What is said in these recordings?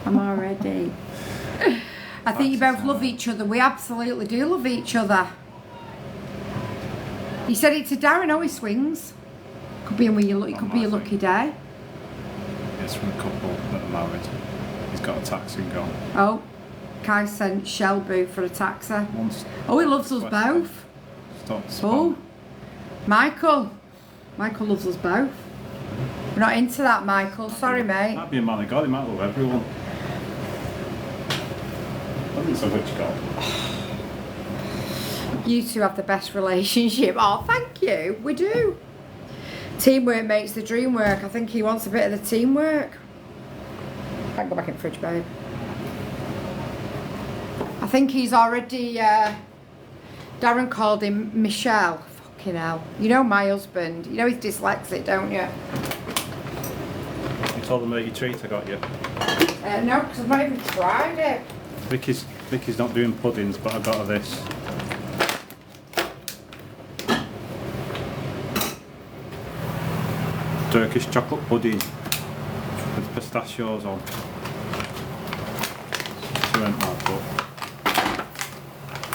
I'm already. I think you both love each other. We absolutely do love each other. You said it to Darren. Oh, he swings. Could be it could be a lucky day. It's from a couple that are married. He's got a taxi going. Oh, Kai sent Shelby for a taxi. Oh, he loves us both. Stop. Oh, Michael loves us both. We're not into that, Michael. Sorry, mate. Might be a man of God. He might love everyone. I think it's a witch god. You two have the best relationship. Oh, thank you. We do. Teamwork makes the dream work. I think he wants a bit of the teamwork. I can go back in the fridge, babe. I think he's already... Darren called him Michelle. Fucking hell. You know my husband. You know he's dyslexic, don't you? You told them about your treat I got you? No, because I've not even tried it. Vicky's not doing puddings, but I got her this. Turkish chocolate pudding with pistachios on. She went mad, but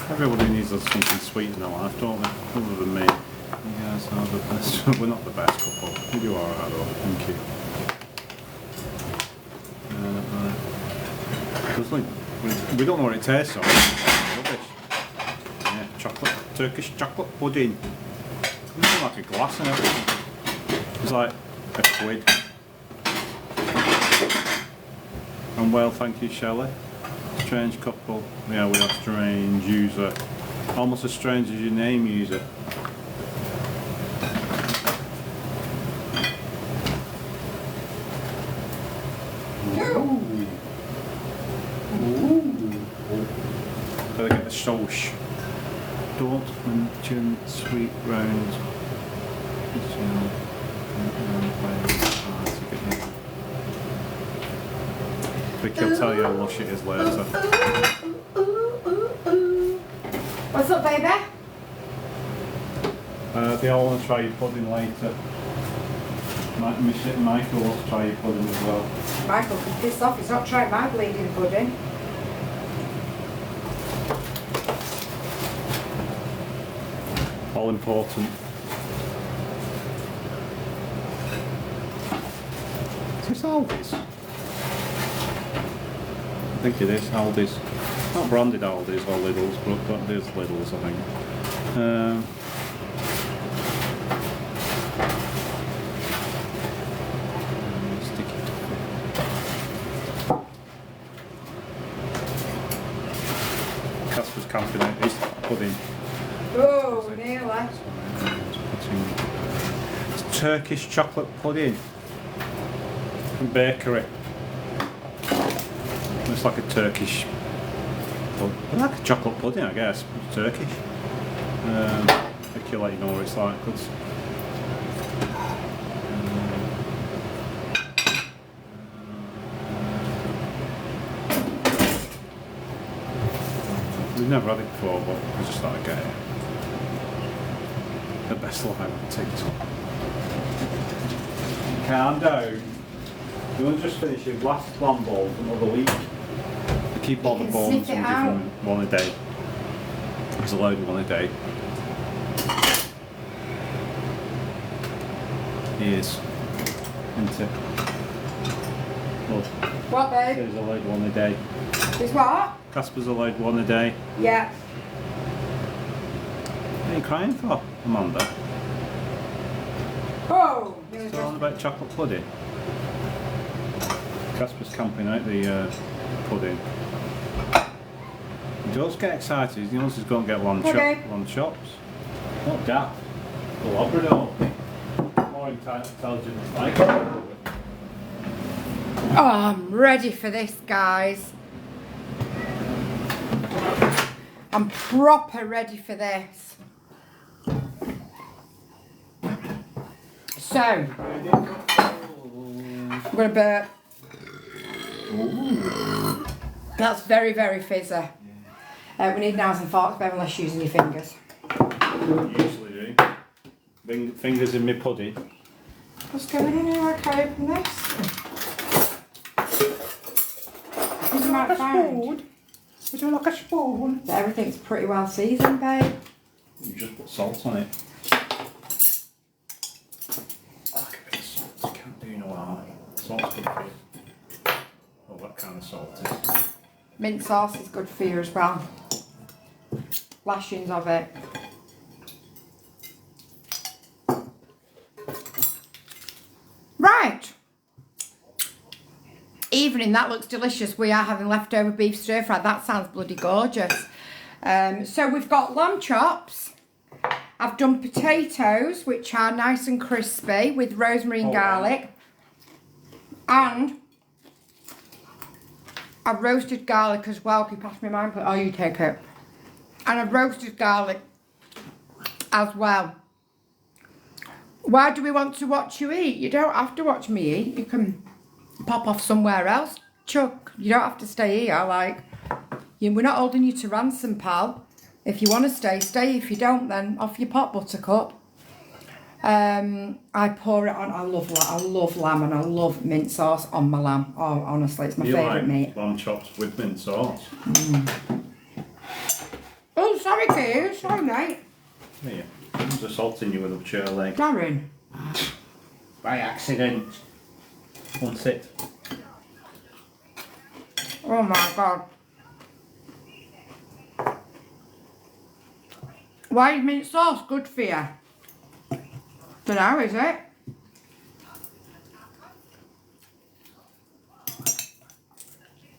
everybody needs something sweet in their life, don't they? Other than me. You guys are the best. We're not the best couple. We do alright though. Thank you. We don't know what it tastes like. Rubbish. Yeah, Turkish chocolate pudding. It's like a glass and everything. It's like a quid. And well, thank you, Shelley. Strange couple. Yeah, we are strange user. Almost as strange as your name user. Gotta get the sauce. Don't mention sweet round. Vicky will tell you how lush it is later. What's up, baby? They all want to try your pudding later. Michael wants to try your pudding as well. Michael can piss off. He's not trying my bleeding pudding. All important. Is this Aldi's? I think it is Aldi's. Not branded Aldi's or Lidl's, but it is Lidl's, I think. Sticky toffee. Casper's camping out his pudding. Oh, nearly. It's Turkish chocolate pudding from bakery. It's like a Turkish, like a chocolate pudding, I guess. It's Turkish. Vicky will let you know what it's like. We've never had it before, but we just thought I'd get it. The best life on TikTok. Calm down. You want to just finish your last plan balls another week? Keep all the balls and give them one a day. There's allowed one a day. He is. Isn't it? Look. What, babe? There's allowed one a day. Is what? Casper's allowed one a day. Yeah. What are you crying for, Amanda? Oh! Still on about chocolate pudding? Casper's camping out the pudding. He does get excited. He knows he's going to get one chops. Not daft. The Labrador. More intelligent than Michael. Oh, I'm ready for this, guys. I'm proper ready for this. So, I'm going to burp. Ooh. That's very, very fizzy. We need knives and forks, but unless using your fingers. Usually do. Fingers in my pudding. What's going on here? I can't open this. Is it like like a fine? spoon? Would you like a spoon? Everything's pretty well seasoned, babe. You just put salt on it. I like a bit of salt. You can't do no harm. Salt's good for you. Oh, that kind of salt is. Mint sauce is good for you as well. Lashings of it. Right. Evening, that looks delicious. We are having leftover beef stir fry. That sounds bloody gorgeous. So we've got lamb chops. I've done potatoes, which are nice and crispy with rosemary and garlic. And I've roasted garlic as well. Can you pass me mine, please? Oh, you take it. And I've roasted garlic as well. Why do we want to watch you eat? You don't have to watch me eat. You can pop off somewhere else. Chuck, you don't have to stay here. Like, we're not holding you to ransom, pal. If you want to stay, stay. If you don't, then off you pop, buttercup. I pour it on. I love lamb and I love mint sauce on my lamb. Oh, honestly, it's my favourite meat. Lamb chops with mint sauce. Oh, sorry, Keir. Sorry, mate. Yeah. There's a salt in you with a chair leg. Darren. By accident. Won't it? Oh my God. Why is mint sauce good for you? Dunno, is it?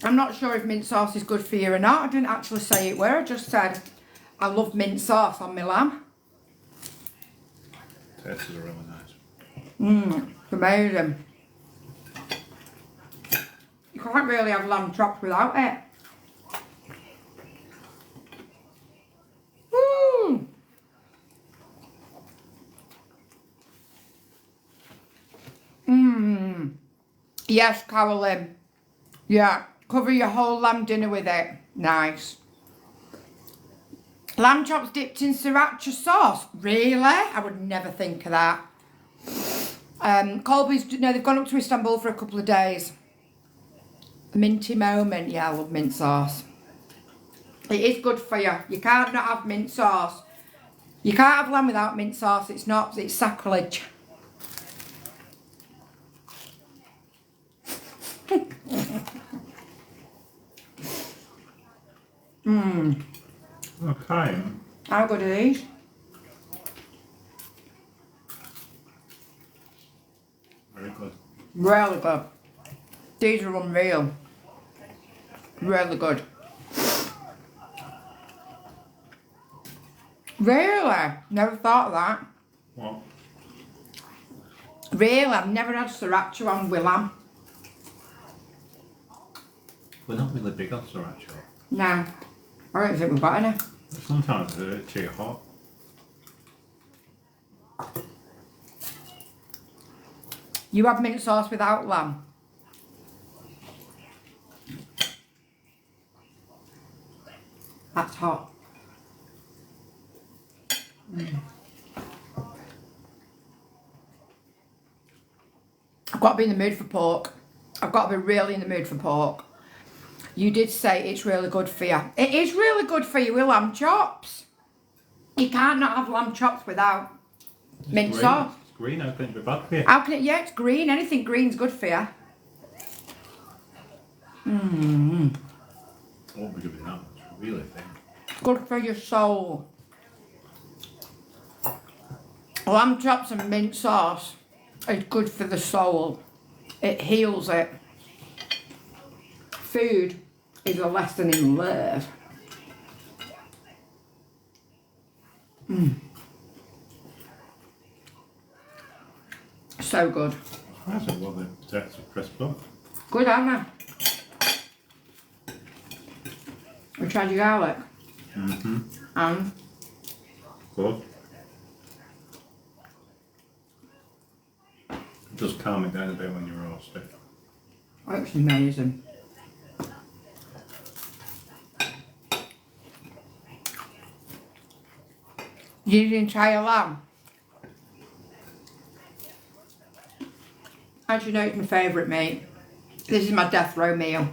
I'm not sure if mint sauce is good for you or not. I didn't actually say it where. I just said I love mint sauce on my lamb. Tastes are really nice. It's amazing. You can't really have lamb chops without it. Yes, Carolyn. Yeah, cover your whole lamb dinner with it. Nice. Lamb chops dipped in sriracha sauce. Really? I would never think of that. Colby's, no, they've gone up to Istanbul for a couple of days. Minty moment. Yeah, I love mint sauce. It is good for you. You can't not have mint sauce. You can't have lamb without mint sauce. It's sacrilege. Okay. How good are these? Very good. Really good. These are unreal. Really good. Really? Never thought of that. What? Really? I've never had sriracha on with lamb. We're not really big on sriracha. No. I don't think we've got any. Sometimes it's too hot. You have mint sauce without lamb? That's hot. I've got to be in the mood for pork. I've got to be really in the mood for pork. You did say it's really good for you. It is really good for you with lamb chops. You can't not have lamb chops without mint Green. sauce. It's green, how can it be bad for you? How can it? Yeah, it's green. Anything green's good for you. I won't be giving that much, I really think. Good for your soul. Lamb chops and mint sauce is good for the soul. It heals it. Food is a lesson in love. So good. I don't love the potatoes are crisp up. Good, aren't they? We tried your garlic. And Good. It does calm it down a bit when you roast it. oh, it's amazing. You did the entire lamb. As you know, it's my favourite meat. This is my death row meal.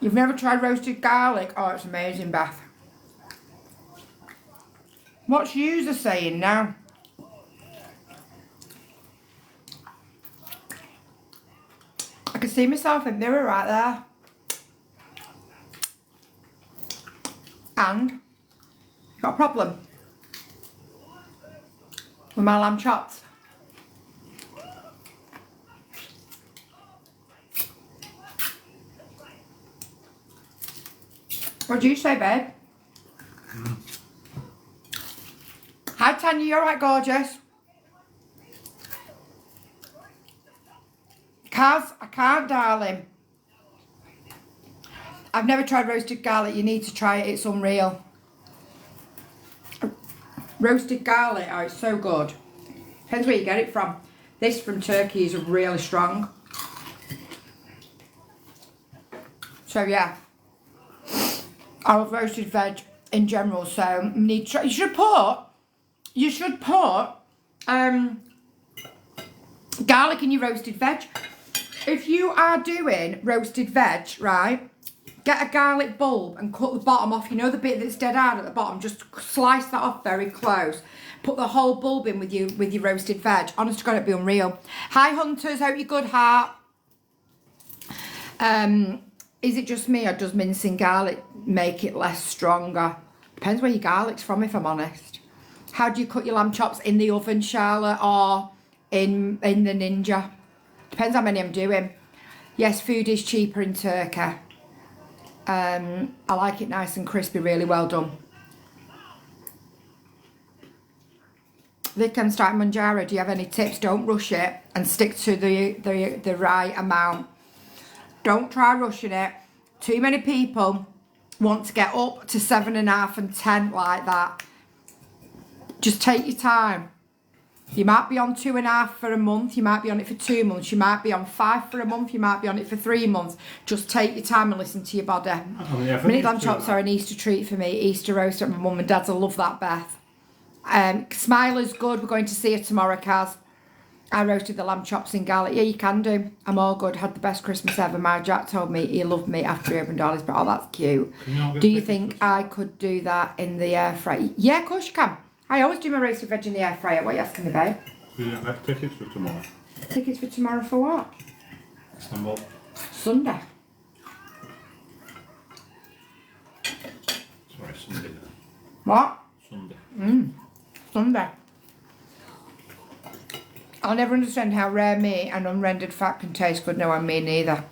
You've never tried roasted garlic? Oh, it's amazing, Beth. What's user saying now? I can see myself in the mirror right there. And got a problem with my lamb chops. What do you say, babe? Hi, Tanya. You alright, gorgeous? Kaz, I can't, darling. I've never tried roasted garlic. You need to try it. It's unreal. Roasted garlic. Oh, it's so good. Depends where you get it from. This from Turkey is really strong. So, yeah. I love roasted veg in general. So, you need to try. You should put garlic in your roasted veg. If you are doing roasted veg, right, get a garlic bulb and cut the bottom off. You know the bit that's dead hard at the bottom? Just slice that off very close. Put the whole bulb in with your roasted veg. Honest to God, it'd be unreal. Hi, Hunters. Hope you're good, heart. Is it just me or does mincing garlic make it less stronger? Depends where your garlic's from, if I'm honest. How do you cut your lamb chops? In the oven, Charlotte, or in the Ninja? Depends how many I'm doing. Yes, food is cheaper in Turkey. I like it nice and crispy, really well done. Vikram starting Manjaro, do you have any tips? Don't rush it and stick to the right amount. Don't try rushing it. Too many people want to get up to 7.5 and 10 like that. Just take your time. You might be on 2.5 for a month. You might be on it for 2 months. You might be on 5 for a month. You might be on it for 3 months. Just take your time and listen to your body. Minute lamb chops are an Easter treat for me. Easter roast at my mum and dad's. I love that, Beth. Smiler's good. We're going to see her tomorrow, Kaz. I roasted the lamb chops in garlic. Yeah, you can do. I'm all good. Had the best Christmas ever. My Jack told me he loved me after he opened all his. But oh, that's cute. Do you think I could do that in the air fryer? Yeah, of course you can. I always do my roasted veg in the air fryer. What are you asking me, babe? Do you have tickets for tomorrow? Tickets for tomorrow for what? Istanbul. Sunday. Sorry, Sunday. What? Sunday. Sunday. I'll never understand how rare meat and unrendered fat can taste good. No, I mean neither.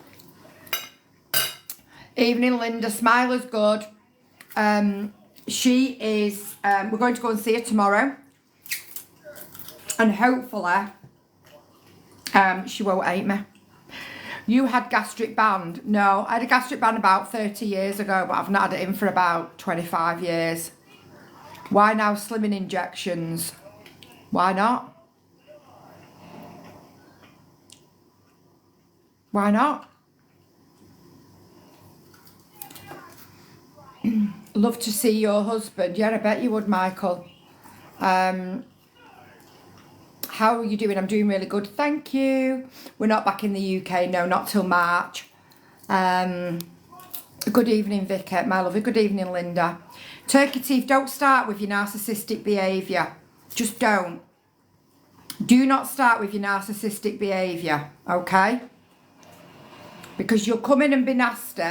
Evening, Linda. Smiler's good. She is, we're going to go and see her tomorrow. And hopefully, she won't hate me. You had gastric band? No, I had a gastric band about 30 years ago, but I've not had it in for about 25 years. Why now slimming injections? Why not? Why not? Love to see your husband. Yeah, I bet you would, Michael. How are you doing? I'm doing really good. Thank you. We're not back in the UK. No, not till March. Good evening, Vicky. My lovely. Good evening, Linda. Turkey teeth, don't start with your narcissistic behaviour. Just don't. Do not start with your narcissistic behaviour, okay? Because you'll come in and be nasty,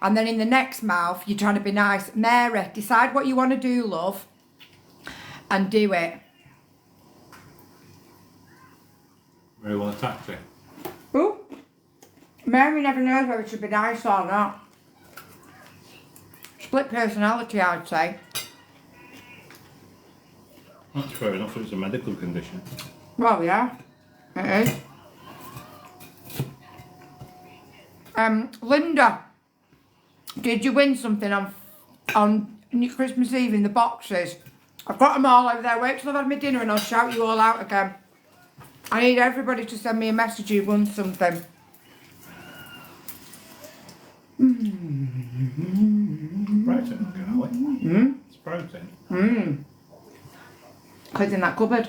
and then in the next mouth, you're trying to be nice. Mary, decide what you want to do, love, and do it. Mary want a taxi? Ooh. Mary never knows whether to be nice or not. Split personality, I'd say. That's fair enough, it's a medical condition. Well, yeah, it is. Linda, did you win something on Christmas Eve in the boxes? I've got them all over there. Wait till I've had my dinner and I'll shout you all out again. I need everybody to send me a message who won something. Protein, okay, Ali. It's protein. It's in that cupboard.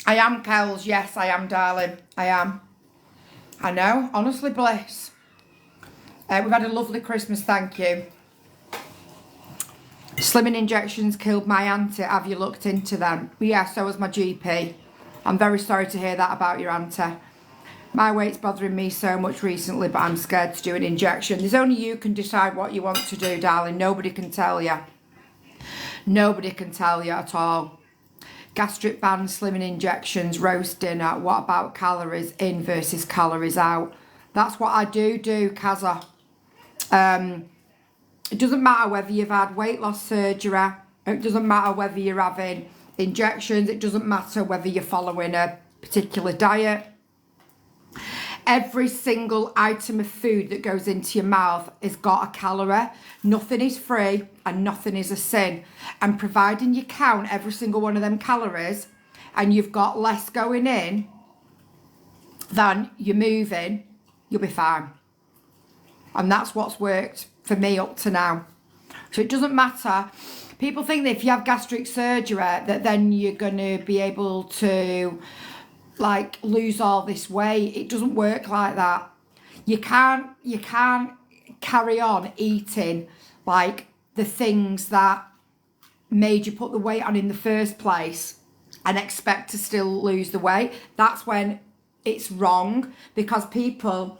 I am, Kells. Yes, I am, darling. I am. I know, honestly bliss. We've had a lovely Christmas, thank you. Slimming injections killed my auntie. Have you looked into them? Yeah, so has my GP. I'm very sorry to hear that about your auntie. My weight's bothering me so much recently, but I'm scared to do an injection. There's only you can decide what you want to do, darling. Nobody can tell you. Nobody can tell you at all. Gastric band, slimming injections, roast dinner. What about calories in versus calories out? That's what I do, Kaza. It doesn't matter whether you've had weight loss surgery. It doesn't matter whether you're having injections. It doesn't matter whether you're following a particular diet. Every single item of food that goes into your mouth has got a calorie. Nothing is free and nothing is a sin. And providing you count every single one of them calories and you've got less going in than you're moving, you'll be fine. And that's what's worked for me up to now. So it doesn't matter. People think that if you have gastric surgery that then you're going to be able to like lose all this weight. It doesn't work like that. You can't carry on eating like the things that made you put the weight on in the first place and expect to still lose the weight. That's when it's wrong, because people,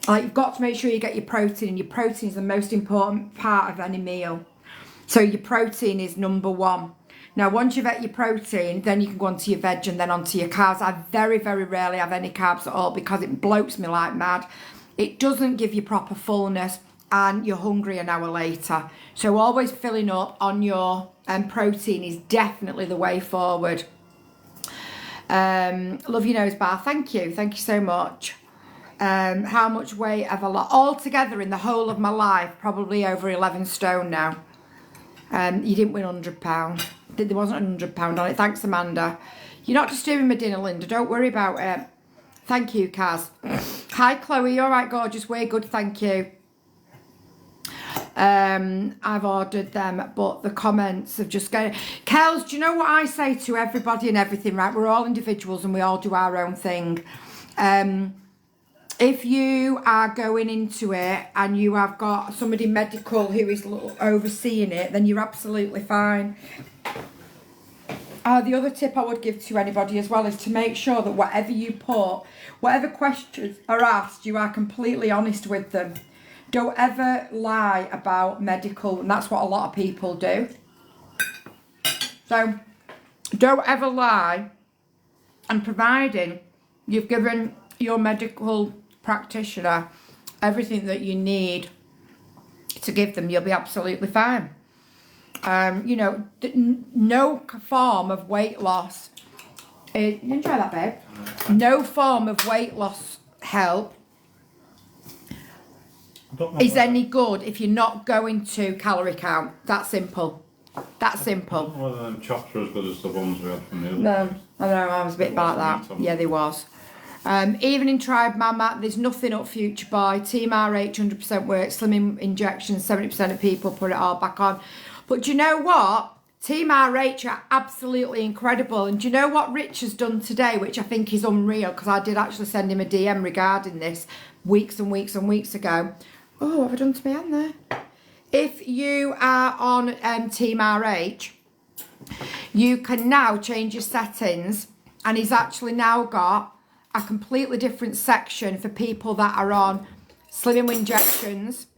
like, you've got to make sure you get your protein, and your protein is the most important part of any meal. So your protein is number one. Now, once you've had your protein, then you can go onto your veg and then onto your carbs. I very, very rarely have any carbs at all because it bloats me like mad. It doesn't give you proper fullness and you're hungry an hour later. So always filling up on your protein is definitely the way forward. Love your nose bar. Thank you. Thank you so much. How much weight have I lost? Altogether in the whole of my life, probably over 11 stone now. You didn't win £100. There wasn't £100 on it. Thanks, Amanda. You're not disturbing my dinner, Linda. Don't worry about it. Thank you, Kaz. Hi, Chloe. You all right, gorgeous? We're good, thank you. I've ordered them, but the comments have just gone. Kels, do you know what I say to everybody and everything, right? We're all individuals and we all do our own thing. If you are going into it and you have got somebody medical who is overseeing it, then you're absolutely fine. The other tip I would give to anybody as well is to make sure that whatever you put, whatever questions are asked, you are completely honest with them. Don't ever lie about medical, and that's what a lot of people do. So don't ever lie, and providing you've given your medical practitioner everything that you need to give them, you'll be absolutely fine. You know, no form of weight loss, you enjoy that, babe? No form of weight loss help is any good if you're not going to calorie count. That simple. That simple. I don't know whether them chops are as good as the ones we had from the other. No, I know, I was a bit like that. Yeah, there was. Evening Tribe Mama, there's nothing up Future Boy. Team RH 100% works. Slimming injections, 70% of people put it all back on. But do you know what? Team RH are absolutely incredible. And do you know what Rich has done today, which I think is unreal, because I did actually send him a DM regarding this weeks and weeks and weeks ago. Oh, what have I done to my hand there? If you are on Team RH, you can now change your settings, and he's actually now got a completely different section for people that are on slimming injections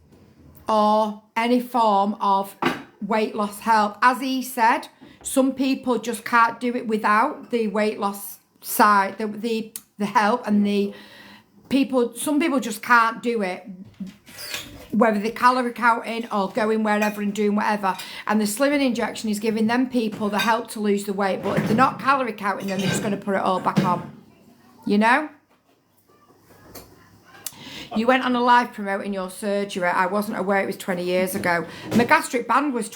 or any form of weight loss help. As he said, some people just can't do it without the weight loss side, the help, and some people just can't do it, whether they're calorie counting or going wherever and doing whatever. And the slimming injection is giving them people the help to lose the weight, but if they're not calorie counting, then they're just going to put it all back on. You know? You went on a live promoting your surgery. I wasn't aware it was 20 years ago. My gastric band was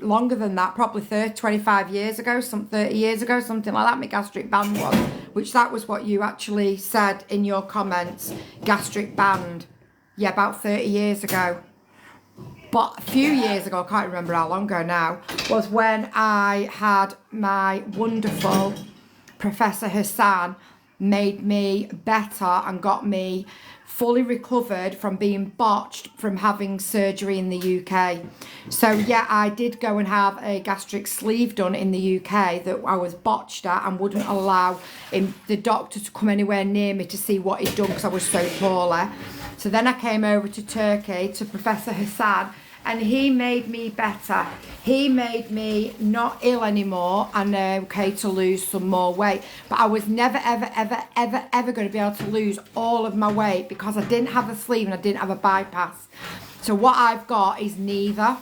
longer than that, probably 25 years ago, 30 years ago, something like that. My gastric band was, which that was what you actually said in your comments. Gastric band. Yeah, about 30 years ago. But a few years ago, I can't remember how long ago now, was when I had my wonderful Professor Hassan made me better and got me fully recovered from being botched from having surgery in the UK. So yeah, I did go and have a gastric sleeve done in the UK that I was botched at and wouldn't allow the doctor to come anywhere near me to see what he'd done because I was so poorly. So then I came over to Turkey to Professor Hassan, and he made me better. He made me not ill anymore and okay to lose some more weight. But I was never, ever, ever, ever, ever going to be able to lose all of my weight because I didn't have a sleeve and I didn't have a bypass. So what I've got is neither.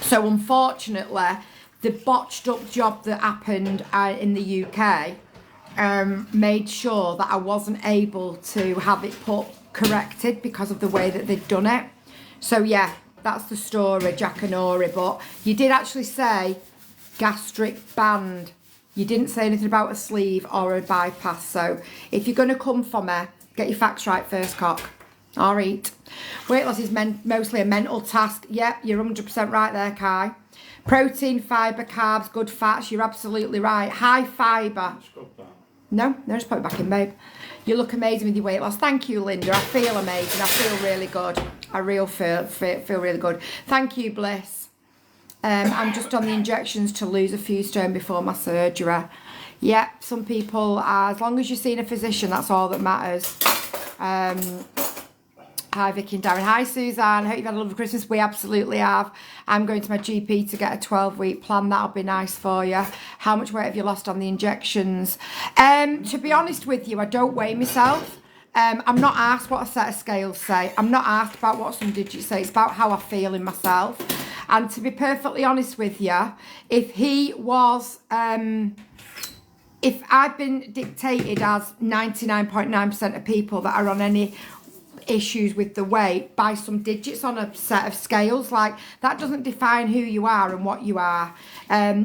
So unfortunately, the botched up job that happened in the UK made sure that I wasn't able to have it corrected because of the way that they'd done it. So yeah, that's the story, Jackanory. But you did actually say gastric band. You didn't say anything about a sleeve or a bypass. So if you're going to come for me, get your facts right first, cock. All right. Weight loss is mostly a mental task. Yep, you're 100% right there, Kai. Protein, fibre, carbs, good fats. You're absolutely right. High fibre. No, just put it back in, babe. You look amazing with your weight loss. Thank you, Linda. I feel amazing. I feel really good. I feel really good. Thank you, Bliss. I'm just on the injections to lose a few stone before my surgery. Yep, some people, as long as you're seeing a physician, that's all that matters. Hi, Vicky and Darren. Hi, Suzanne. Hope you've had a lovely Christmas. We absolutely have. I'm going to my GP to get a 12-week plan. That'll be nice for you. How much weight have you lost on the injections? To be honest with you, I don't weigh myself. I'm not asked what a set of scales say. I'm not asked about what some digits say. It's about how I feel in myself. And to be perfectly honest with you, if he was... if I've been dictated as 99.9% of people that are on any issues with the weight by some digits on a set of scales, like that doesn't define who you are and what you are.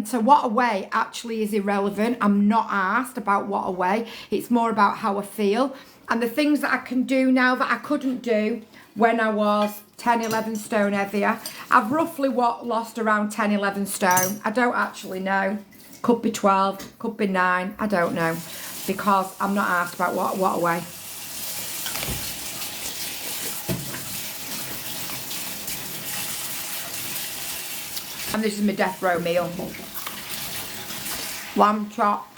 So what I weigh actually is irrelevant. I'm not asked about what I weigh. It's more about how I feel and the things that I can do now that I couldn't do when I was 10, 11 stone heavier. I've roughly lost around 10, 11 stone. I don't actually know. Could be 12, could be 9. I don't know because I'm not asked about what I weigh. And this is my death row meal. Lamb chop.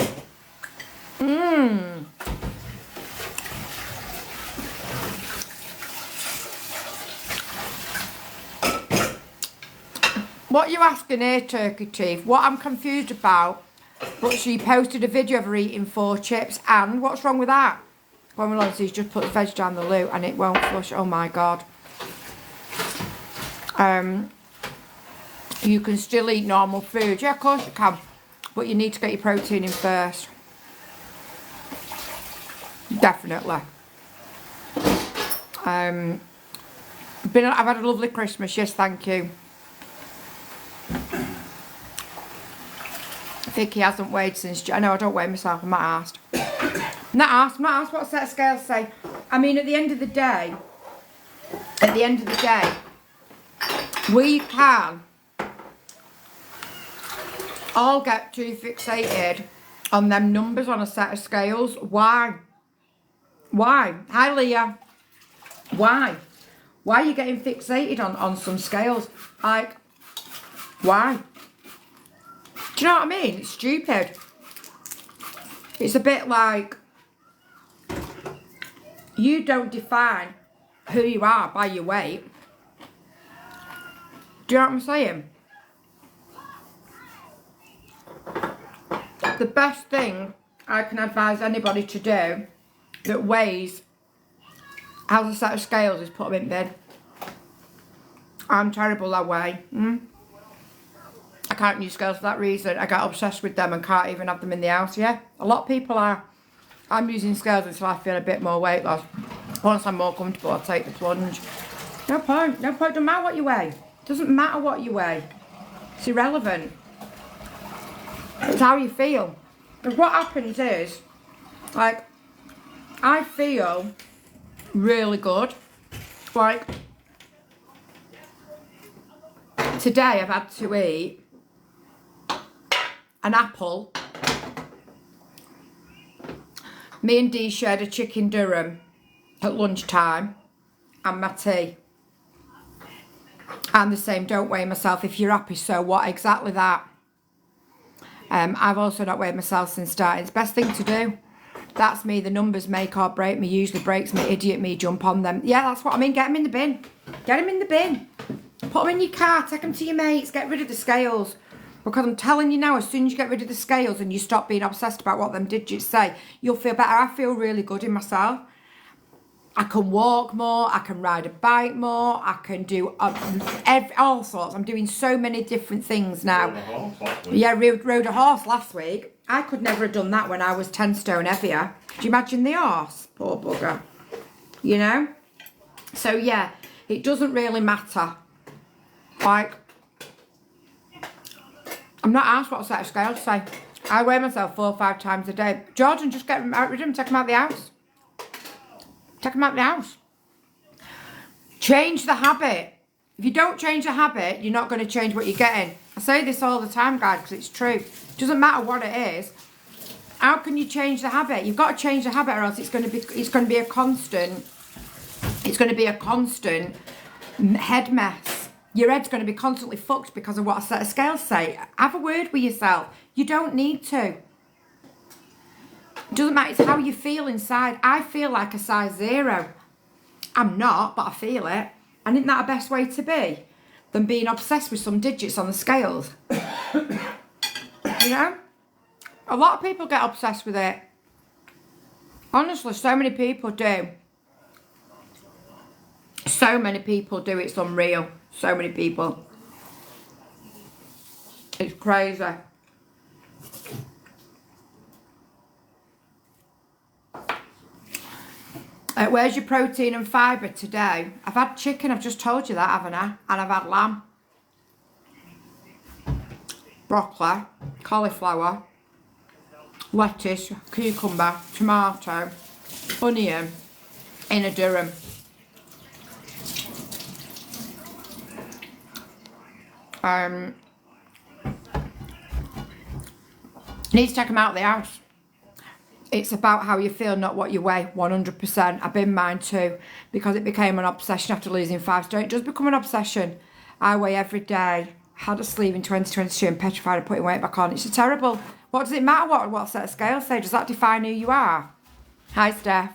What you asking here, Turkey Chief? What I'm confused about, but she posted a video of her eating 4 chips, and what's wrong with that? When we're honest, he's just put the veg down the loo and it won't flush. Oh my God. You can still eat normal food. Yeah, of course you can. But you need to get your protein in first. Definitely. I've had a lovely Christmas. Yes, thank you. Vicky hasn't weighed since... I know I don't weigh myself. I'm not asked. I'm not asked what a set of scales say. I mean, at the end of the day, we can all get too fixated on them numbers on a set of scales. Why? Hi, Leah. Why? Why are you getting fixated on some scales? Like, why? Do you know what I mean? It's stupid. It's a bit like you don't define who you are by your weight. Do you know what I'm saying? The best thing I can advise anybody to do that weighs, has a set of scales, is put them in bed. I'm terrible that way. I can't use scales for that reason. I get obsessed with them and can't even have them in the house. Yeah, a lot of people are. I'm using scales until I feel a bit more weight loss. Once I'm more comfortable, I'll take the plunge. No point. Doesn't matter what you weigh. Doesn't matter what you weigh. It's irrelevant. It's how you feel. Because what happens is, like, I feel really good. Like, today I've had to eat an apple, Me and Dee shared a chicken Durham at lunchtime and my tea. I'm the same, don't weigh myself. If you're happy, so what? Exactly that. I've also not weighed myself since starting. It's the best thing to do. That's me. The numbers make or break me. Usually breaks me. Idiot me. Jump on them. Yeah, that's what I mean. Get them in the bin. Get them in the bin. Put them in your car. Take them to your mates. Get rid of the scales. Because I'm telling you now, as soon as you get rid of the scales and you stop being obsessed about what them digits say, you'll feel better. I feel really good in myself. I can walk more, I can ride a bike more, I can do all sorts. I'm doing so many different things now. Yeah, rode a horse last week. I could never have done that when I was 10 stone heavier. Do you imagine the horse? Poor bugger. You know? So yeah, it doesn't really matter. Like, I'm not asked what a set of scales say. I weigh myself 4 or 5 times a day. Jordan, just get rid of them, take them out the house. Take them out the house. Change the habit. If you don't change the habit, you're not going to change what you're getting. I say this all the time, guys, because it's true. It doesn't matter what it is. How can you change the habit? You've got to change the habit, or else it's going to be a constant. It's going to be a constant head mess. Your head's going to be constantly fucked because of what a set of scales say. Have a word with yourself. You don't need to. It doesn't matter, it's how you feel inside. I feel like a size 0. I'm not, but I feel it. And isn't that a best way to be? Than being obsessed with some digits on the scales. You know? A lot of people get obsessed with it. Honestly, so many people do. So many people do, it's unreal. So many people. It's crazy. Where's your protein and fibre today? I've had chicken, I've just told you that, haven't I? And I've had lamb. Broccoli, cauliflower, lettuce, cucumber, tomato, onion in a Durham. Need to take them out of the house. It's about how you feel, not what you weigh, 100%. I've been mine too, because it became an obsession after losing 5 stone. It does become an obsession. I weigh every day. Had a sleeve in 2022 and petrified of putting weight back on. It's terrible. What does it matter what set of scales say? Does that define who you are? Hi, Steph.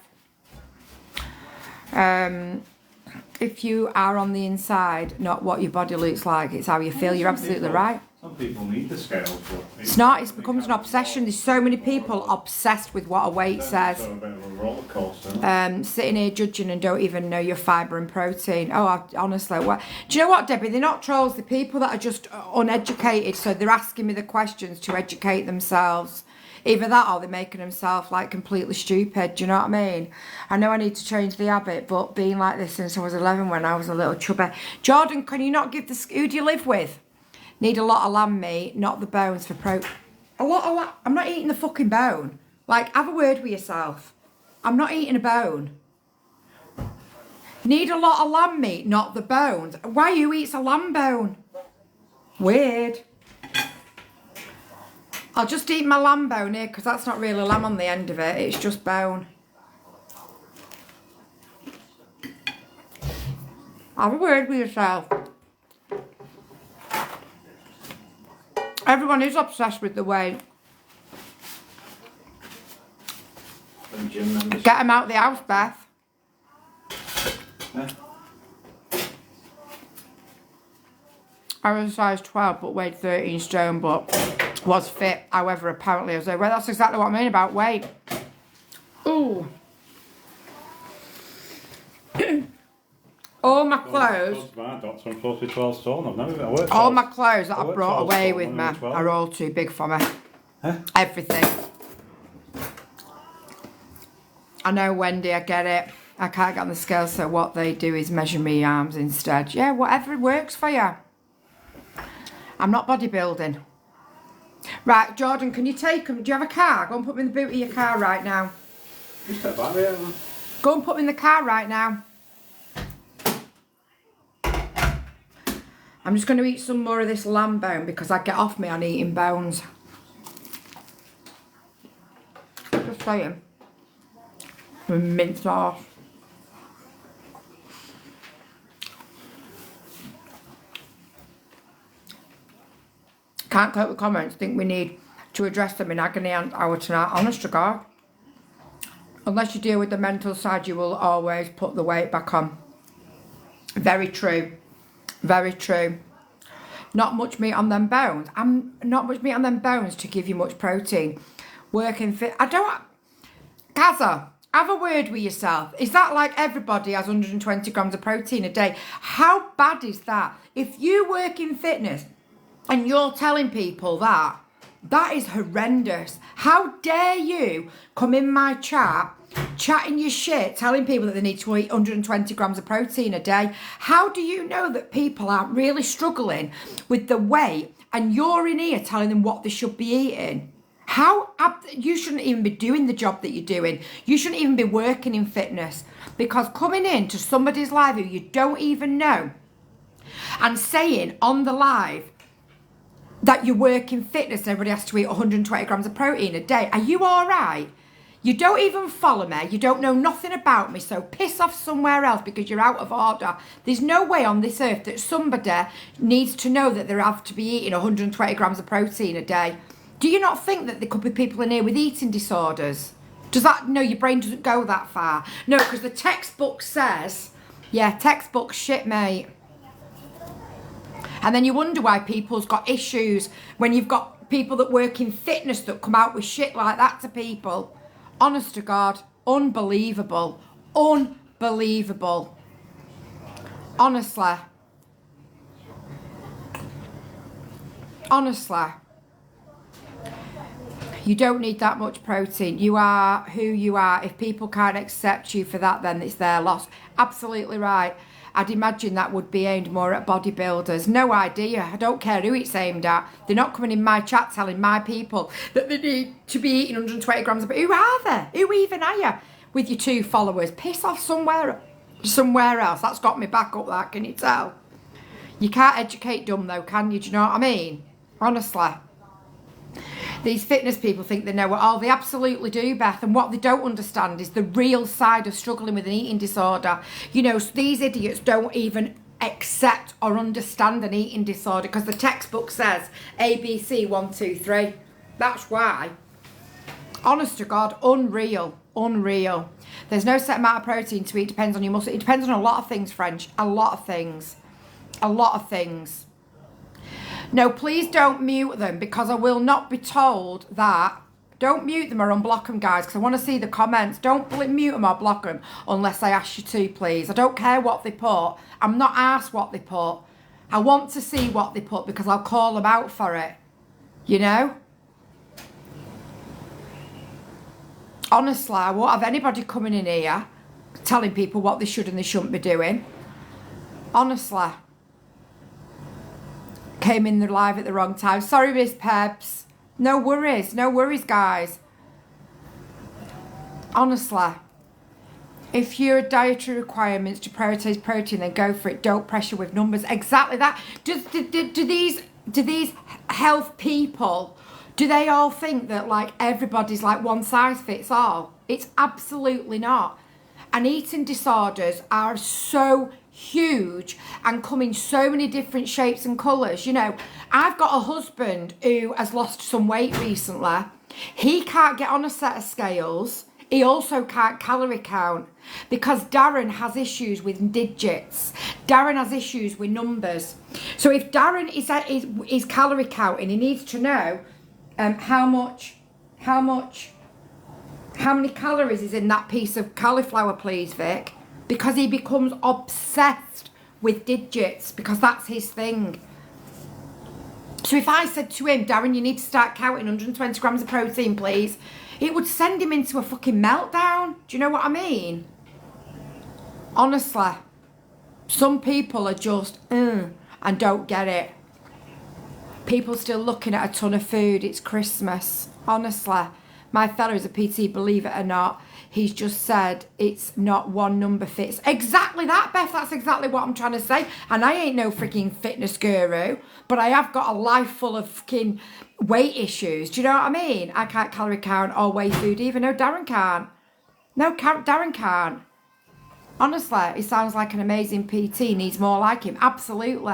If you are on the inside, not what your body looks like, it's how you feel. You're absolutely right. Some people need the scales, but It's not, it becomes an obsession. There's so many people obsessed with what a weight says. it's a bit of a roller coaster. Sitting here judging and don't even know your fibre and protein. Oh, honestly, what? Do you know what, Debbie? They're not trolls. They're people that are just uneducated, so they're asking me the questions to educate themselves. Either that or they're making themselves like completely stupid. Do you know what I mean? I know I need to change the habit, but being like this since I was 11 when I was a little chubby. Jordan, can you not give the... Who do you live with? Need a lot of lamb meat, not the bones for A lot of I'm not eating the fucking bone. Like, have a word with yourself. I'm not eating a bone. Need a lot of lamb meat, not the bones. Why you eats a lamb bone? Weird. I'll just eat my lamb bone here because that's not really lamb on the end of it. It's just bone. Have a word with yourself. Everyone is obsessed with the weight. Get them out of the house, Beth. Yeah. I was a size 12 but weighed 13 stone, but was fit. However, apparently I was like, well, that's exactly what I mean about weight. Ooh. All my clothes. I'm supposed to be 12 stone. I've never been away. All my clothes that I worked brought 12 away stone with when me I was 12. are all too big for me. Huh? Everything. I know, Wendy, I get it. I can't get on the scale, so what they do is measure me arms instead. Yeah, whatever works for you. I'm not bodybuilding. Right, Jordan, can you take them? Do you have a car? Go and put them in the boot of your car right now. Just step back there. Go and put them in the car right now. I'm just going to eat some more of this lamb bone because I get off me on eating bones. Just saying. with mint sauce. Can't cope with comments. Think we need to address them in agony and hour tonight. Honest to God. Unless you deal with the mental side, you will always put the weight back on. Very true. Very true. Not much meat on them bones. I'm not much meat on them bones to give you much protein. Working fit. I don't. Kaza, have a word with yourself. Is that like everybody has 120 grams of protein a day? How bad is that? If you work in fitness and you're telling people that, that is horrendous. How dare you come in my chat, chatting your shit, telling people that they need to eat 120 grams of protein a day? How do you know that people are really struggling with the weight and you're in here telling them what they should be eating? You shouldn't even be doing the job that you're doing. You shouldn't even be working in fitness, because coming into somebody's live who you don't even know and saying on the live that you work in fitness and everybody has to eat 120 grams of protein a day. Are you all right? You don't even follow me. You don't know nothing about me. So piss off somewhere else because you're out of order. There's no way on this earth that somebody needs to know that they have to be eating 120 grams of protein a day. Do you not think that there could be people in here with eating disorders? Does that, no, your brain doesn't go that far. No, because the textbook says, yeah, textbook shit, mate. And then you wonder why people's got issues when you've got people that work in fitness that come out with shit like that to people. Honest to God, unbelievable. Unbelievable. Honestly. Honestly. You don't need that much protein. You are who you are. If people can't accept you for that, then it's their loss. Absolutely right. I'd imagine that would be aimed more at bodybuilders. No idea. I don't care who it's aimed at. They're not coming in my chat telling my people that they need to be eating 120 grams of... Who are they? Who even are you with your 2 followers? Piss off somewhere else. That's got me back up, that, can you tell? You can't educate dumb, though, can you? Do you know what I mean? Honestly. These fitness people think they know what all they absolutely do, Beth, and what they don't understand is the real side of struggling with an eating disorder. You know, these idiots don't even accept or understand an eating disorder because the textbook says ABC 1, 2, 3. That's why. Honest to God, unreal. Unreal. There's no set amount of protein to eat. Depends on your muscle. It depends on a lot of things, French. A lot of things. A lot of things. No, please don't mute them because I will not be told that. Don't mute them or unblock them, guys, because I want to see the comments. Don't mute them or block them unless I ask you to, please. I don't care what they put. I'm not asked what they put. I want to see what they put because I'll call them out for it. You know? Honestly, I won't have anybody coming in here telling people what they should and they shouldn't be doing. Honestly. Came in the live at the wrong time. Sorry, Miss Peps. No worries. No worries, guys. Honestly. If your dietary requirements to prioritise protein, then go for it. Don't pressure with numbers. Exactly that. Do these health people, do they all think that like everybody's like one size fits all? It's absolutely not. And eating disorders are so huge and come in so many different shapes and colours. You know, I've got a husband who has lost some weight recently. He can't get on a set of scales. He also can't calorie count because Darren has issues with digits. Darren has issues with numbers. So if Darren is calorie counting, he needs to know how many calories is in that piece of cauliflower, please, Vic. Because he becomes obsessed with digits because that's his thing. So if I said to him, Darren, you need to start counting 120 grams of protein, please, it would send him into a fucking meltdown. Do you know what I mean? Honestly. Some people are just, and don't get it. People still looking at a ton of food. It's Christmas. Honestly. My fella is a PT, believe it or not. He's just said it's not one number fits. Exactly that, Beth. That's exactly what I'm trying to say. And I ain't no freaking fitness guru, but I have got a life full of fucking weight issues. Do you know what I mean? I can't calorie count or weigh food, even though Darren can't. No, Darren can't. Honestly, he sounds like an amazing PT. Needs more like him. Absolutely.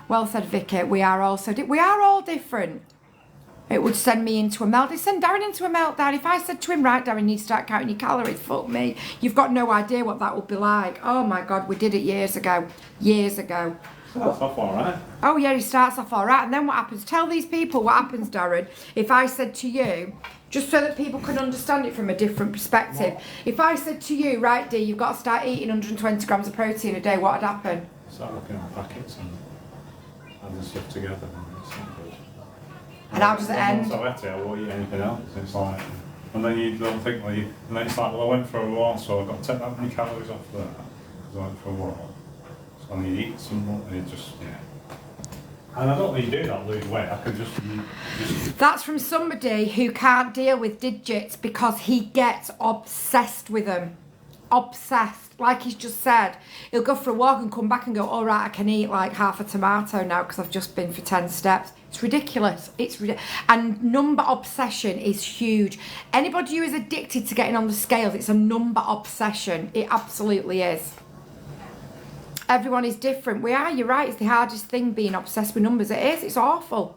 Well said, Vicky. We are all different. It would send me into a meltdown. Send Darren into a meltdown. If I said to him, right, Darren, you need to start counting your calories. Fuck me. You've got no idea what that would be like. Oh my God, we did it years ago. Years ago. That's off alright. Oh yeah, he starts off all right. And then what happens? Tell these people what happens, Darren. If I said to you, just so that people can understand it from a different perspective. If I said to you, right, Dee, you've got to start eating 120 grams of protein a day, what would happen? Start looking at packets and adding stuff together. And it's not good. And how does it end? Once I've had it, I won't eat anything else. It's like, and then you don't think, like, and then it's like, well, I went for a walk, so I've got to take that many calories off there because I went for a walk. So then you eat some more, and it just, yeah. And I don't need to do that, lose weight. I can just. That's from somebody who can't deal with digits because he gets obsessed with them. Obsessed. Like he's just said. He'll go for a walk and come back and go, all right, I can eat like half a tomato now because I've just been for 10 steps. It's ridiculous. And number obsession is huge. Anybody who is addicted to getting on the scales, it's a number obsession. It absolutely is. Everyone is different. We are, you're right, it's the hardest thing being obsessed with numbers. It is, it's awful.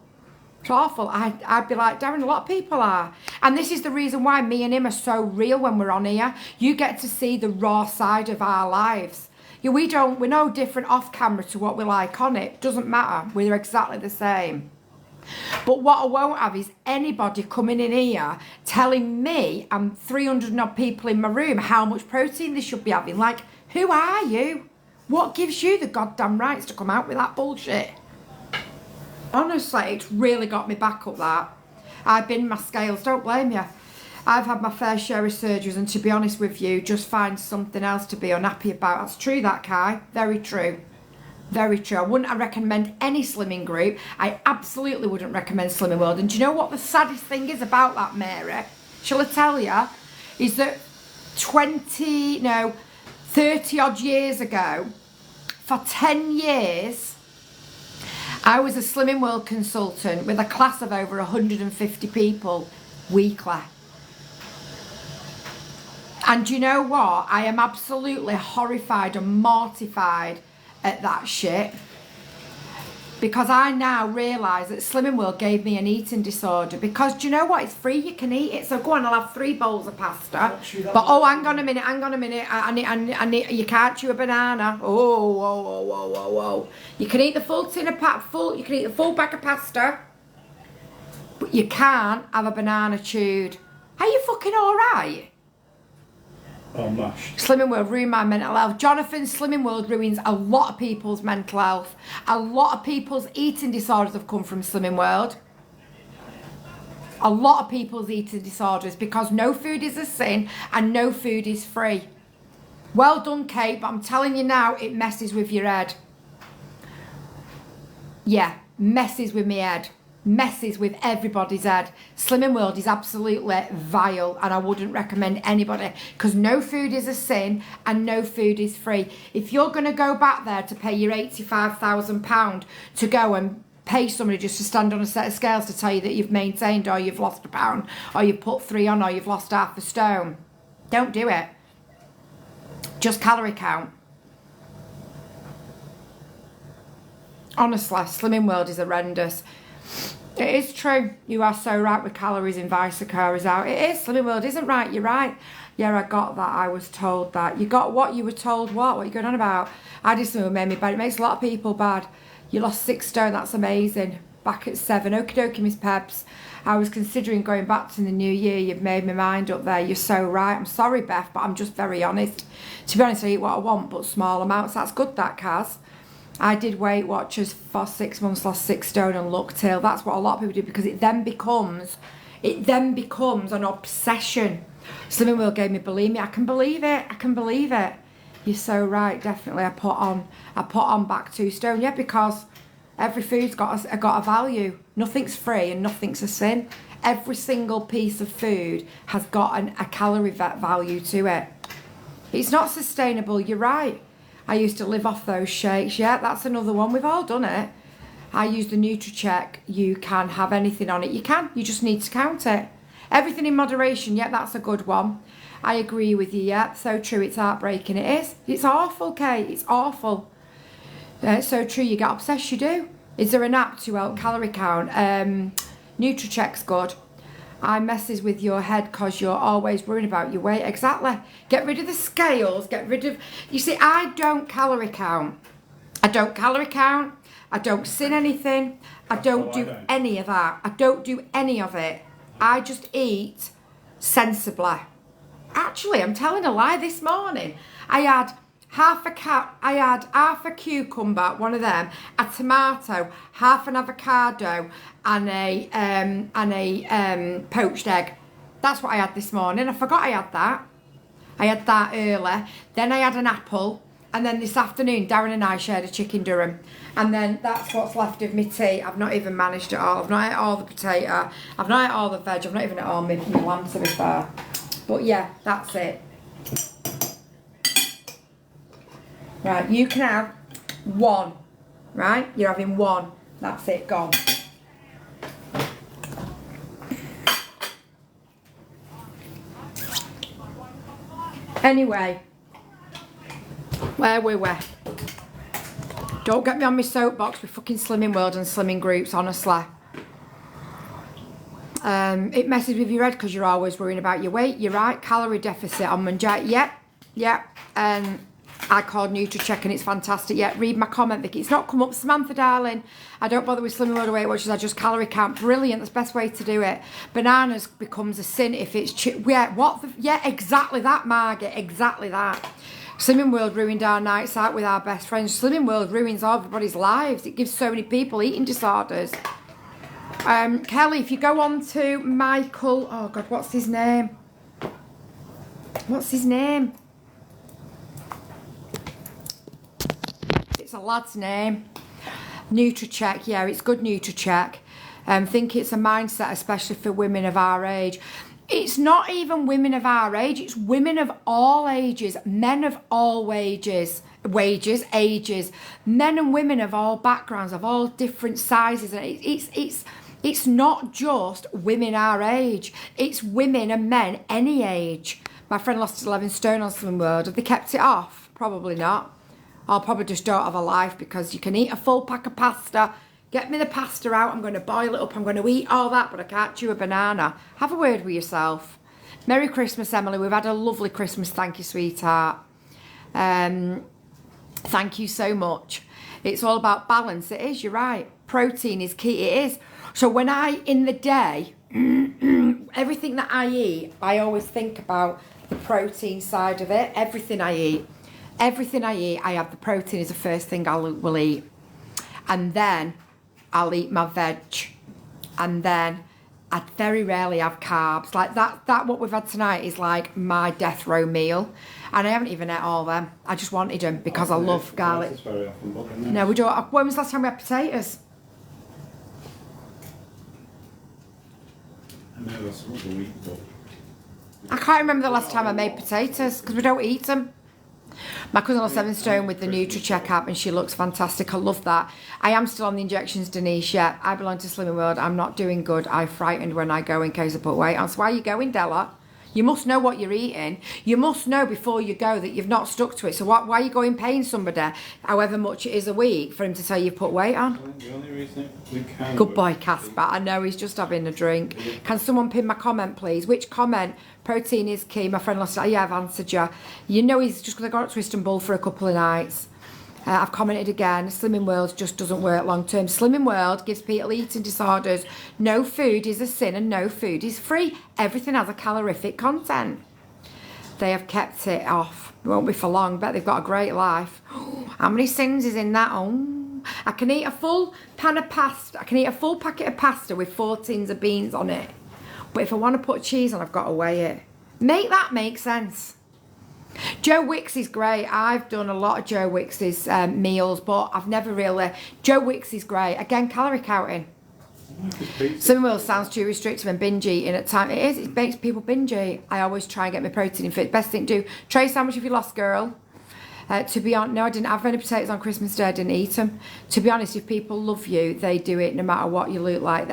It's awful. I'd be like, Darren, a lot of people are. And this is the reason why me and him are so real when we're on here. You get to see the raw side of our lives. Yeah, we're no different off camera to what we're like on it. Doesn't matter. We're exactly the same. But what I won't have is anybody coming in here telling me and 300 odd people in my room how much protein they should be having. Like, who are you? What gives you the goddamn rights to come out with that bullshit? Honestly, it's really got me back up that. I've been my scales, don't blame you. I've had my fair share of surgeries and to be honest with you, just find something else to be unhappy about. That's true that, Kai. Very true. Very true. I wouldn't recommend any slimming group. I absolutely wouldn't recommend Slimming World. And do you know what the saddest thing is about that, Mary? Shall I tell you? Is that 30 odd years ago, for 10 years, I was a Slimming World consultant with a class of over 150 people weekly. And you know what? I am absolutely horrified and mortified at that shit. Because I now realise that Slimming World gave me an eating disorder. Because do you know what? It's free, you can eat it. So go on, I'll have 3 bowls of pasta. But oh, hang on a minute. I need, you can't chew a banana. Oh. You can eat the full tin of you can eat the full bag of pasta. But you can't have a banana chewed. Are you fucking alright? Oh, mashed. Slimming World ruined my mental health. Jonathan, Slimming World ruins a lot of people's mental health. A lot of people's eating disorders have come from Slimming World. A lot of people's eating disorders because no food is a sin and no food is free. Well done, Kate, but I'm telling you now, it messes with your head. Yeah, messes with my head. Messes with everybody's head. Slimming World is absolutely vile and I wouldn't recommend anybody because no food is a sin and no food is free. If you're going to go back there to pay your £85,000 to go and pay somebody just to stand on a set of scales to tell you that you've maintained or you've lost a pound or you've put 3 on or you've lost half a stone, don't do it. Just calorie count. Honestly, Slimming World is horrendous. It is true. You are so right with calories in Vicica is out. It is. Slimming World isn't right. You're right. Yeah, I got that. I was told that. You got what? You were told what? What are you going on about? I did something that made me bad. It makes a lot of people bad. You lost 6 stone. That's amazing. Back at 7. Okie dokie, Miss Pebs. I was considering going back to the new year. You've made my mind up there. You're so right. I'm sorry, Beth, but I'm just very honest. To be honest, I eat what I want, but small amounts. That's good, that, Kaz. I did Weight Watchers for 6 months, lost 6 stone and looked ill. That's what a lot of people do because it then becomes an obsession. Slimming World gave me bulimia. I can believe it. You're so right, definitely. I put on back 2 stone. Yeah, because every food's got a value. Nothing's free and nothing's a sin. Every single piece of food has got a calorie value to it. It's not sustainable, you're right. I used to live off those shakes. Yeah, that's another one. We've all done it. I use the NutriCheck. You can have anything on it. You can. You just need to count it. Everything in moderation, yeah, that's a good one. I agree with you, yeah, so true, it's heartbreaking, it is. It's awful, Kate, it's awful. So true, you get obsessed, you do. Is there an app to help calorie count? Nutricheck's good. I messes with your head because you're always worrying about your weight. Exactly. Get rid of the scales, get rid of... You see, I don't calorie count. I don't calorie count. I don't sin anything. I don't do any of that. I don't do any of it. I just eat sensibly. Actually, I'm telling a lie. This morning, I had half a cucumber, one of them, a tomato, half an avocado, and a poached egg. That's what I had this morning. I forgot I had that. I had that early. Then I had an apple. And then this afternoon, Darren and I shared a chicken Durham. And then that's what's left of my tea. I've not even managed it all. I've not ate all the potato. I've not ate all the veg. I've not even ate all my lamb, to be fair. But yeah, that's it. Right, you can have one. Right? You're having one. That's it, gone. Anyway, where we were. Don't get me on my soapbox with fucking Slimming World and Slimming Groups, honestly. It messes with your head because you're always worrying about your weight. You're right. Calorie deficit on Monday. Yep. I called Nutricheck and it's fantastic. Yeah, read my comment, Vicky. It's not come up. Samantha, darling. I don't bother with Slimming World or Weight Watchers. I just calorie count. Brilliant. That's the best way to do it. Bananas becomes a sin if it's... Yeah, exactly that, Margaret. Exactly that. Slimming World ruined our nights out with our best friends. Slimming World ruins everybody's lives. It gives so many people eating disorders. Kelly, if you go on to Michael... Oh, God, what's his name? It's a lad's name. Nutricheck, yeah, it's good Nutricheck. Think it's a mindset, especially for women of our age. It's not even women of our age, it's women of all ages, men of all ages, men and women of all backgrounds, of all different sizes. And it's not just women our age, it's women and men any age. My friend lost 11 stone on Slimming World. Have they kept it off? Probably not. I'll probably just don't have a life because you can eat a full pack of pasta. Get me the pasta out. I'm going to boil it up. I'm going to eat all that, but I can't chew a banana. Have a word with yourself. Merry Christmas, Emily. We've had a lovely Christmas. Thank you, sweetheart. Thank you so much. It's all about balance. It is. You're right. Protein is key. It is. So when in the day, everything that I eat, I always think about the protein side of it. Everything I eat, I have the protein as the first thing I will eat. And then I'll eat my veg. And then I very rarely have carbs. Like that what we've had tonight is like my death row meal. And I haven't even ate all of them. I just wanted them because I love garlic. No, we don't. When was the last time we had potatoes? I can't remember the last time I made potatoes because we don't eat them. My cousin lost 7 stone with the Nutricheck app and she looks fantastic. I love that. I am still on the injections, Denise. Yeah, I belong to Slimming World. I'm not doing good. I'm frightened when I go in case I put weight on. So why are you going, Della? You must know what you're eating. You must know before you go that you've not stuck to it. So why are you going paying somebody, however much it is a week, for him to say you've put weight on? The only reason we can... Good boy, Casper. I know he's just having a drink. Can someone pin my comment, please? Which comment? Protein is key. My friend lost it. Yeah, I've answered you. You know he's just going to go up to Istanbul for a couple of nights. I've commented again. Slimming World just doesn't work long term. Slimming World gives people eating disorders. No food is a sin and no food is free. Everything has a calorific content. They have kept it off. It won't be for long. Bet they've got a great life. How many sins is in that? Oh, I can eat a full pan of pasta. I can eat a full packet of pasta with 4 tins of beans on it. But if I want to put cheese on, I've got to weigh it. Make that make sense. Joe Wicks is great. I've done a lot of Joe Wicks's meals, but I've never really... Joe Wicks is great. Again, calorie counting. Some will sounds too restrictive and binge eating at times. It is. It makes people binge eat. I always try and get my protein in fit. Best thing to do. Trace, how much have you lost, girl? To be honest, no, I didn't have any potatoes on Christmas Day. I didn't eat them. To be honest, if people love you, they do it no matter what you look like.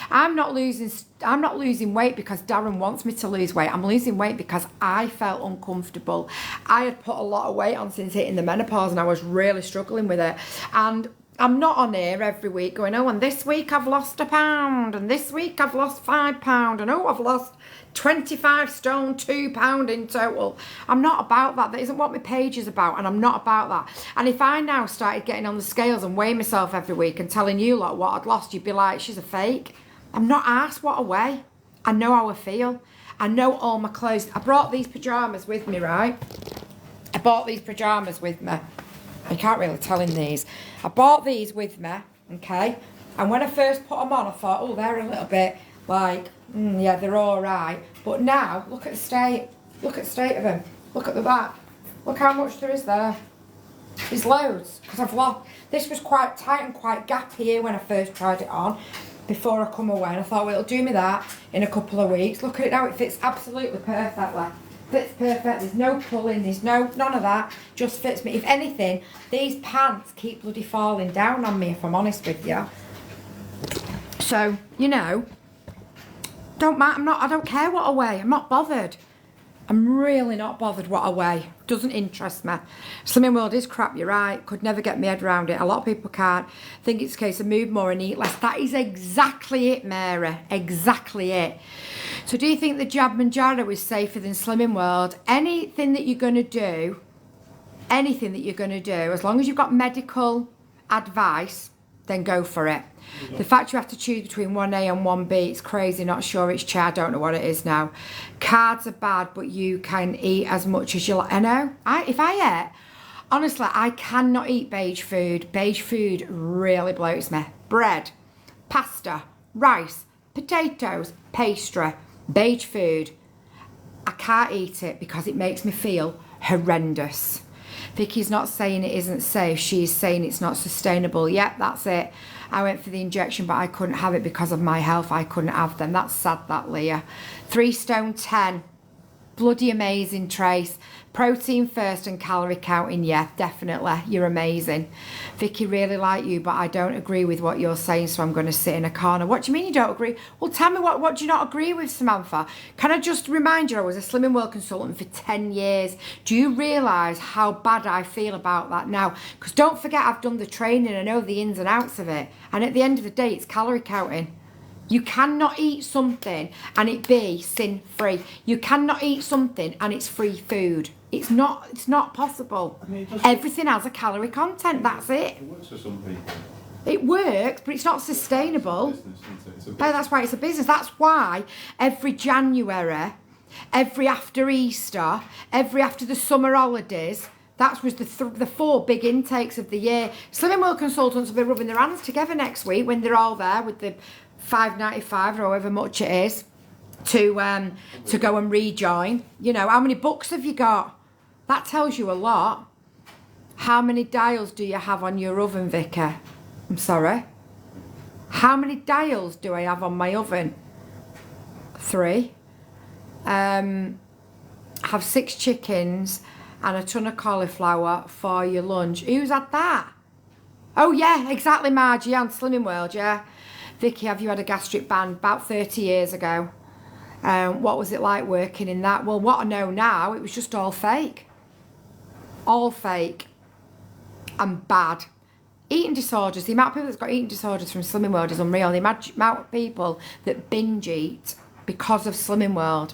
I'm not losing weight because Darren wants me to lose weight. I'm losing weight because I felt uncomfortable. I had put a lot of weight on since hitting the menopause, and I was really struggling with it. And I'm not on here every week going, oh, and this week I've lost a pound, and this week I've lost 5 pounds, and oh, I've lost 25 stone, 2 pound in total. I'm not about that. That isn't what my page is about, and I'm not about that. And if I now started getting on the scales and weighing myself every week and telling you lot what I'd lost, you'd be like, she's a fake. I'm not asked what I weigh. I know how I feel. I know all my clothes. I brought these pyjamas with me, right? I bought these pyjamas with me. You can't really tell in these. I bought these with me, okay? And when I first put them on, I thought, oh, they're a little bit like, yeah, they're all right. But now, look at the state. Look at the state of them. Look at the back. Look how much there is there. There's loads. Because I've lost. This was quite tight and quite gappy here when I first tried it on. Before I come away. And I thought, well, it'll do me that in a couple of weeks. Look at it now. It fits absolutely perfectly. Fits perfect. There's no pulling. There's none of that. Just fits me. If anything, these pants keep bloody falling down on me, if I'm honest with you. So, you know, don't matter. I don't care what I weigh. I'm not bothered. I'm really not bothered what I weigh. Doesn't interest me. Slimming World is crap, you're right. Could never get my head around it. A lot of people can't. Think it's a case of move more and eat less. That is exactly it, Mary. Exactly it. So do you think the Jab Manjaro is safer than Slimming World? Anything that you're going to do, as long as you've got medical advice, then go for it. The fact you have to choose between 1A and 1B, it's crazy. Not sure it's chair. I don't know what it is now. Carbs are bad, but you can eat as much as you like. I know. If I ate, honestly, I cannot eat beige food. Beige food really bloats me. Bread, pasta, rice, potatoes, pastry, beige food. I can't eat it because it makes me feel horrendous. Vicky's not saying it isn't safe. She's saying it's not sustainable. Yep, that's it. I went for the injection, but I couldn't have it because of my health. I couldn't have them. That's sad, that, Leah. 3 stone 10. Bloody amazing, Trace. Protein first and calorie counting, yeah, definitely. You're amazing. Vicky, really like you, but I don't agree with what you're saying, so I'm going to sit in a corner. What do you mean you don't agree? Well, tell me, what do you not agree with, Samantha? Can I just remind you, I was a Slimming World consultant for 10 years. Do you realise how bad I feel about that now? Because don't forget, I've done the training. I know the ins and outs of it. And at the end of the day, it's calorie counting. You cannot eat something and it be sin-free. You cannot eat something and it's free food. It's not possible. I mean, everything has a calorie content, that's it. It works for some people. It works, but it's not sustainable. Business, That's why it's a business. That's why every January, every after Easter, every after the summer holidays, that was the 4 big intakes of the year. Slimming World consultants will be rubbing their hands together next week when they're all there with the $5.95 or however much it is to go and rejoin. You know, how many books have you got? That tells you a lot. How many dials do you have on your oven, Vicky? I'm sorry. How many dials do I have on my oven? 3. Have 6 chickens and a ton of cauliflower for your lunch. Who's had that? Oh yeah, exactly, Margie, on Slimming World, yeah. Vicky, have you had a gastric band? About 30 years ago. What was it like working in that? Well, what I know now, it was just all fake. All fake. And bad. Eating disorders. The amount of people that's got eating disorders from Slimming World is unreal. The amount of people that binge eat because of Slimming World.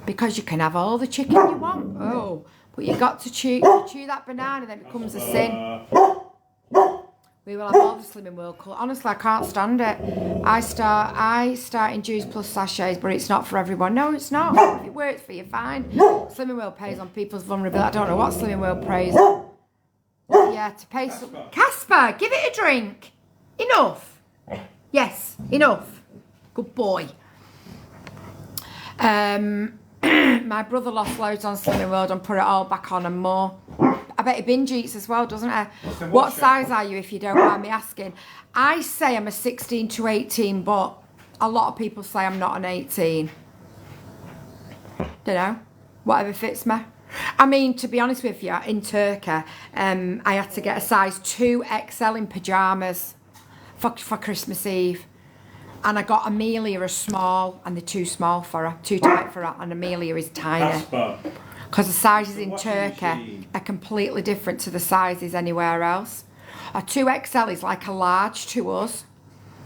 Because you can have all the chicken you want. Oh, but you got to chew that banana, then it becomes a sin. We will have all the Slimming World colour. Honestly, I can't stand it. I start in Juice Plus sachets, but it's not for everyone. No, it's not. If it works for you, fine. Slimming World pays on people's vulnerability. I don't know what Slimming World pays. Yeah, to pay some... Casper, give it a drink. Enough. Yes, enough. Good boy. My brother lost loads on Slimming World and put it all back on and more. I bet he binge eats as well, doesn't he? What size are you, if you don't mind me asking? I say I'm a 16 to 18, but a lot of people say I'm not an 18. Don't know. Whatever fits me. I mean, to be honest with you, in Turkey, I had to get a size 2XL in pyjamas for Christmas Eve. And I got Amelia a small, and they're too small for her, too tight for her, and Amelia is tiny. Casper. Because the sizes in washing Turkey machine. are completely different to the sizes anywhere else. A 2XL is like a large to us.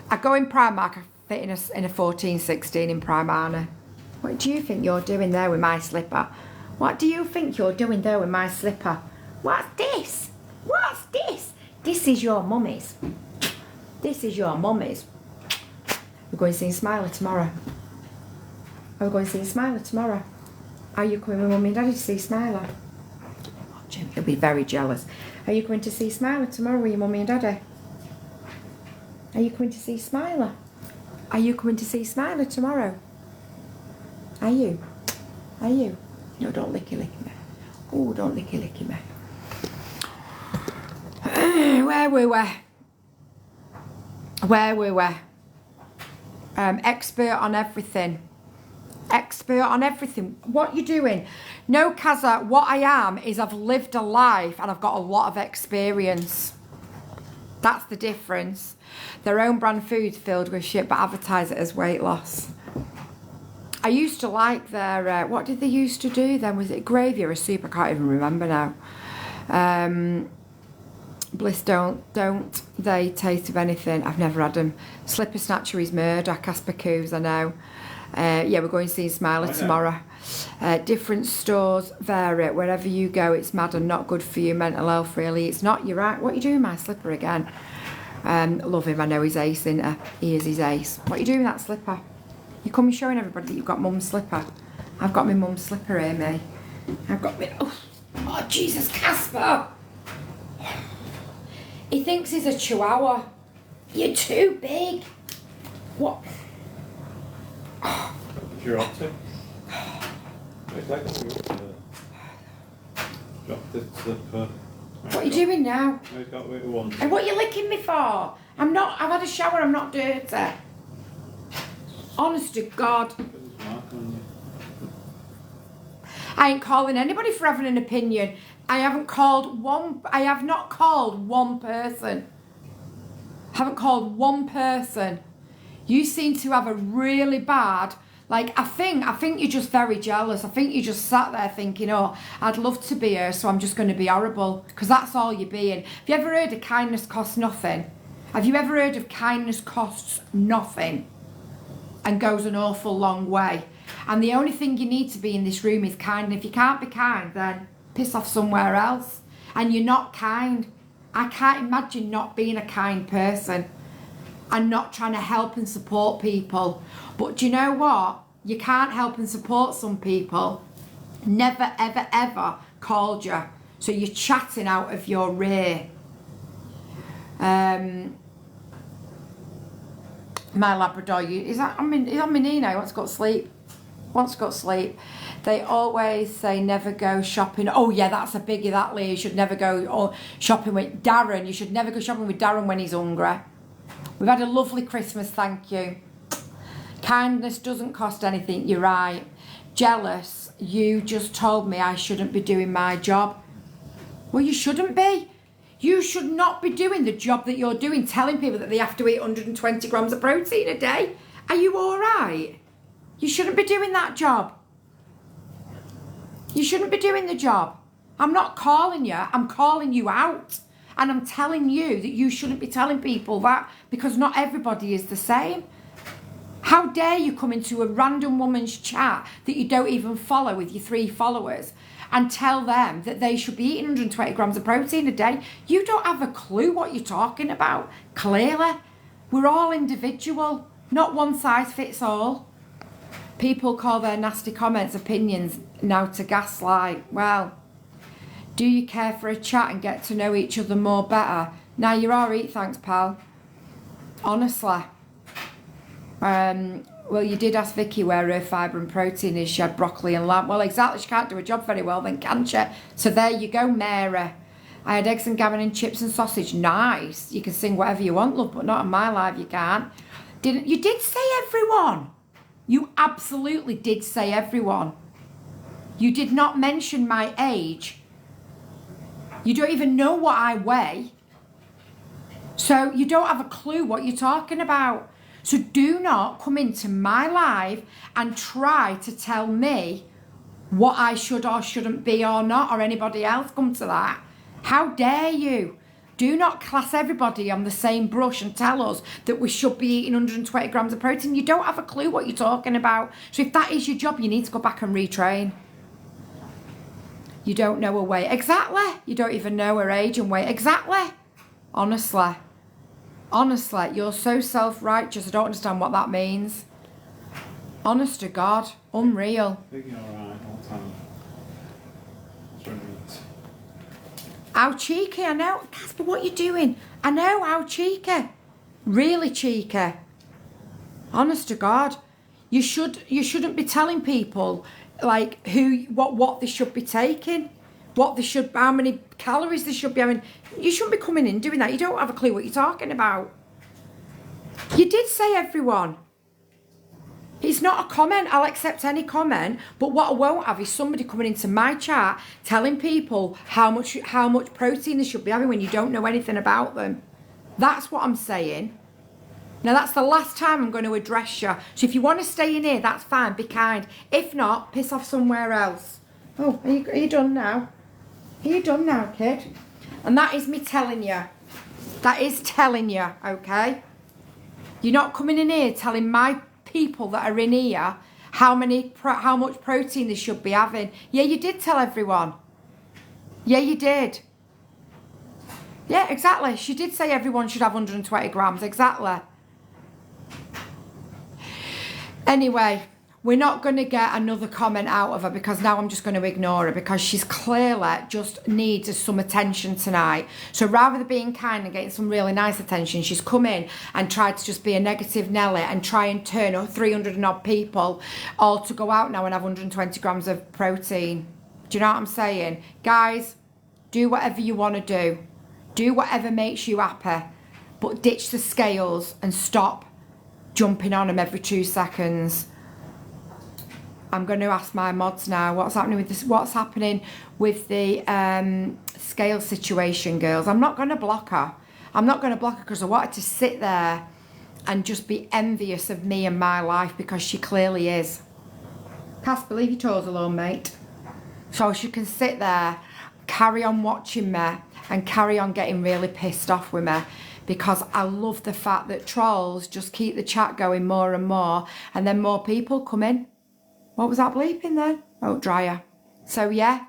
I go in Primark, I fit in a 14, 16 in Primark. What do you think you're doing there with my slipper? What do you think you're doing there with my slipper? What's this? What's this? This is your mummy's. This is your mummy's. We're going to see Smiler tomorrow. Are we going to see Smiler tomorrow? Are you coming with Mummy and Daddy to see Smiler? Watch him, he'll be very jealous. Are you going to see Smiler tomorrow with your Mummy and Daddy? Are you coming to see Smiler? Are you coming to see Smiler tomorrow? Are you? Are you? No, don't licky me. Oh, don't licky me. Where we were? Where we were? Expert on everything. Expert on everything. What you doing? No, Kaza, what I am is I've lived a life and I've got a lot of experience. That's the difference. Their own brand food's filled with shit but advertise it as weight loss. I used to like their, what did they used to do then? Was it gravy or a soup? I can't even remember now. Bliss don't they taste of anything. I've never had them. Slipper Snatcher is murder. Casper Coos, I know. Yeah, we're going to see Smiler tomorrow. Different stores vary. Wherever you go, it's mad and not good for your mental health, really. It's not, you're right. What are you doing, my slipper again? Love him. I know he's ace, isn't he? He is his ace. What are you doing with that slipper? You come showing everybody that you've got mum's slipper. I've got my mum's slipper here, me. I've got my... Oh, Jesus, Casper! He thinks he's a chihuahua. You're too big. What? If you're up to. Drop the slipper. What are you doing now? I've got rid of one. And what are you licking me for? I'm not, I've had a shower, I'm not dirty. Honest to God. I ain't calling anybody for having an opinion. I have not called one person. Haven't called one person. You seem to have a really bad, like, I think you're just very jealous. I think you just sat there thinking, oh, I'd love to be her, so I'm just going to be horrible. Because that's all you're being. Have you ever heard of kindness costs nothing? Have you ever heard of kindness costs nothing and goes an awful long way? And the only thing you need to be in this room is kind. And if you can't be kind, then piss off somewhere else. And you're not kind. I can't imagine not being a kind person and not trying to help and support people. But do you know what? You can't help and support some people. Never, ever, ever called you. So you're chatting out of your rear. My Labrador, he's on my knee now. He wants to go to sleep. They always say never go shopping. Oh yeah, that's a biggie, that Lee. You should never go shopping with Darren. You should never go shopping with Darren when he's hungry. We've had a lovely Christmas, thank you. Kindness doesn't cost anything, you're right. Jealous, you just told me I shouldn't be doing my job. Well, you shouldn't be. You should not be doing the job that you're doing, telling people that they have to eat 120 grams of protein a day. Are you all right? You shouldn't be doing that job. You shouldn't be doing the job. I'm not calling you, I'm calling you out. And I'm telling you that you shouldn't be telling people that, because not everybody is the same. How dare you come into a random woman's chat that you don't even follow with your 3 followers and tell them that they should be eating 120 grams of protein a day? You don't have a clue what you're talking about. Clearly, we're all individual, not one size fits all. People call their nasty comments opinions now to gaslight. Well, do you care for a chat and get to know each other more better? Now you're alright, thanks pal. Honestly. Well, you did ask Vicky where her fibre and protein is. She had broccoli and lamb. Well, exactly, she can't do a job very well then, can she? So there you go, Mary. I had eggs and gammon and chips and sausage. Nice. You can sing whatever you want, love, but not on my live, you can't. You did say everyone. You absolutely did say everyone. You did not mention my age. You don't even know what I weigh. So you don't have a clue what you're talking about. So do not come into my live and try to tell me what I should or shouldn't be or not, or anybody else come to that. How dare you? Do not class everybody on the same brush and tell us that we should be eating 120 grams of protein. You don't have a clue what you're talking about. So if that is your job, you need to go back and retrain. You don't know her weight. Exactly. You don't even know her age and weight. Exactly. Honestly. Honestly, you're so self-righteous. I don't understand what that means. Honest to God. Unreal. I think you're alright all the time. That's what it means. How cheeky, I know. Casper, what you doing? I know, how cheeky. Really cheeky. Honest to God. You shouldn't be telling people like what they should be taking. How many calories they should be having. You shouldn't be coming in doing that. You don't have a clue what you're talking about. You did say everyone. It's not a comment. I'll accept any comment. But what I won't have is somebody coming into my chat telling people how much protein they should be having when you don't know anything about them. That's what I'm saying. Now, that's the last time I'm going to address you. So if you want to stay in here, that's fine. Be kind. If not, piss off somewhere else. Oh, are you done now? Are you done now, kid? And that is me telling you. That is telling you, okay? You're not coming in here telling my people that are in here how much protein they should be having. Yeah, you did tell everyone. Yeah, you did. Yeah, exactly. She did say everyone should have 120 grams. Exactly. Anyway, we're not going to get another comment out of her because now I'm just going to ignore her because she's clearly just needs some attention tonight. So rather than being kind and getting some really nice attention, she's come in and tried to just be a negative Nelly and try and turn up 300 and odd people all to go out now and have 120 grams of protein. Do you know what I'm saying? Guys, do whatever you want to do. Do whatever makes you happy. But ditch the scales and stop jumping on them every 2 seconds. I'm going to ask my mods now what's happening with this. What's happening with the scale situation, girls? I'm not going to block her. I'm not going to block her because I wanted to sit there and just be envious of me and my life because she clearly is. Casper, leave your toes alone, mate. So she can sit there, carry on watching me, and carry on getting really pissed off with me. Because I love the fact that trolls just keep the chat going more and more, and then more people come in. What was that bleeping then? Oh, dryer. So yeah,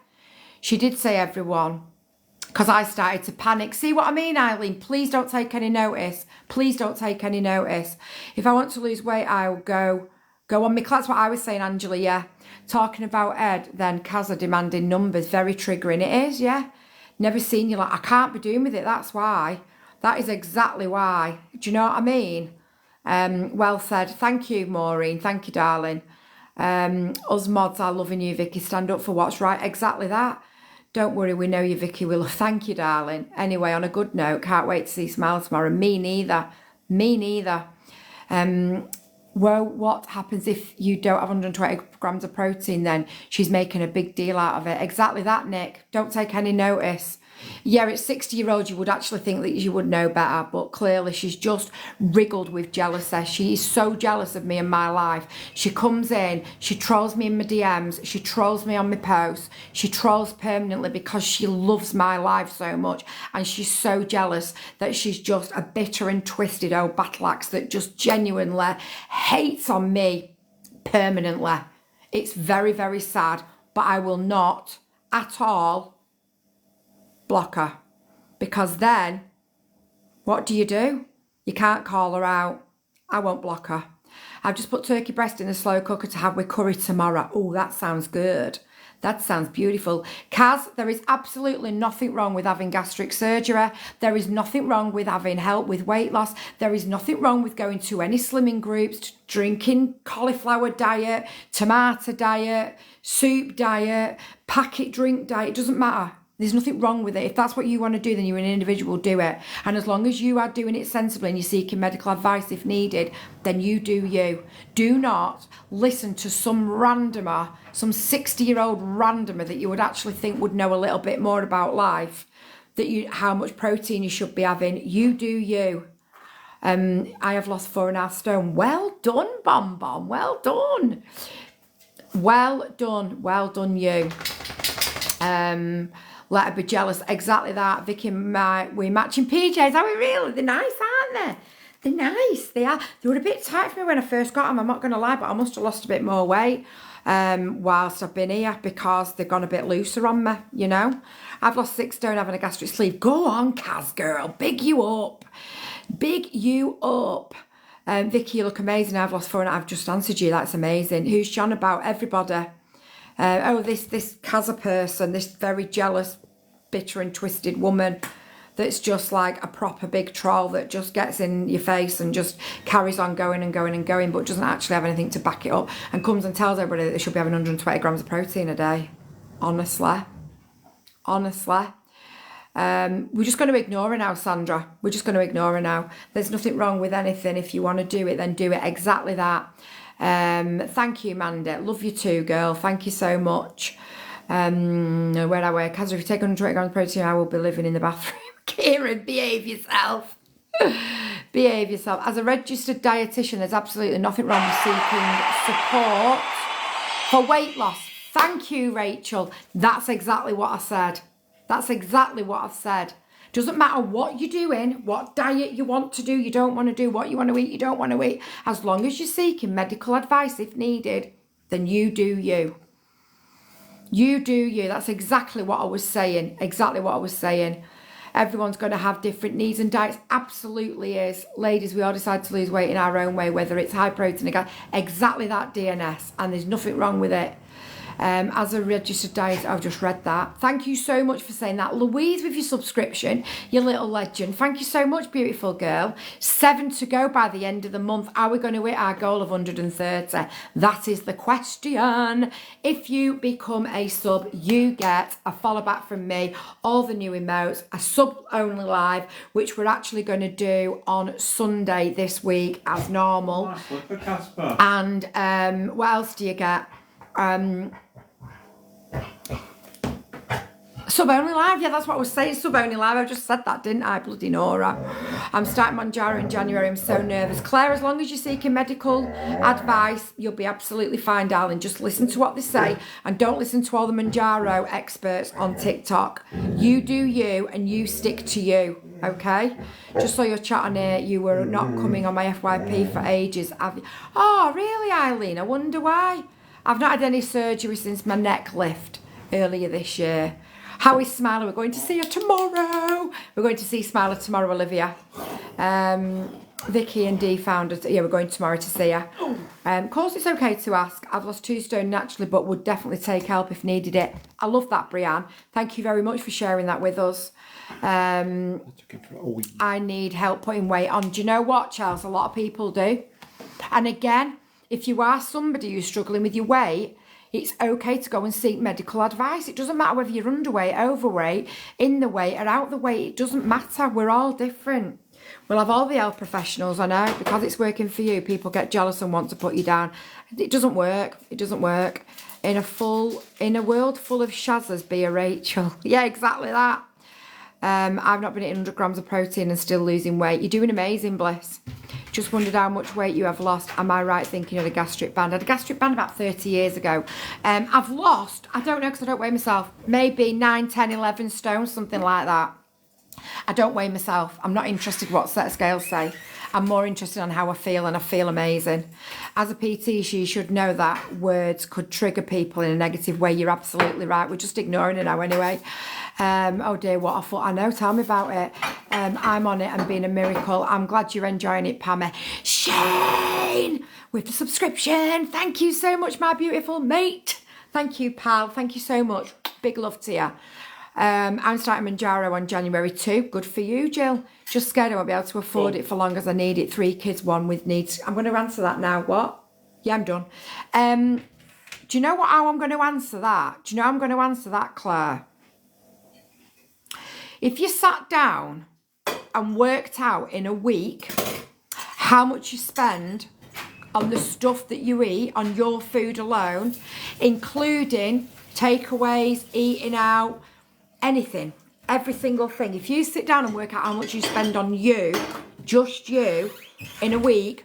she did say everyone, because I started to panic. See what I mean, Eileen? Please don't take any notice. Please don't take any notice. If I want to lose weight, I'll go on me. That's what I was saying, Angela, yeah. Talking about Ed, then Kazza demanding numbers. Very triggering. It is, yeah. Never seen you like, I can't be doing with it, that's why. That is exactly why. Do you know what I mean? Well said. Thank you, Maureen. Thank you, darling. Us mods are loving you, Vicky. Stand up for what's right. Exactly that. Don't worry, we know you, Vicky. We'll thank you, darling. Anyway, on a good note, can't wait to see Smiles tomorrow. Me neither. Me neither. Well, what happens if you don't have 120 grams of protein then? She's making a big deal out of it. Exactly that, Nick. Don't take any notice. Yeah, at 60-year-old, you would actually think that you would know better, but clearly she's just wriggled with jealousy. She is so jealous of me and my life. She comes in, she trolls me in my DMs, she trolls me on my posts, she trolls permanently because she loves my life so much, and she's so jealous that she's just a bitter and twisted old battle axe that just genuinely hates on me permanently. It's very, very sad, but I will not at all block her, because then what do? You can't call her out. I won't block her. I've just put turkey breast in the slow cooker to have with curry tomorrow. Oh, that sounds good. That sounds beautiful. Kaz, there is absolutely nothing wrong with having gastric surgery. There is nothing wrong with having help with weight loss. There is nothing wrong with going to any slimming groups, drinking cauliflower diet, tomato diet, soup diet, packet drink diet. It doesn't matter. There's nothing wrong with it. If that's what you want to do, then you're an individual, do it. And as long as you are doing it sensibly and you're seeking medical advice if needed, then you do you. Do not listen to some randomer, some 60-year-old randomer that you would actually think would know a little bit more about life, how much protein you should be having. You do you. I have lost 4.5 stone. Well done, Bomb Bomb. Well done. Well done you. Let her be jealous. Exactly that. Vicky and we're matching PJs. Are we really? They're nice, aren't they? They're nice. They are. They were a bit tight for me when I first got them. I'm not going to lie, but I must have lost a bit more weight whilst I've been here because they've gone a bit looser on me, you know. I've lost 6 stone having a gastric sleeve. Go on, Kaz girl. Big you up. Big you up. Vicky, you look amazing. I've lost 4 and I've just answered you. That's amazing. Who's John about? Everybody. This Kazza person, this very jealous, bitter and twisted woman that's just like a proper big troll that just gets in your face and just carries on going and going and going, but doesn't actually have anything to back it up and comes and tells everybody that they should be having 120 grams of protein a day. Honestly. We're just going to ignore her now, Sandra. We're just going to ignore her now. There's nothing wrong with anything. If you want to do it, then do it. Exactly that. Thank you, Mandy. Love you too, girl. Thank you so much. Where I work, Kaz, if you take 120 grams of protein, I will be living in the bathroom. Kieran, behave yourself. Behave yourself. As a registered dietitian, there's absolutely nothing wrong with seeking support for weight loss. Thank you, Rachel. That's exactly what I said. That's exactly what I've said. Doesn't matter what you're doing, what diet you want to do, you don't want to do, what you want to eat, you don't want to eat. As long as you're seeking medical advice if needed, then you do you. You do you. That's exactly what I was saying. Exactly what I was saying. Everyone's going to have different needs and diets. Absolutely is. Ladies, we all decide to lose weight in our own way, whether it's high protein again. Exactly that, DNS. And there's nothing wrong with it. As a registered dietitian, I've just read that. Thank you so much for saying that. Louise, with your subscription, you little legend. Thank you so much, beautiful girl. 7 to go by the end of the month. Are we going to hit our goal of 130? That is the question. If you become a sub, you get a follow back from me, all the new emotes, a sub only live, which we're actually going to do on Sunday this week as normal. Nice slipper, Casper. And what else do you get? Sub only live, yeah, that's what I was saying. Sub only live. I just said that, didn't I? Bloody Nora. I'm starting Mounjaro in January. I'm so nervous. Claire, as long as you're seeking medical advice, you'll be absolutely fine, darling. Just listen to what they say and don't listen to all the Mounjaro experts on TikTok. You do you and you stick to you, okay? Just saw your chat on here. You were not coming on my FYP for ages. Oh, really, Eileen? I wonder why. I've not had any surgery since my neck lift earlier this year. How is Smiler? We're going to see her tomorrow. We're going to see Smiler tomorrow, Olivia. Vicky and Dee found us. Yeah, we're going tomorrow to see her. Of course, it's okay to ask. I've lost 2 stone naturally, but would definitely take help if needed it. I love that, Brianne. Thank you very much for sharing that with us. I need help putting weight on. Do you know what, Chelsea? A lot of people do. And again, if you are somebody who's struggling with your weight, it's okay to go and seek medical advice. It doesn't matter whether you're underweight, overweight, in the weight or out the weight. It doesn't matter. We're all different. We'll have all the health professionals. I know, because it's working for you, people get jealous and want to put you down. It doesn't work. It doesn't work. In a world full of Shazzas, be a Rachel. Yeah, exactly that. I've not been eating 100 grams of protein and still losing weight. You're doing amazing, Bliss. Just wondered how much weight you have lost. Am I right thinking of a gastric band? I had a gastric band about 30 years ago. I've lost, I don't know because I don't weigh myself, maybe 9, 10, 11 stones, something like that. I don't weigh myself. I'm not interested what set of scales say. I'm more interested on how I feel, and I feel amazing. As a PT, you should know that words could trigger people in a negative way. You're absolutely right. We're just ignoring it now anyway. Oh dear, what I thought. I know, tell me about it. I'm on it and being a miracle. I'm glad you're enjoying it, Pammy. Shane, with the subscription. Thank you so much, my beautiful mate. Thank you, pal. Thank you so much. Big love to you. I'm starting Mounjaro on January 2. Good for you, Jill. Just scared I won't be able to afford it for long as I need it. 3 kids, 1 with needs. I'm going to answer that now. What? Yeah, I'm done. Do you know how I'm going to answer that? Do you know how I'm going to answer that, Claire? If you sat down and worked out in a week how much you spend on the stuff that you eat, on your food alone, including takeaways, eating out, anything, every single thing. If you sit down and work out how much you spend on you, just you, in a week,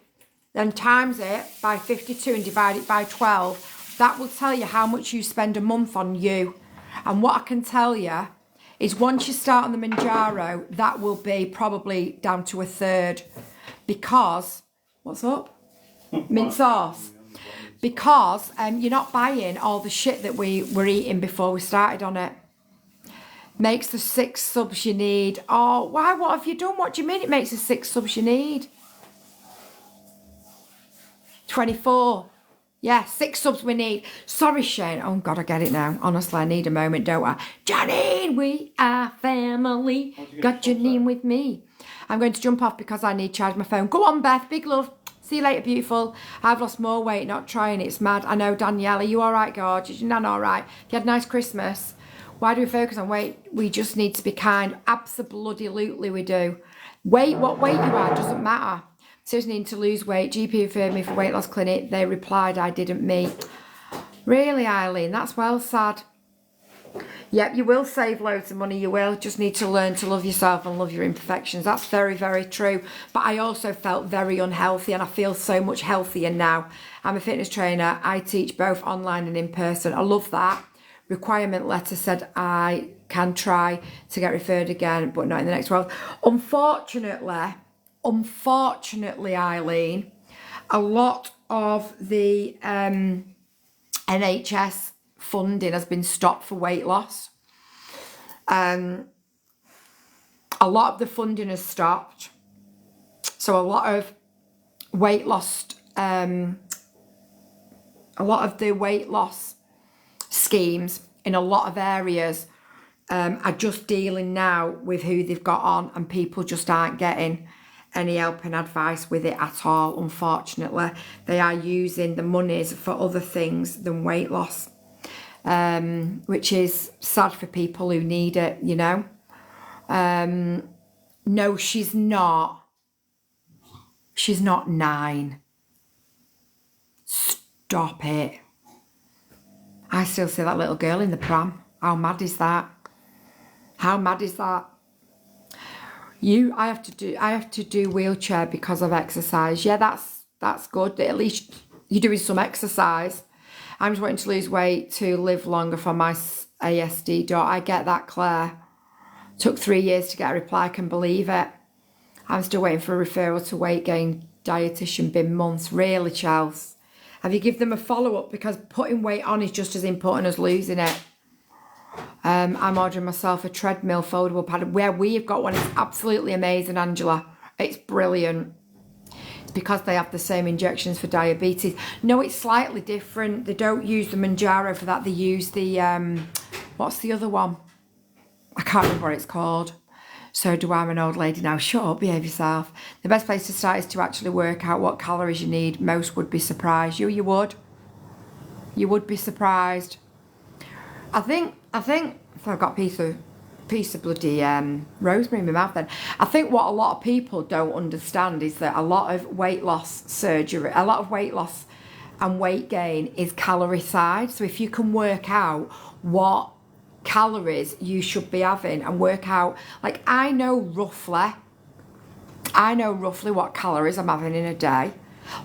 then times it by 52 and divide it by 12, that will tell you how much you spend a month on you. And what I can tell you is once you start on the Manjaro, that will be probably down to a third. Because, what's up? Mint sauce. Because you're not buying all the shit that we were eating before we started on it. Makes the 6 subs you need. Oh, why? What have you done? What do you mean it makes the 6 subs you need? 24. Yeah, 6 subs we need. Sorry, Shane. Oh, God, I get it now. Honestly, I need a moment, don't I? Janine, we are family. Got Janine with me. I'm going to jump off because I need to charge my phone. Go on, Beth. Big love. See you later, beautiful. I've lost more weight, not trying. It's mad. I know, Danielle. Are you all right, gorgeous? Your nan all right? You had a nice Christmas. Why do we focus on weight? We just need to be kind. Absolutely we do. Weight, what weight you are, doesn't matter. Seriously need to lose weight. GP referred me for weight loss clinic. They replied I didn't meet. Really, Eileen? That's well sad. Yep, you will save loads of money. You will. Just need to learn to love yourself and love your imperfections. That's very, very true. But I also felt very unhealthy and I feel so much healthier now. I'm a fitness trainer. I teach both online and in person. I love that. Requirement letter said I can try to get referred again, but not in the next 12. Unfortunately, Eileen, a lot of the NHS funding has been stopped for weight loss. A lot of the funding has stopped. So a lot of weight loss, schemes in a lot of areas are just dealing now with who they've got on, and people just aren't getting any help and advice with it at all, unfortunately. They are using the monies for other things than weight loss, which is sad for people who need it, you know. No, she's not. She's not 9. Stop it. I still see that little girl in the pram. How mad is that? How mad is that? I have to do wheelchair because of exercise. Yeah, that's good. At least you're doing some exercise. I'm just wanting to lose weight to live longer for my ASD daughter. I get that, Claire. Took 3 years to get a reply. I can believe it. I'm still waiting for a referral to weight gain dietitian. Been months. Really, Chels? Have you given them a follow-up? Because putting weight on is just as important as losing it. I'm ordering myself a treadmill foldable pad. Where we've got one, it's absolutely amazing, Angela. It's brilliant. It's because they have the same injections for diabetes. No, it's slightly different. They don't use the Manjaro for that. They use the, what's the other one? I can't remember what it's called. So do I'm an old lady now. Shut up, behave yourself. The best place to start is to actually work out what calories you need. Most would be surprised. You would. You would be surprised. I think I've got a piece of bloody rosemary in my mouth then. I think what a lot of people don't understand is that a lot of weight loss surgery, a lot of weight loss and weight gain is calorie side. So if you can work out what calories you should be having and work out, like I know roughly what calories I'm having in a day.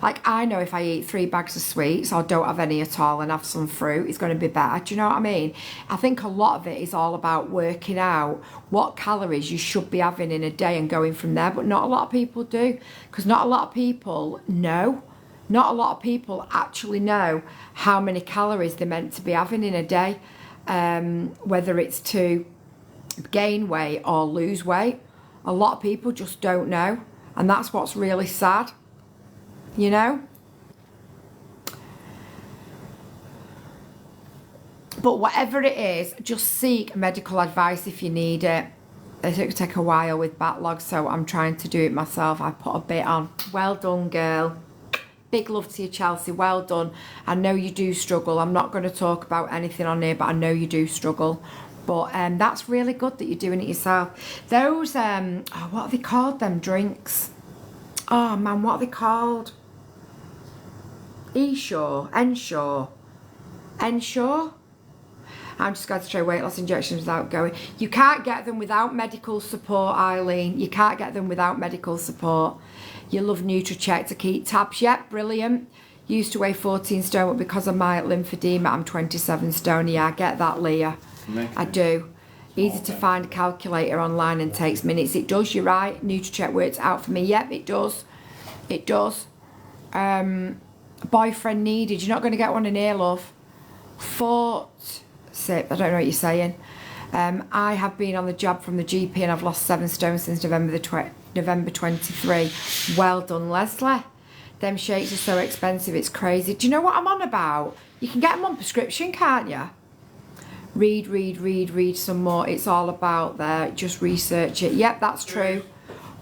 Like I know if I eat 3 bags of sweets or don't have any at all and have some fruit, it's going to be better. Do you know what I mean? I think a lot of it is all about working out what calories you should be having in a day and going from there. But not a lot of people do, because not a lot of people know. Not a lot of people actually know how many calories they're meant to be having in a day, whether it's to gain weight or lose weight. A lot of people just don't know, and that's what's really sad. You know? But whatever it is, just seek medical advice if you need it. It could take a while with backlog, so I'm trying to do it myself. I put a bit on. Well done, girl. Big love to you, Chelsea. Well done. I know you do struggle. I'm not going to talk about anything on here, but I know you do struggle. But that's really good that you're doing it yourself. Those, what are they called, them drinks? Oh man, what are they called? Ensure. I'm just going to try weight loss injections without going. You can't get them without medical support, Eileen. You can't get them without medical support. You love NutriCheck to keep tabs. Yep, brilliant. Used to weigh 14 stone, but because of my lymphedema, I'm 27 stone. Yeah, I get that, Leah. I do. Easy to find a calculator online and takes minutes. It does, you're right. NutriCheck works out for me. Yep, it does. It does. Boyfriend needed. You're not going to get one in here, love. Sip. I don't know what you're saying. I have been on the jab from the GP and I've lost 7 stone since November 23. Well done, Leslie. Them shakes are so expensive, it's crazy. Do you know what I'm on about? You can get them on prescription, can't you? Read some more. It's all about there. Just research it. Yep, that's true.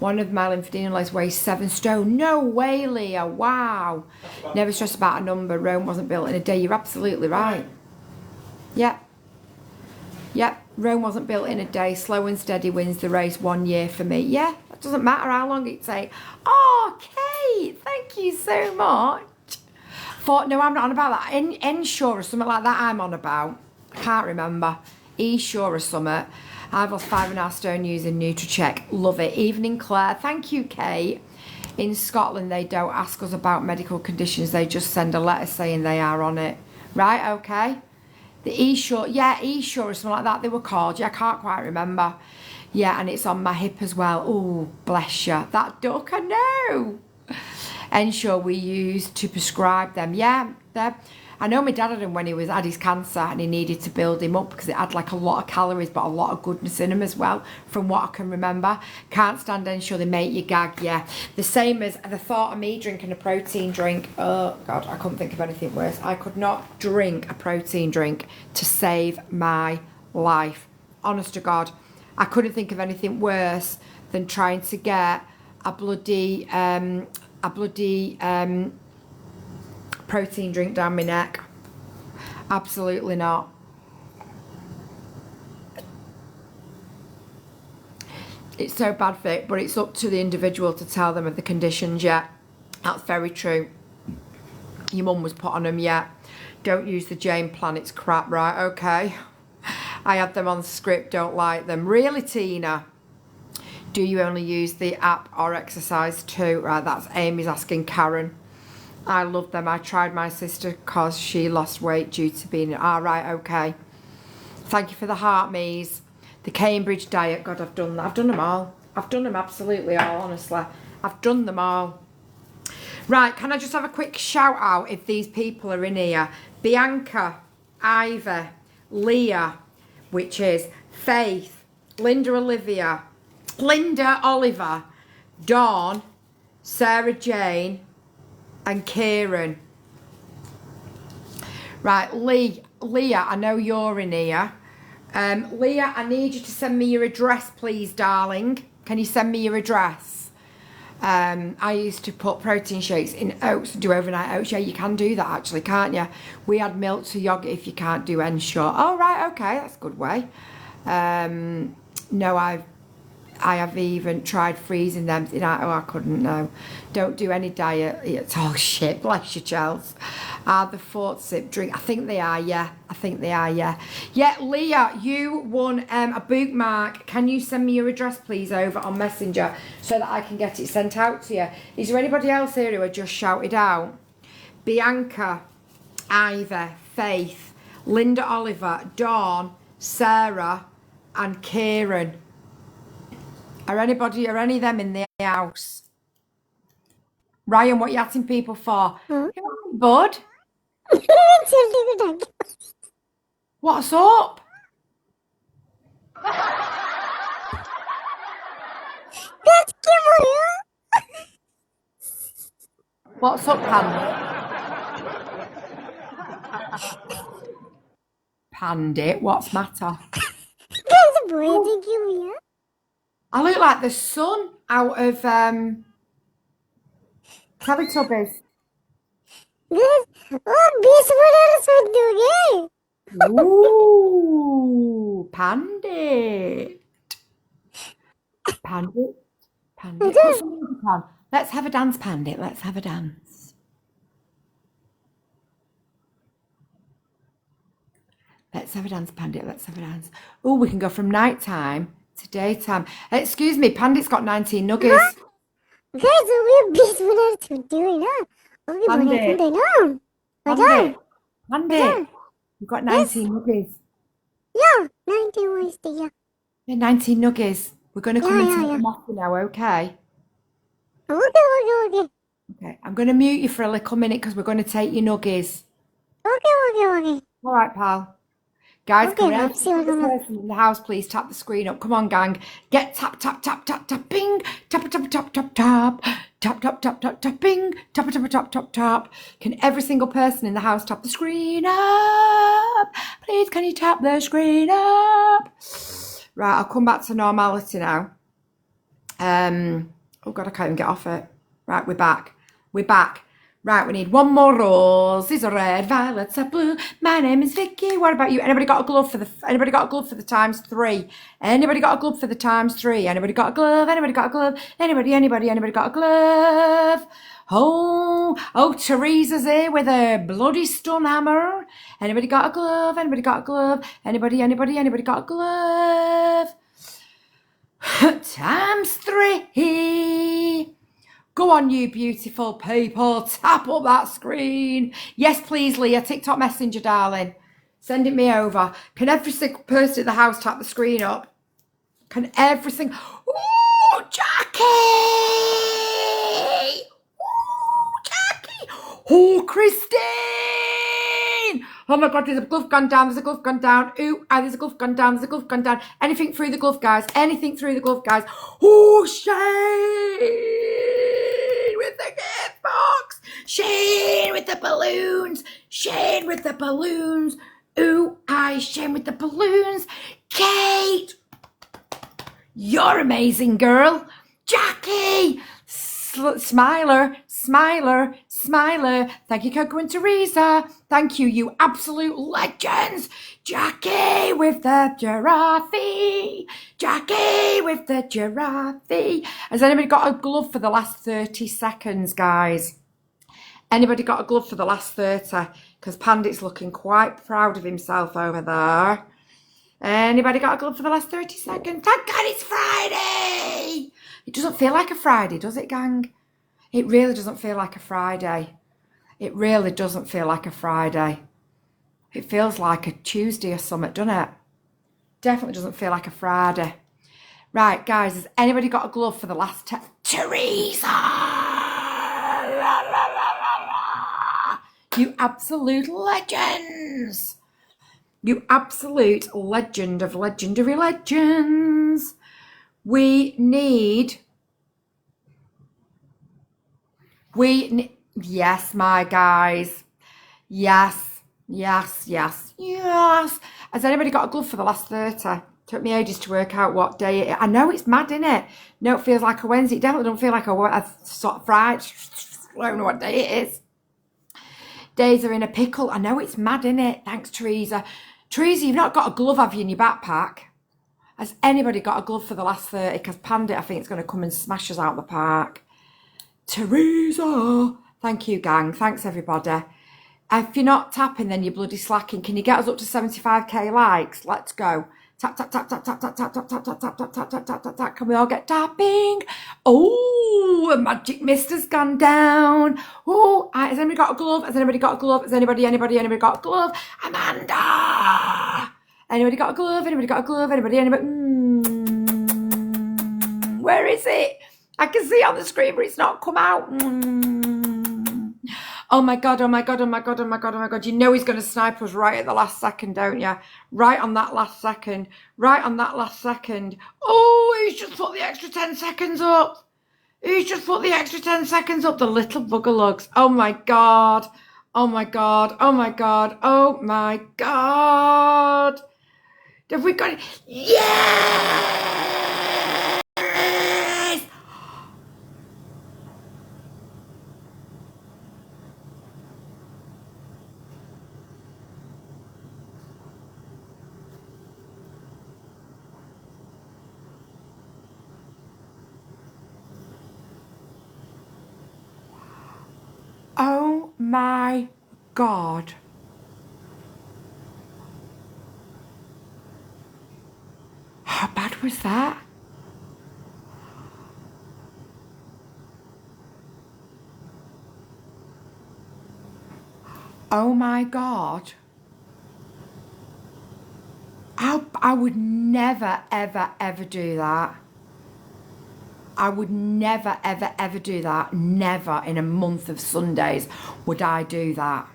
One of my lymphedema weighs 7 stone. No way, Leah. Wow. Never stress about a number. Rome wasn't built in a day. You're absolutely right. Yep. Rome wasn't built in a day. Slow and steady wins the race. 1 year for me. Yeah, it doesn't matter how long it takes. Oh, Kate, thank you so much. No, I'm not on about that. Ensure or something like that I'm on about. I can't remember. Esure or something. I've lost 5.5 stone using NutriCheck. Love it. Evening, Claire. Thank you, Kate. In Scotland, they don't ask us about medical conditions. They just send a letter saying they are on it. Right, okay. The Esure, yeah, Esure or something like that they were called. Yeah, I can't quite remember. Yeah, and it's on my hip as well. Oh, bless you. That duck, I know. Ensure we used to prescribe them. Yeah, I know my dad had him when he had his cancer and he needed to build him up because it had like a lot of calories but a lot of goodness in them as well, from what I can remember. Can't stand Ensure, they make you gag, yeah. The same as the thought of me drinking a protein drink. Oh, God, I couldn't think of anything worse. I could not drink a protein drink to save my life. Honest to God. I couldn't think of anything worse than trying to get a bloody protein drink down my neck. Absolutely not. It's so bad for it, but it's up to the individual to tell them of the conditions. Yeah, that's very true. Your mum was put on them. Yeah, don't use the Jane plan, it's crap. Right, okay. I had them on script, don't like them. Really, Tina? Do you only use the app or exercise too? Right, that's Amy's asking Karen. I love them. I tried my sister because she lost weight due to being... right, okay. Thank you for the heart, Mies. The Cambridge diet. God, I've done that. I've done them all. I've done them absolutely all, honestly. I've done them all. Right, can I just have a quick shout out if these people are in here? Bianca, Ivy, Leah, which is Faith, Linda Oliver, Dawn, Sarah Jane, and Kieran. Right, Leah, I know you're in here. Leah, I need you to send me your address, please, darling. Can you send me your address? I used to put protein shakes in oats, do overnight oats. Yeah, you can do that actually, can't you? We add milk to yogurt if you can't do Ensure. Oh, right, okay, that's a good way. No, I have even tried freezing them. I couldn't, no. Don't do any diet. It's all shit. Bless you, Charles. Are the Fort Sip drink? I think they are, yeah. I think they are, yeah. Yeah, Leah, you won a bookmark. Can you send me your address, please, over on Messenger so that I can get it sent out to you? Is there anybody else here who I just shouted out? Bianca, Ivy, Faith, Linda Oliver, Dawn, Sarah, and Kieran. Are any of them in the house? Ryan, what are you asking people for? Come on, bud. What's up? What's up, Pandit? Pandit, what's matter? I look like the sun out of Teletubbies. Ooh, Ooh, Pandit. Pandit. Pandit. It Put is. some music on. Let's have a dance, Pandit. Let's have a dance. Let's have a dance, Pandit. Let's have a dance. Oh, we can go from nighttime to daytime. Excuse me, Pandit's got 19 nuggies. Guys, we're busy to do it up. Okay, but I Pandit. think I know. We're Pandit. done. Pandit. You've got 19 nuggies. Yeah, 19 was the yeah. Yeah, 19 nuggies. We're going to come and Yeah, take yeah. them off you now, okay? Okay. Okay, I'm going to mute you for a little minute because we're going to take your nuggies. Okay. All right, pal. Guys, Okay, come on. I'll see what I'm gonna- Person in the house, please tap the screen up. Come on, gang. Get tap, tap, tap, tap, tap, ping. Tap, tap, tap, tap, tap. Tap, tap, tap, tap, tap, ping. Tap, tap, tap, tap, tap. Can every single person in the house tap the screen up? Please, can you tap the screen up? Right, I'll come back to normality now. Oh God, I can't even get off it. Right, we're back. Right, we need one more rose. These are red, violets are blue. My name is Vicky. What about you? Anybody got a glove for the ×3? Anybody got a glove for the ×3? Anybody got a glove? Anybody got a glove? Anybody got a glove? Oh, Teresa's here with a bloody stun hammer. Anybody got a glove? Anybody got a glove? Anybody got a glove? ×3. Go on, you beautiful people. Tap up that screen. Yes, please, Leah. TikTok Messenger, darling. Send it me over. Can every single person in the house tap the screen up? Can every single... Ooh, Jackie! Ooh, Jackie! Oh, Christine! Oh my God, there's a glove gone down. Ooh, there's a glove gone down. Anything through the glove, guys. Oh, Shane with the gift box. Shane with the balloons. Ooh, Shane with the balloons. Kate, you're amazing, girl. Jackie, Smiler. Thank you, Coco and Teresa. Thank you, you absolute legends. Jackie with the giraffe. Has anybody got a glove for the last 30 seconds, guys? Anybody got a glove for the last 30? Because Pandit's looking quite proud of himself over there. Anybody got a glove for the last 30 seconds? Thank God it's Friday! It doesn't feel like a Friday, does it, gang? It really doesn't feel like a Friday. It feels like a Tuesday or something, doesn't it? Definitely doesn't feel like a Friday. Right, guys, has anybody got a glove for the last Teresa! You absolute legends! You absolute legend of legendary legends. We need... Yes, my guys. Yes. Has anybody got a glove for the last 30? Took me ages to work out what day it is. I know it's mad, innit? No, it feels like a Wednesday. It definitely don't feel like a sort of Friday. I don't know what day it is. Days are in a pickle. I know it's mad, innit? Thanks, Teresa. Teresa, you've not got a glove, have you, in your backpack? Has anybody got a glove for the last 30? Because Pandit, I think, is going to come and smash us out the park. Teresa! Thank you, gang. Thanks, everybody. If you're not tapping, then you're bloody slacking. Can you get us up to 75k likes? Let's go. Tap. Can we all get tapping? Oh, a magic mist has gone down. Oh, has anybody got a glove? Has anybody got a glove? Amanda! Anybody got a glove? Where is it? I can see it on the screen, but it's not come out. Oh my God. You know he's going to snipe us right at the last second, don't you? Right on that last second. Oh, he's just put the extra 10 seconds up. The little bugger lugs. Oh my God. Have we got it? Yes! Oh my God. How bad was that? Oh my God. I would never, ever, ever do that. I would never, ever, ever do that. Never in a month of Sundays would I do that.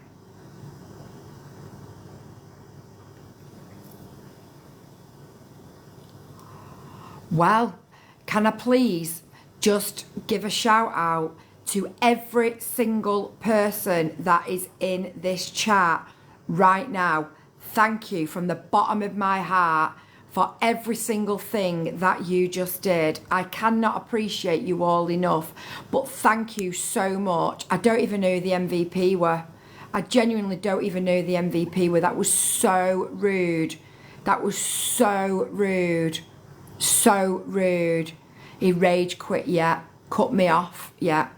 Well, can I please just give a shout out to every single person that is in this chat right now? Thank you from the bottom of my heart for every single thing that you just did. I cannot appreciate you all enough, but thank you so much. I don't even know who the MVP were. I genuinely don't even know who the MVP were. That was so rude. That was so rude. So rude. He rage quit, yeah. Cut me off, yeah.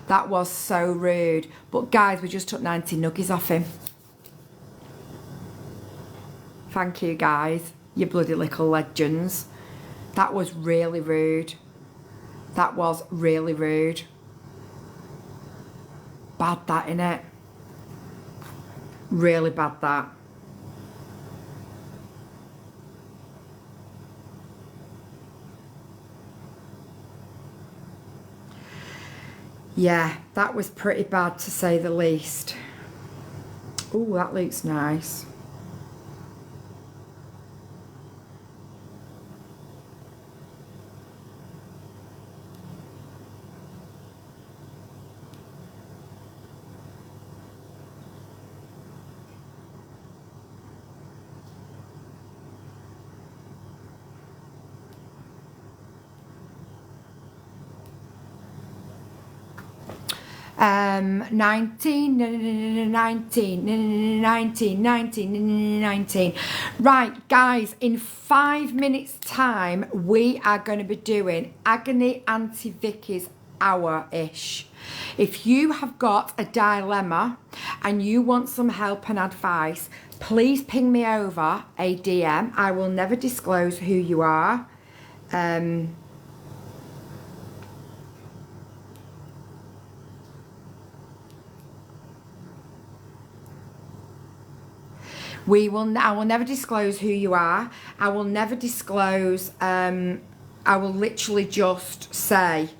That was so rude. But guys, we just took 90 nuggies off him. Thank you, guys. You bloody little legends. That was really rude. That was really rude. Bad that, innit? Really bad that. Yeah, that was pretty bad to say the least. Oh, that looks nice. Um, 19. Right, guys, in 5 minutes time, we are going to be doing Agony Auntie Vicky's hour-ish. If you have got a dilemma and you want some help and advice, please ping me over a DM. I will never disclose who you are. I will never disclose who you are. I will never disclose, I will literally just say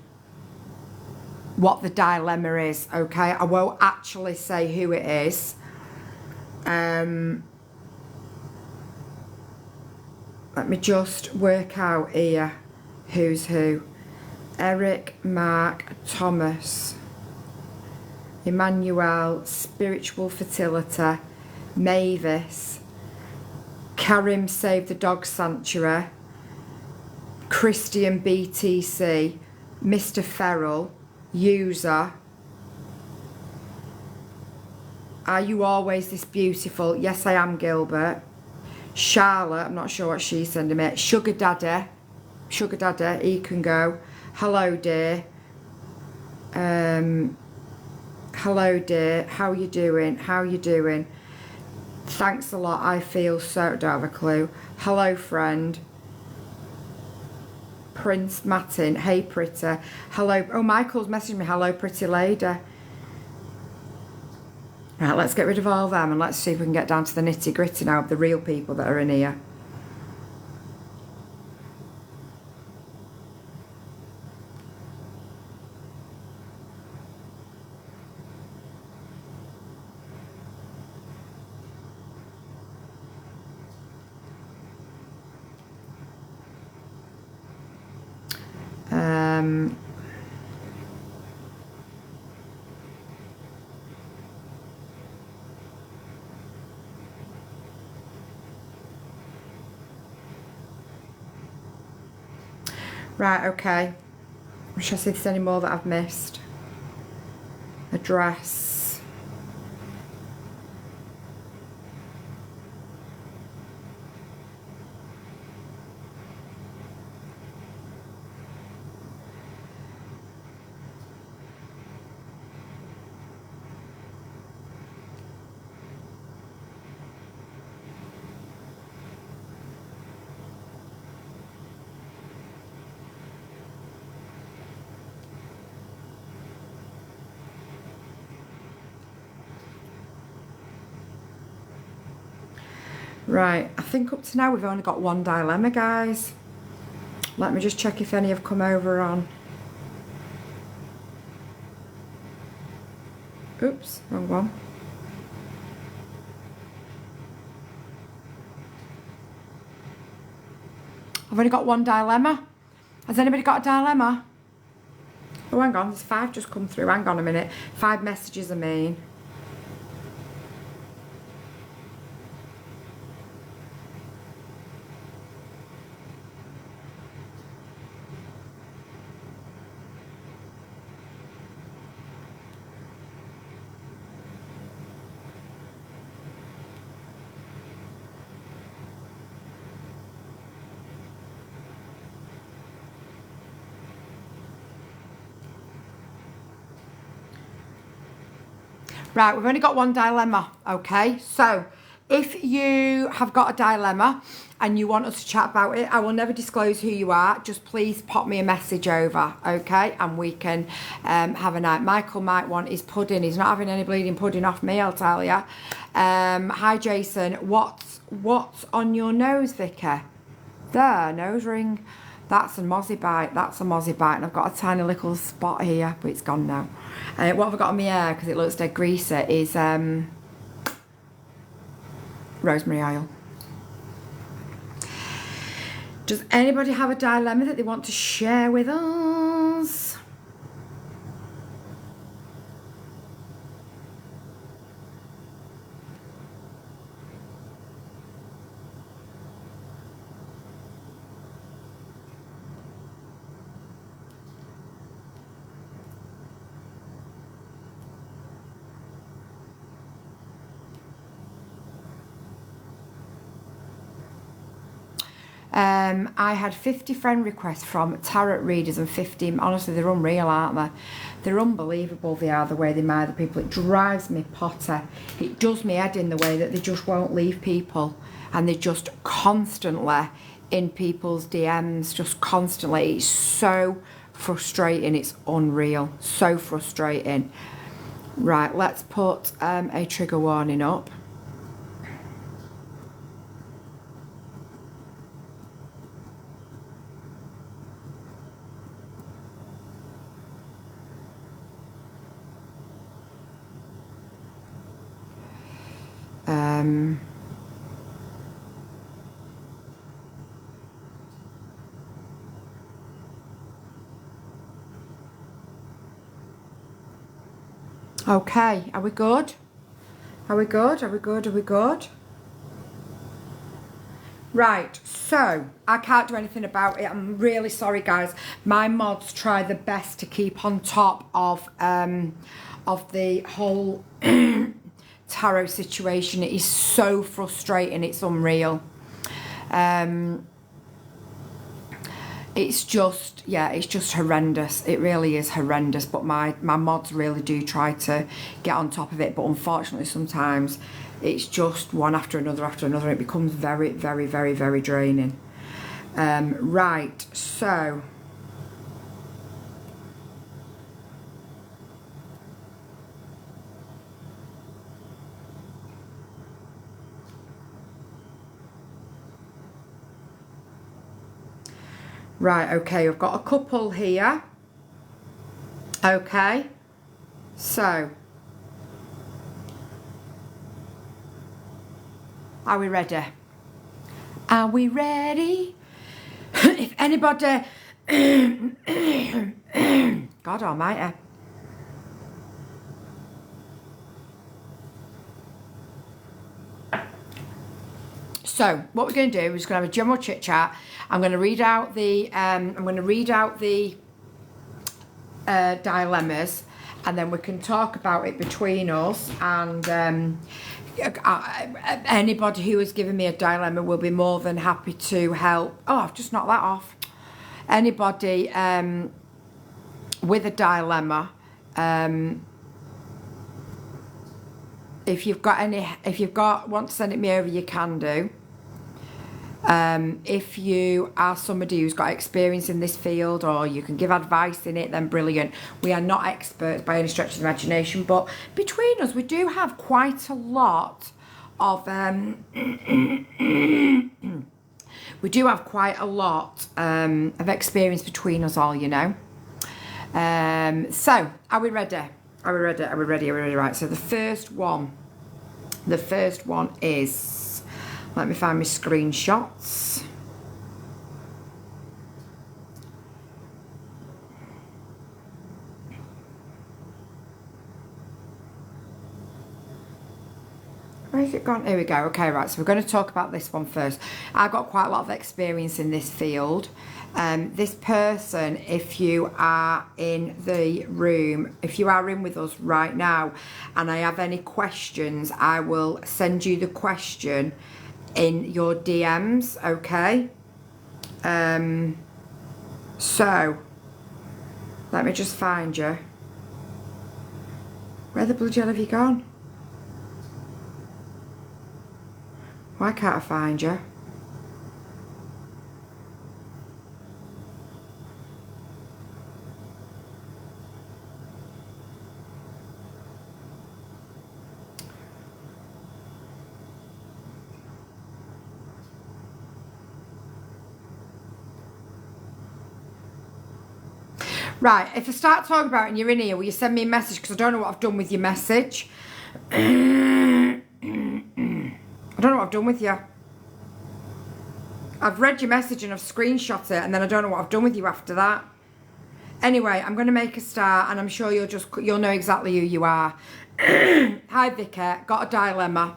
what the dilemma is, okay? I won't actually say who it is. Let me just work out here who's who. Eric, Mark, Thomas, Emmanuel, Spiritual Fertility, Mavis, Karim Save the Dog Sanctuary, Christian BTC, Mr. Ferrell, User. Are you always this beautiful? Yes, I am, Gilbert. Charlotte, I'm not sure what she's sending me. Sugar Daddy, he can go. Hello, dear. Hello, dear. How you doing? How you doing? Thanks a lot. I feel so... Don't have a clue. Hello, friend. Prince Martin. Hey, pretty. Hello. Oh, Michael's messaged me. Hello, pretty lady. Right, let's get rid of all them and let's see if we can get down to the nitty gritty now of the real people that are in here. Right, okay. Shall I see if there's any more that I've missed? Address. Right, I think up to now we've only got one dilemma, guys. Let me just check if any have come over on. Oops, wrong one. I've only got one dilemma. Has anybody got a dilemma? Oh, hang on, there's 5 just come through. Hang on a minute. 5 messages, I mean. Right, we've only got one dilemma, okay? So, if you have got a dilemma and you want us to chat about it, I will never disclose who you are. Just please pop me a message over, okay? And we can have a night. Michael might want his pudding. He's not having any bleeding pudding off me, I'll tell you. Hi, Jason. What's on your nose, Vicky? There, nose ring. That's a mozzie bite. That's a mozzie bite. And I've got a tiny little spot here, but it's gone now. What have I got on my hair, because it looks dead greasy, is rosemary oil. Does anybody have a dilemma that they want to share with us? I had 50 friend requests from tarot readers and 50, honestly, they're unreal, aren't they? They're unbelievable, they are, the way they mire the people. It drives me potter. It does me head in the way that they just won't leave people. And they're just constantly in people's DMs, just constantly. It's so frustrating, it's unreal. So frustrating. Right, let's put a trigger warning up. Okay, are we good? Are we good? Are we good? Are we good? Right, so I can't do anything about it. I'm really sorry, guys. My mods try the best to keep on top of the whole tarot situation. It is so frustrating. It's unreal. It's just, yeah, it's just horrendous. It really is horrendous. But my mods really do try to get on top of it. But unfortunately, sometimes it's just one after another after another. It becomes very, very, very, very draining. Right, so... Right, okay, I've got a couple here. Okay, so... Are we ready? Are we ready? If anybody... God almighty. So, what we're going to do is going to have a general chit chat. I'm going to read out the dilemmas, and then we can talk about it between us. And anybody who has given me a dilemma will be more than happy to help. Oh, I've just knocked that off. Anybody with a dilemma, if you've got want to send it me over, you can do. If you are somebody who's got experience in this field, or you can give advice in it, then brilliant. We are not experts by any stretch of the imagination, but between us we do have quite a lot of we do have quite a lot of experience between us all, you know. So are we ready? Are we ready? Are we ready? Are we ready? Right. So the first one is, let me find my screenshots. Where's it gone? Here we go. Okay, right. So we're going to talk about this one first. I've got quite a lot of experience in this field. This person, if you are in the room, if you are in with us right now, and I have any questions, I will send you the question in your DMs, okay? So, let me just find you. Where the bloody hell have you gone? Why can't I find you? Right, if I start talking about it and you're in here, will you send me a message? Because I don't know what I've done with your message. I don't know what I've done with you. I've read your message and I've screenshot it, and then I don't know what I've done with you after that. Anyway, I'm going to make a start, and I'm sure you'll know exactly who you are. Hi Vicky, got a dilemma.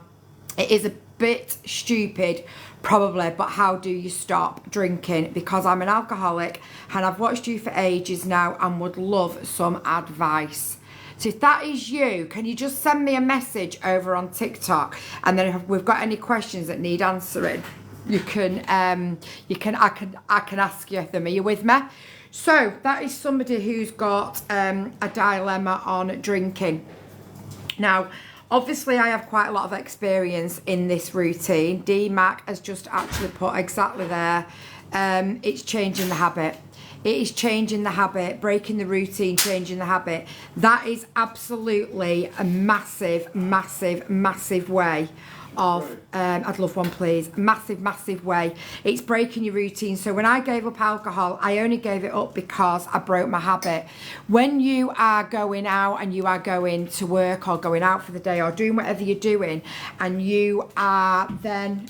It is a bit stupid, probably, but how do you stop drinking? Because I'm an alcoholic and I've watched you for ages now and would love some advice. So if that is you, can you just send me a message over on TikTok, and then if we've got any questions that need answering, I can ask you them. Are you with me? So that is somebody who's got a dilemma on drinking. Now, obviously I have quite a lot of experience in this routine. D-Mac has just actually put exactly there. It's changing the habit. It is changing the habit, breaking the routine, changing the habit. That is absolutely a massive, massive, massive way of, I'd love one please, massive, massive way. It's breaking your routine. So when I gave up alcohol, I only gave it up because I broke my habit. When you are going out and you are going to work or going out for the day or doing whatever you're doing, and you are then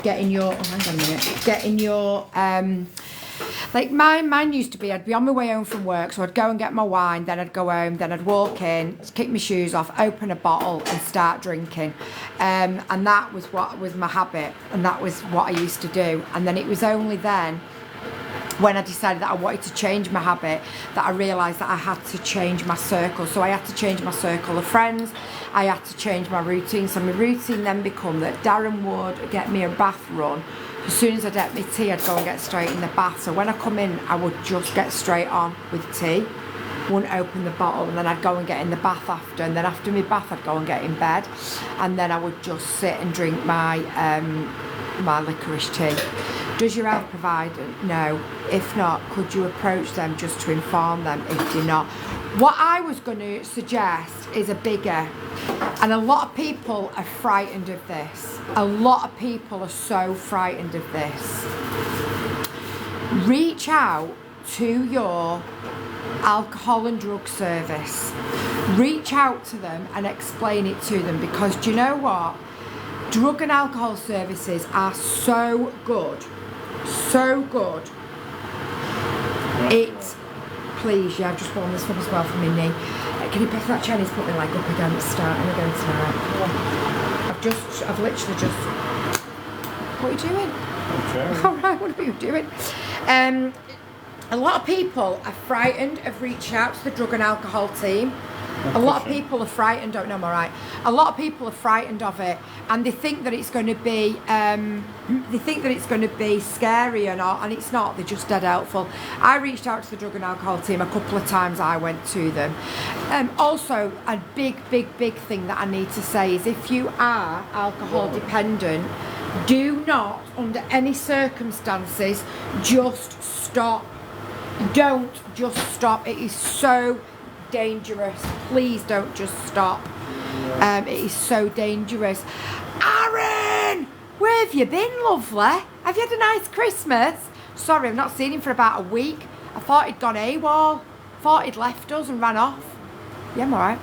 getting your, oh, hang on a minute, getting your, like mine used to be, I'd be on my way home from work, so I'd go and get my wine, then I'd go home, then I'd walk in, kick my shoes off, open a bottle and start drinking. And that was what was my habit, and that was what I used to do. And then it was only then, when I decided that I wanted to change my habit, that I realised that I had to change my circle. So I had to change my circle of friends, I had to change my routine. So my routine then became that Darren would get me a bath run. As soon as I'd had my tea, I'd go and get straight in the bath. So when I come in, I would just get straight on with tea. Wouldn't open the bottle, and then I'd go and get in the bath after. And then after my bath, I'd go and get in bed. And then I would just sit and drink my my licorice tea. Does your health provider know? If not, could you approach them just to inform them if you're not? What I was going to suggest is a bigger, and a lot of people are frightened of this. A lot of people are so frightened of this. Reach out to your alcohol and drug service. Reach out to them and explain it to them, because do you know what? Drug and alcohol services are so good. So good. It, please, yeah, I've just worn this one as well for my knee. Can you pass that Chinese put me like up again, starting again tonight? I've literally just, what are you doing? Okay. Alright, what are you doing? A lot of people are frightened of reaching out to the drug and alcohol team. A lot of people are frightened, don't know, I'm alright. A lot of people are frightened of it, and they think that it's going to be, scary or not, and it's not. They're just dead helpful. I reached out to the drug and alcohol team a couple of times. I went to them. Also, a big thing that I need to say is, if you are alcohol dependent, do not, under any circumstances, just stop. Don't just stop. It is so dangerous. Please don't just stop. It is so dangerous. Where have you been, lovely? Have you had a nice Christmas? Sorry, I've not seen him for about a week. I thought he'd gone AWOL. Thought he'd left us and ran off. Yeah, I'm alright.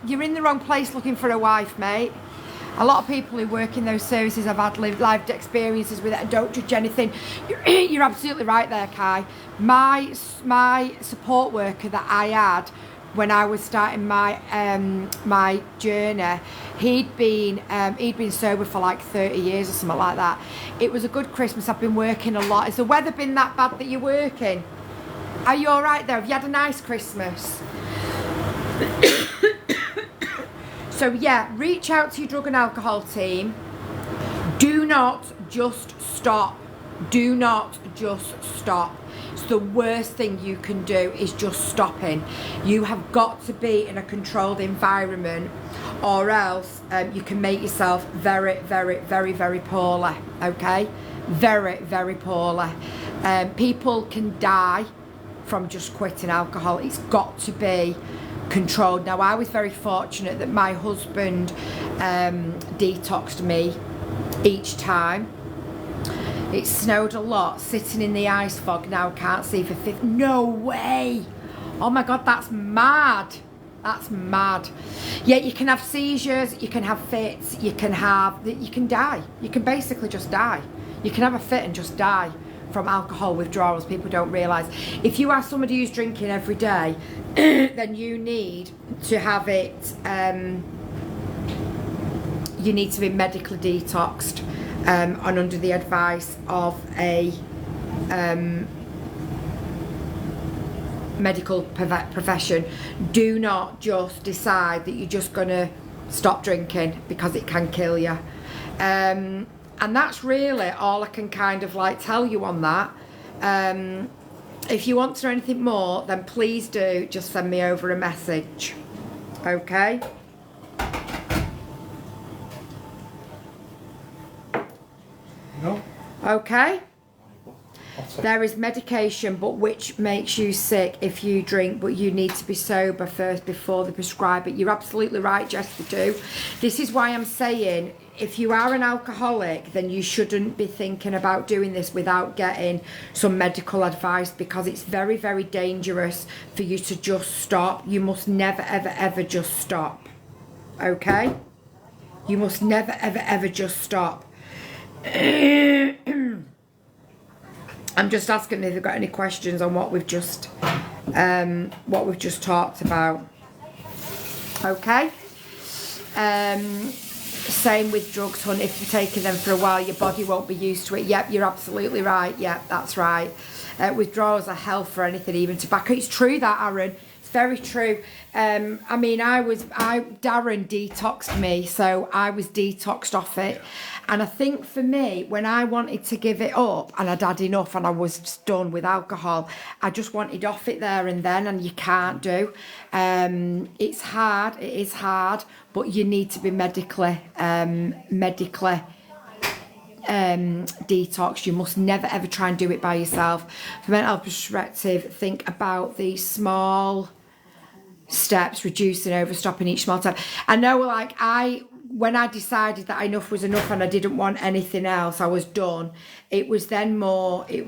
You're in the wrong place looking for a wife, mate. A lot of people who work in those services have had lived experiences with it and don't judge anything. You're absolutely right there, Kai. My support worker that I had when I was starting my my journey, he'd been sober for like 30 years or something like that. It was a good Christmas. I've been working a lot. Has the weather been that bad that you're working? Are you all right there? Have you had a nice Christmas? So yeah, reach out to your drug and alcohol team. Do not just stop. Do not just stop. It's the worst thing you can do is just stopping. You have got to be in a controlled environment, or else you can make yourself very, very, very, very poorly. Okay, very, very poorly. People can die from just quitting alcohol. It's got to be controlled. Now, I was very fortunate that my husband detoxed me each time. It snowed a lot, sitting in the ice fog. Now can't see for 50. No way! Oh my God, that's mad. That's mad. Yeah, you can have seizures, you can have fits, you can die. You can basically just die. You can have a fit and just die from alcohol withdrawals. People don't realise. If you are somebody who's drinking every day, then you need to have it, you need to be medically detoxed and under the advice of a medical profession. Do not just decide that you're just going to stop drinking, because it can kill you. And that's really all I can kind of like tell you on that. If you want to know anything more, then please do just send me over a message. Okay? No. Okay? There is medication, but which makes you sick if you drink, but you need to be sober first before they prescribe it. You're absolutely right, Jessica, too. This is why I'm saying, if you are an alcoholic, then you shouldn't be thinking about doing this without getting some medical advice, because it's very, very dangerous for you to just stop. You must never, ever, ever just stop. Okay? You must never, ever, ever just stop. I'm just asking if they've got any questions on what we've just talked about. Okay. Same with drugs, hun. If you're taking them for a while, your body won't be used to it. Yep, you're absolutely right. Yep, that's right. Withdrawals are hell for anything, even tobacco. It's true that, Aaron. It's very true. I mean, Darren detoxed me, so I was detoxed off it. And I think for me, when I wanted to give it up and I'd had enough and I was just done with alcohol, I just wanted off it there and then, and you can't do. It's hard, it is hard, but you need to be medically detox. You must never ever try and do it by yourself. From a mental health perspective, think about these small steps, reducing, overstopping each small step. I know, like, when I decided that enough was enough and I didn't want anything else, I was done. It was then more, I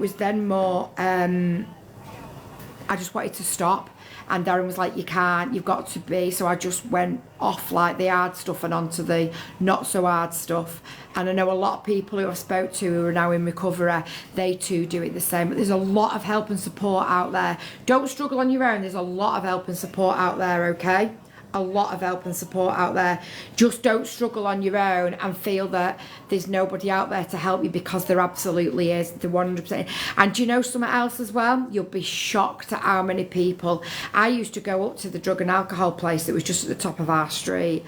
just wanted to stop. And Darren was like, you can't, you've got to be. So I just went off like the hard stuff and onto the not so hard stuff. And I know a lot of people who I've spoke to who are now in recovery, they too do it the same. But there's a lot of help and support out there. Don't struggle on your own. There's a lot of help and support out there, okay? A lot of help and support out there. Just don't struggle on your own and feel that there's nobody out there to help you, because there absolutely is. The 100%. And do you know something else as well? You'll be shocked at how many people. I used to go up to the drug and alcohol place that was just at the top of our street,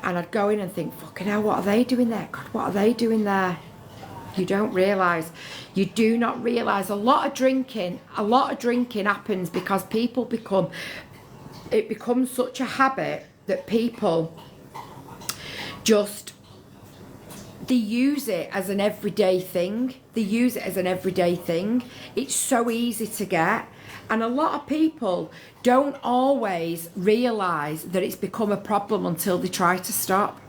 and I'd go in and think, fucking hell, what are they doing there? God, what are they doing there? You don't realise. You do not realise a lot of drinking happens because people it becomes such a habit that people they use it as an everyday thing. It's so easy to get. And a lot of people don't always realise that it's become a problem until they try to stop.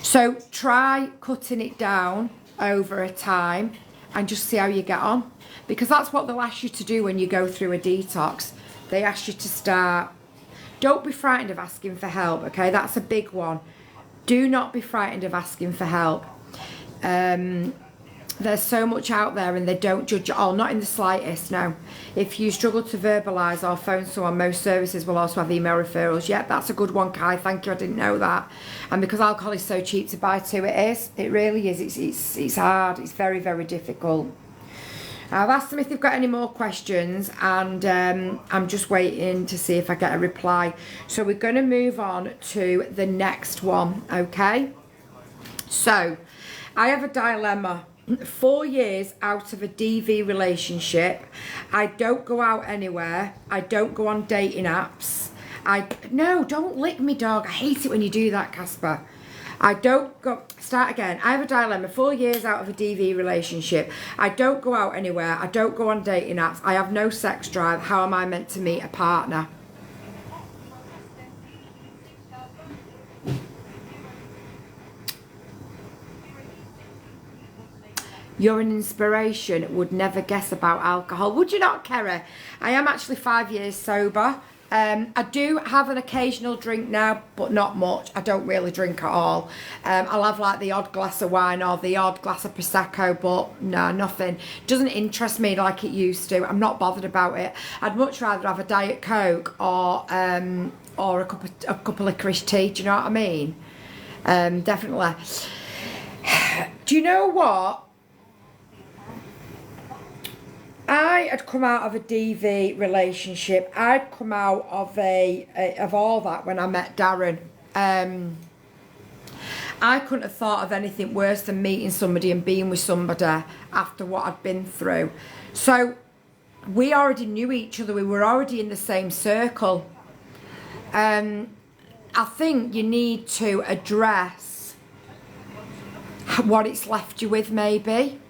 So try cutting it down over a time and just see how you get on. Because that's what they'll ask you to do when you go through a detox. They ask you to start. Don't be frightened of asking for help, okay? That's a big one. Do not be frightened of asking for help. There's so much out there and they don't judge at all, not in the slightest, no. If you struggle to verbalise or phone someone, most services will also have email referrals. Yep, that's a good one, Kai, thank you, I didn't know that. And because alcohol is so cheap to buy too, it really is, it's hard, it's very, very difficult. I've asked them if they've got any more questions and I'm just waiting to see if I get a reply. So we're going to move on to the next one, okay? So, I have a dilemma. 4 years out of a DV relationship. I don't go out anywhere. I don't go on dating apps. No, don't lick me, dog. I hate it when you do that, Casper. I don't go, start again. I have a dilemma, 4 years out of a DV relationship. I don't go out anywhere. I don't go on dating apps. I have no sex drive. How am I meant to meet a partner? You're an inspiration, would never guess about alcohol. Would you not, Kerry? I am actually 5 years sober. I do have an occasional drink now, but not much. I don't really drink at all. I'll have like the odd glass of wine or the odd glass of Prosecco, but no, nothing. Doesn't interest me like it used to. I'm not bothered about it. I'd much rather have a Diet Coke or a cup of licorice tea. Do you know what I mean? Definitely. Do you know what? I had come out of a DV relationship. I'd come out of all that when I met Darren. I couldn't have thought of anything worse than meeting somebody and being with somebody after what I'd been through. So we already knew each other. We were already in the same circle. I think you need to address what it's left you with, maybe.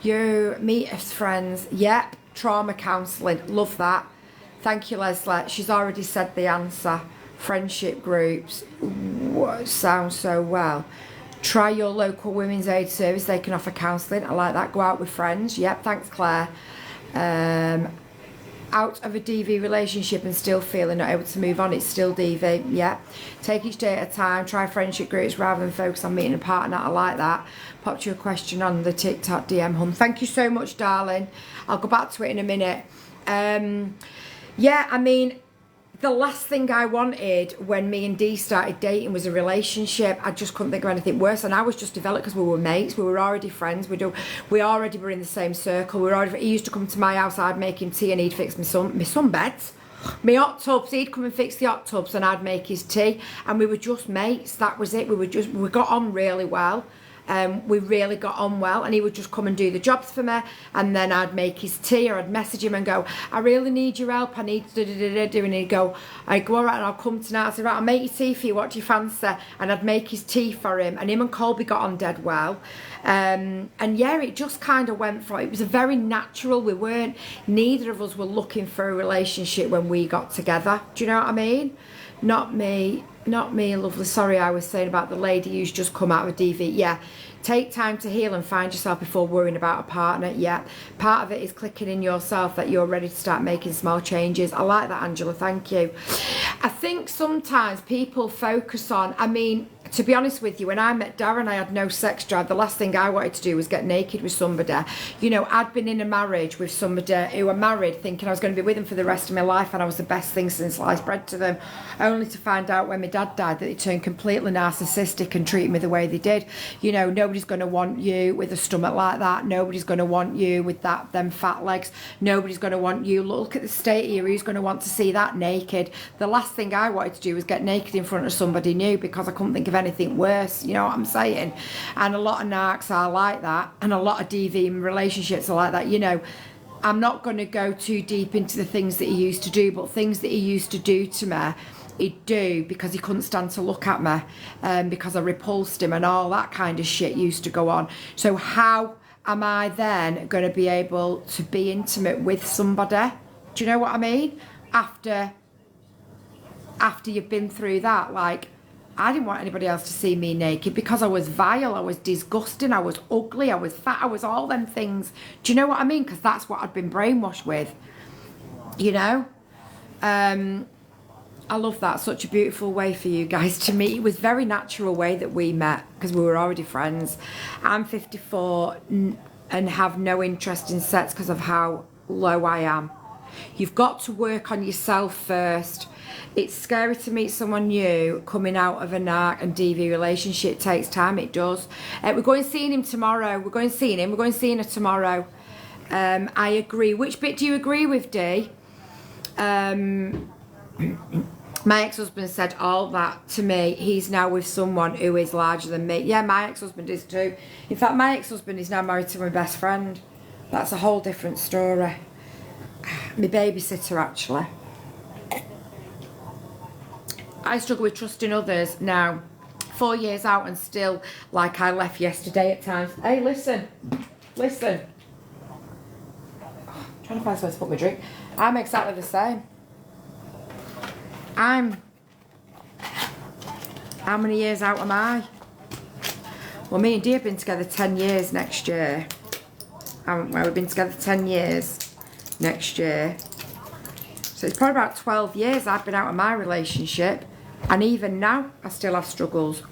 You meet as friends. Yep. Trauma counselling. Love that. Thank you, Leslie. She's already said the answer. Friendship groups. Sounds so well. Try your local women's aid service. They can offer counselling. I like that. Go out with friends. Yep. Thanks, Claire. Out of a DV relationship and still feeling not able to move on. It's still DV. Yeah. Take each day at a time. Try friendship groups rather than focus on meeting a partner. I like that. Popped you a question on the TikTok DM, hun. Thank you so much, darling. I'll go back to it in a minute. Yeah, I mean, the last thing I wanted when me and Dee started dating was a relationship. I just couldn't think of anything worse. And I was just developed because we were mates. We were already friends. We already were in the same circle. He used to come to my house. I'd make him tea and he'd fix my sunbeds. My hot tubs. He'd come and fix the hot tubs and I'd make his tea. And we were just mates. That was it. We got on really well. We really got on well, and he would just come and do the jobs for me, and then I'd make his tea, or I'd message him and go, I really need your help, I need to do, and I'd go, all right, and I'll come tonight. I'd say, right, I'll make your tea for you, what do you fancy? And I'd make his tea for him, and him and Colby got on dead well. And yeah, it just kind of went from, it was a very natural, neither of us were looking for a relationship when we got together. Do you know what I mean? Not me, lovely. Sorry, I was saying about the lady who's just come out of DV. Yeah, take time to heal and find yourself before worrying about a partner. Yeah, part of it is clicking in yourself that you're ready to start making small changes. I like that, Angela, thank you. I think sometimes people focus on, I mean, to be honest with you, when I met Darren, I had no sex drive. The last thing I wanted to do was get naked with somebody. You know, I'd been in a marriage with somebody who were married, thinking I was going to be with them for the rest of my life, and I was the best thing since sliced bread to them, only to find out when my dad died that they turned completely narcissistic and treated me the way they did. You know, nobody's going to want you with a stomach like that. Nobody's going to want you with them fat legs. Nobody's going to want you. Look at the state here. Who's going to want to see that naked? The last thing I wanted to do was get naked in front of somebody new because I couldn't think of anything worse. You know what I'm saying? And a lot of narcs are like that, and a lot of DV relationships are like that. You know, I'm not going to go too deep into the things that he used to do, but things that he used to do to me, he'd do because he couldn't stand to look at me, because I repulsed him, and all that kind of shit used to go on. So how am I then going to be able to be intimate with somebody? Do you know what I mean? After you've been through that, like, I didn't want anybody else to see me naked because I was vile, I was disgusting, I was ugly, I was fat, I was all them things. Do you know what I mean? Because that's what I'd been brainwashed with, you know? I love that. Such a beautiful way for you guys to meet. It was a very natural way that we met because we were already friends. I'm 54 and have no interest in sex because of how low I am. You've got to work on yourself first. It's scary to meet someone new coming out of a narc and DV relationship. It takes time, it does. We're going seeing him tomorrow. We're going seeing her tomorrow. I agree. Which bit do you agree with, Dee? My ex-husband said all that to me. He's now with someone who is larger than me. Yeah, my ex-husband is too. In fact, my ex-husband is now married to my best friend. That's a whole different story. My babysitter, actually. I struggle with trusting others now. 4 years out and still like I left yesterday at times. Hey, listen. Listen. I'm trying to find somewhere to put my drink. I'm exactly the same. How many years out am I? Well, me and Dee have been together 10 years next year. We've been together 10 years next year. So it's probably about 12 years I've been out of my relationship. And even now, I still have struggles.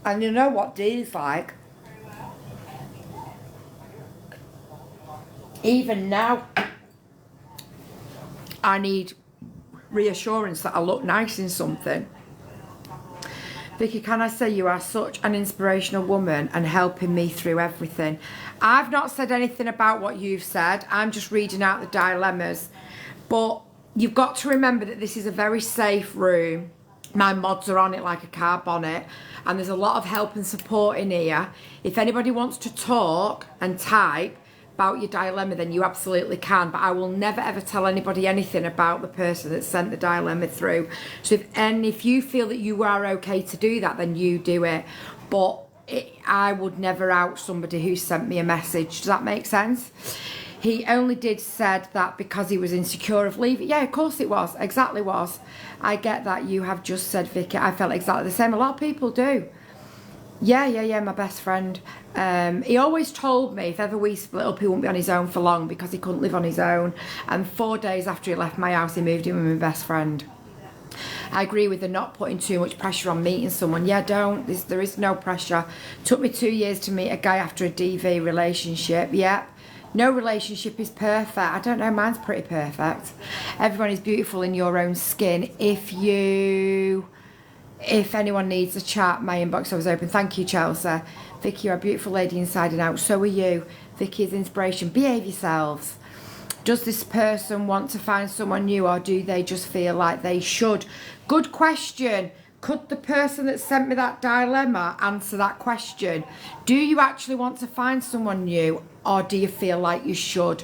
And you know what Dee's like? Even now, I need reassurance that I look nice in something. Vicky, can I say you are such an inspirational woman and helping me through everything. I've not said anything about what you've said. I'm just reading out the dilemmas. But you've got to remember that this is a very safe room. My mods are on it like a car bonnet. And there's a lot of help and support in here. If anybody wants to talk and type about your dilemma, then you absolutely can. But I will never ever tell anybody anything about the person that sent the dilemma through. So if you feel that you are okay to do that, then you do it. But I would never out somebody who sent me a message. Does that make sense? He only said that because he was insecure of leaving. Yeah, of course it was. Exactly was. I get that you have just said, Vicky. I felt exactly the same. A lot of people do. Yeah, my best friend. He always told me if ever we split up, he wouldn't be on his own for long because he couldn't live on his own. And 4 days after he left my house, he moved in with my best friend. I agree with the not putting too much pressure on meeting someone. Yeah, don't. There is no pressure. Took me 2 years to meet a guy after a DV relationship. Yeah. No relationship is perfect. I don't know, mine's pretty perfect. Everyone is beautiful in your own skin. If anyone needs a chat, my inbox is always open. Thank you, Chelsea. Vicky, you're a beautiful lady inside and out. So are you. Vicky is inspiration. Behave yourselves. Does this person want to find someone new or do they just feel like they should? Good question. Could the person that sent me that dilemma answer that question? Do you actually want to find someone new or do you feel like you should?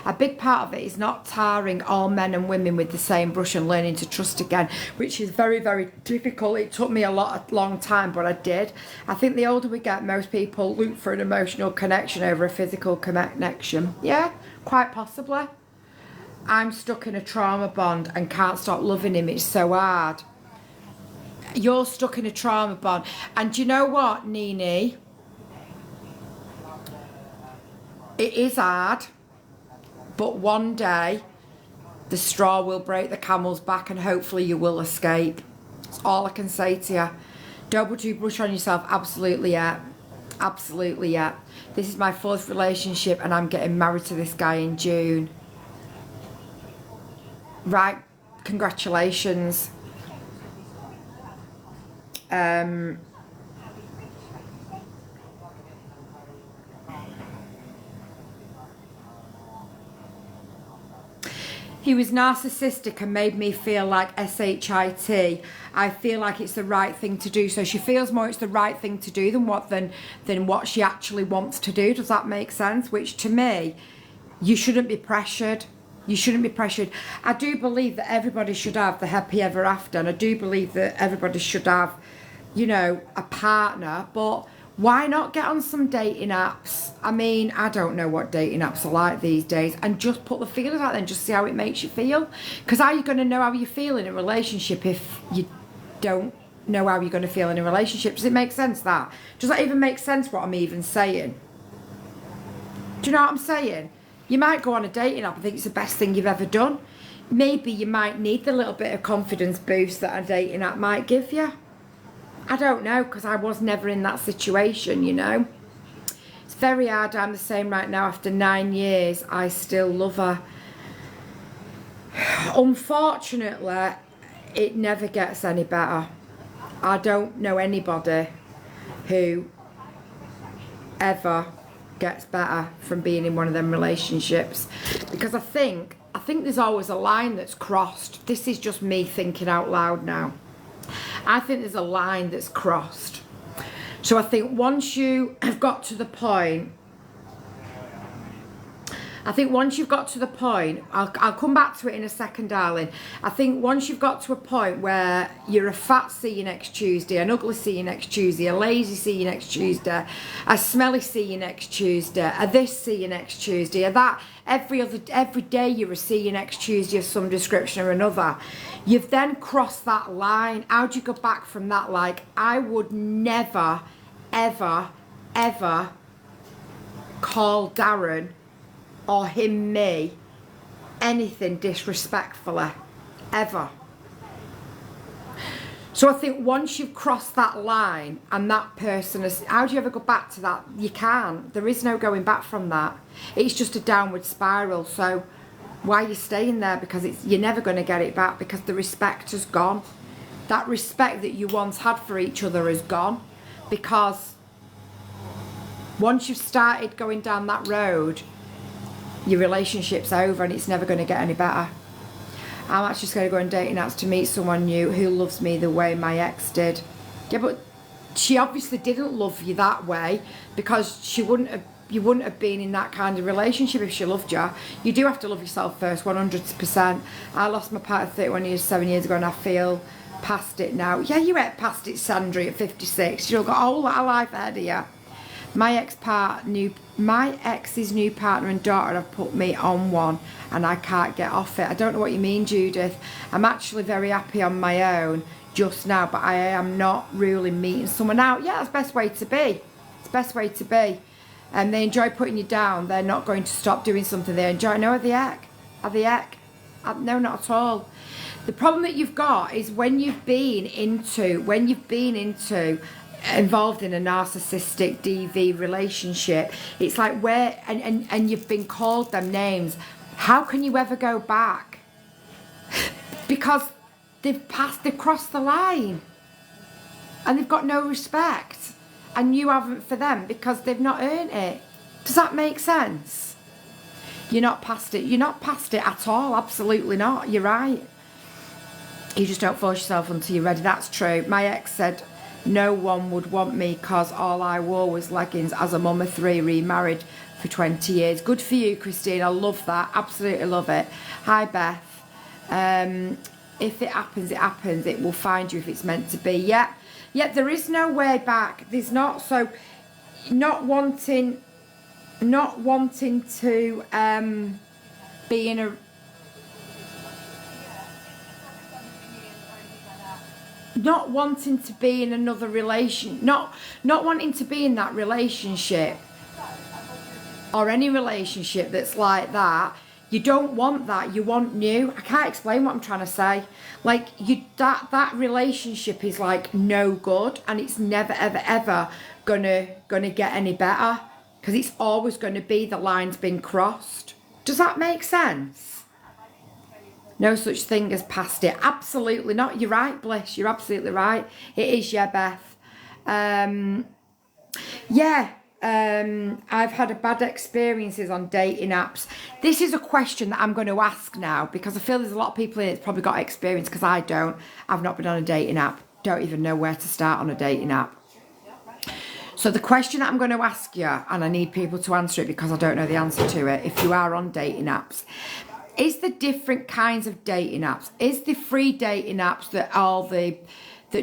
A big part of it is not tarring all men and women with the same brush and learning to trust again, which is very, very difficult. It took me a long time, but I did. I think the older we get, most people look for an emotional connection over a physical connection. Yeah, quite possibly. I'm stuck in a trauma bond and can't stop loving him. It's so hard. You're stuck in a trauma bond. And do you know what, Nini? It is hard, but one day the straw will break the camel's back and hopefully you will escape. That's all I can say to you. Don't put too much on yourself. Absolutely, yeah. Absolutely, yeah. This is my 4th relationship and I'm getting married to this guy in June. Right, congratulations. He was narcissistic and made me feel like SHIT. I feel like it's the right thing to do. So she feels more it's the right thing to do than what she actually wants to do. Does that make sense? Which to me, you shouldn't be pressured. You shouldn't be pressured. I do believe that everybody should have the happy ever after. And I do believe that everybody should have, you know, a partner. But why not get on some dating apps? I mean, I don't know what dating apps are like these days. And just put the feelers out there and just see how it makes you feel. Because how are you going to know how you feel in a relationship if you don't know how you're going to feel in a relationship. Does it make sense that? Does that even make sense what I'm even saying? Do you know what I'm saying? You might go on a dating app and think it's the best thing you've ever done. Maybe you might need the little bit of confidence boost that a dating app might give you. I don't know, because I was never in that situation, you know. It's very hard. I'm the same right now. After 9 years, I still love her. Unfortunately, it never gets any better. I don't know anybody who ever gets better from being in one of them relationships, because I think there's always a line that's crossed. This is just me thinking out loud now. I think there's a line that's crossed. So I think once you have got to the point, I'll come back to it in a second, darling. I think once you've got to a point where you're a fat see you next Tuesday, an ugly see you next Tuesday, a lazy see you next Tuesday, a smelly see you next Tuesday, a this see you next Tuesday, a that, every day you're a see you next Tuesday of some description or another, you've then crossed that line. How do you go back from that? Like, I would never, ever, ever call Darren or him, me, anything disrespectfully, ever. So I think once you've crossed that line and that person is, how do you ever go back to that? You can't. There is no going back from that. It's just a downward spiral. So why are you staying there? Because you're never going to get it back, because the respect has gone. That respect that you once had for each other is gone, because once you've started going down that road, your relationship's over and it's never going to get any better. I'm actually just going to go on dating apps to meet someone new who loves me the way my ex did. Yeah, but she obviously didn't love you that way, because you wouldn't have been in that kind of relationship if she loved you. You do have to love yourself first, 100%. I lost my partner 31 years, 7 years ago, and I feel past it now. Yeah, you went past it, Sandra, at 56. You've got a whole lot of life ahead of you. My ex's new partner and daughter have put me on one, and I can't get off it. I don't know what you mean, Judith. I'm actually very happy on my own just now, but I am not really meeting someone out. Yeah, that's the best way to be. It's the best way to be. And they enjoy putting you down. They're not going to stop doing something they enjoy. No, the heck. No, not at all. The problem that you've got is when you've been involved in a narcissistic DV relationship, it's like where, and you've been called them names, how can you ever go back? Because they've crossed the line, and they've got no respect, and you haven't for them because they've not earned it. Does that make sense? You're not past it at all. Absolutely not. You're right. You just don't force yourself until you're ready. That's true. My ex said no one would want me because all I wore was leggings as a mum of 3, remarried for 20 years. Good for you, Christine. I love that. Absolutely love it. Hi, Beth. If it happens, it happens. It will find you if it's meant to be. Yeah, there is no way back. There's not. So not wanting to be in a... Not wanting to be in another relation, not wanting to be in that relationship or any relationship that's like that. You don't want that. You want new. I can't explain what I'm trying to say. Like, that relationship is like no good, and it's never ever ever gonna get any better, because it's always going to be the line's been crossed. Does that make sense? No such thing as past it. Absolutely not. You're right, Bliss. You're absolutely right. It is, yeah, Beth. I've had bad experiences on dating apps. This is a question that I'm going to ask now, because I feel there's a lot of people in it that's probably got experience, because I don't. I've not been on a dating app. Don't even know where to start on a dating app. So the question that I'm going to ask you, and I need people to answer it because I don't know the answer to it, if you are on dating apps, is the different kinds of dating apps. Is the free dating apps that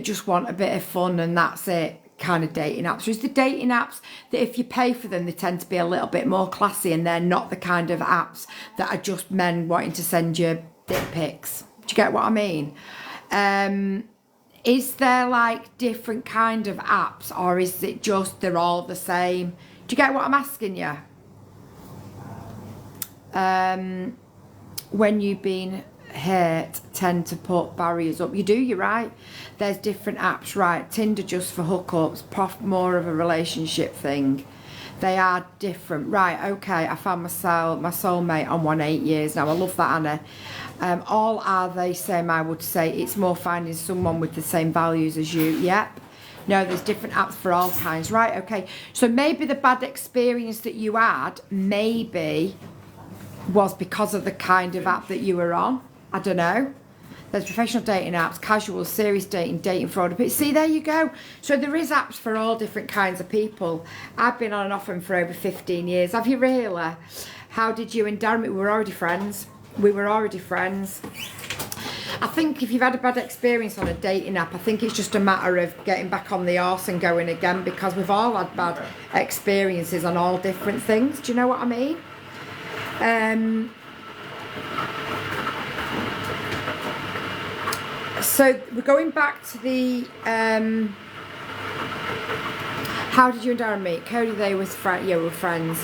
just want a bit of fun and that's it kind of dating apps? Or is the dating apps that if you pay for them, they tend to be a little bit more classy, and they're not the kind of apps that are just men wanting to send you dick pics? Do you get what I mean? Is there like different kind of apps, or is it just they're all the same? Do you get what I'm asking you? When you've been hurt, tend to put barriers up. You do, you're right. There's different apps, right? Tinder just for hookups, more of a relationship thing. They are different. Right, okay, I found my soulmate on 8 years now. I love that, Anna. All are they same, I would say. It's more finding someone with the same values as you. Yep. No, there's different apps for all kinds. Right, okay. So maybe the bad experience that you had, maybe was because of the kind of app that you were on. I don't know. There's professional dating apps, casual, serious dating fraud. But see, there you go. So there is apps for all different kinds of people. I've been on and off them for over 15 years. Have you really? How did you and Darren? We were already friends. I think if you've had a bad experience on a dating app, I think it's just a matter of getting back on the arse and going again, because we've all had bad experiences on all different things. Do you know what I mean? So we're going back to the how did you and Darren meet? Cody, they were friends.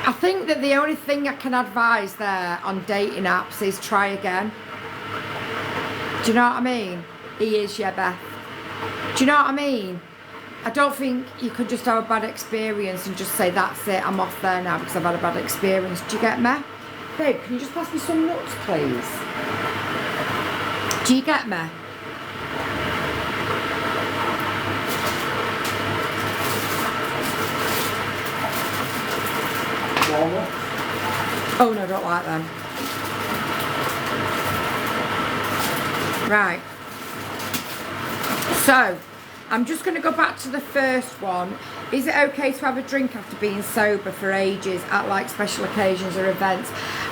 I think that the only thing I can advise there on dating apps is try again. Do you know what I mean? He is, yeah, Beth. Do you know what I mean? I don't think you could just have a bad experience and just say, that's it, I'm off there now because I've had a bad experience. Do you get me? Babe, can you just pass me some nuts, please? Do you get me? Oh no, I don't like them. Right. So, I'm just going to go back to the first one. Is it okay to have a drink after being sober for ages at like special occasions or events?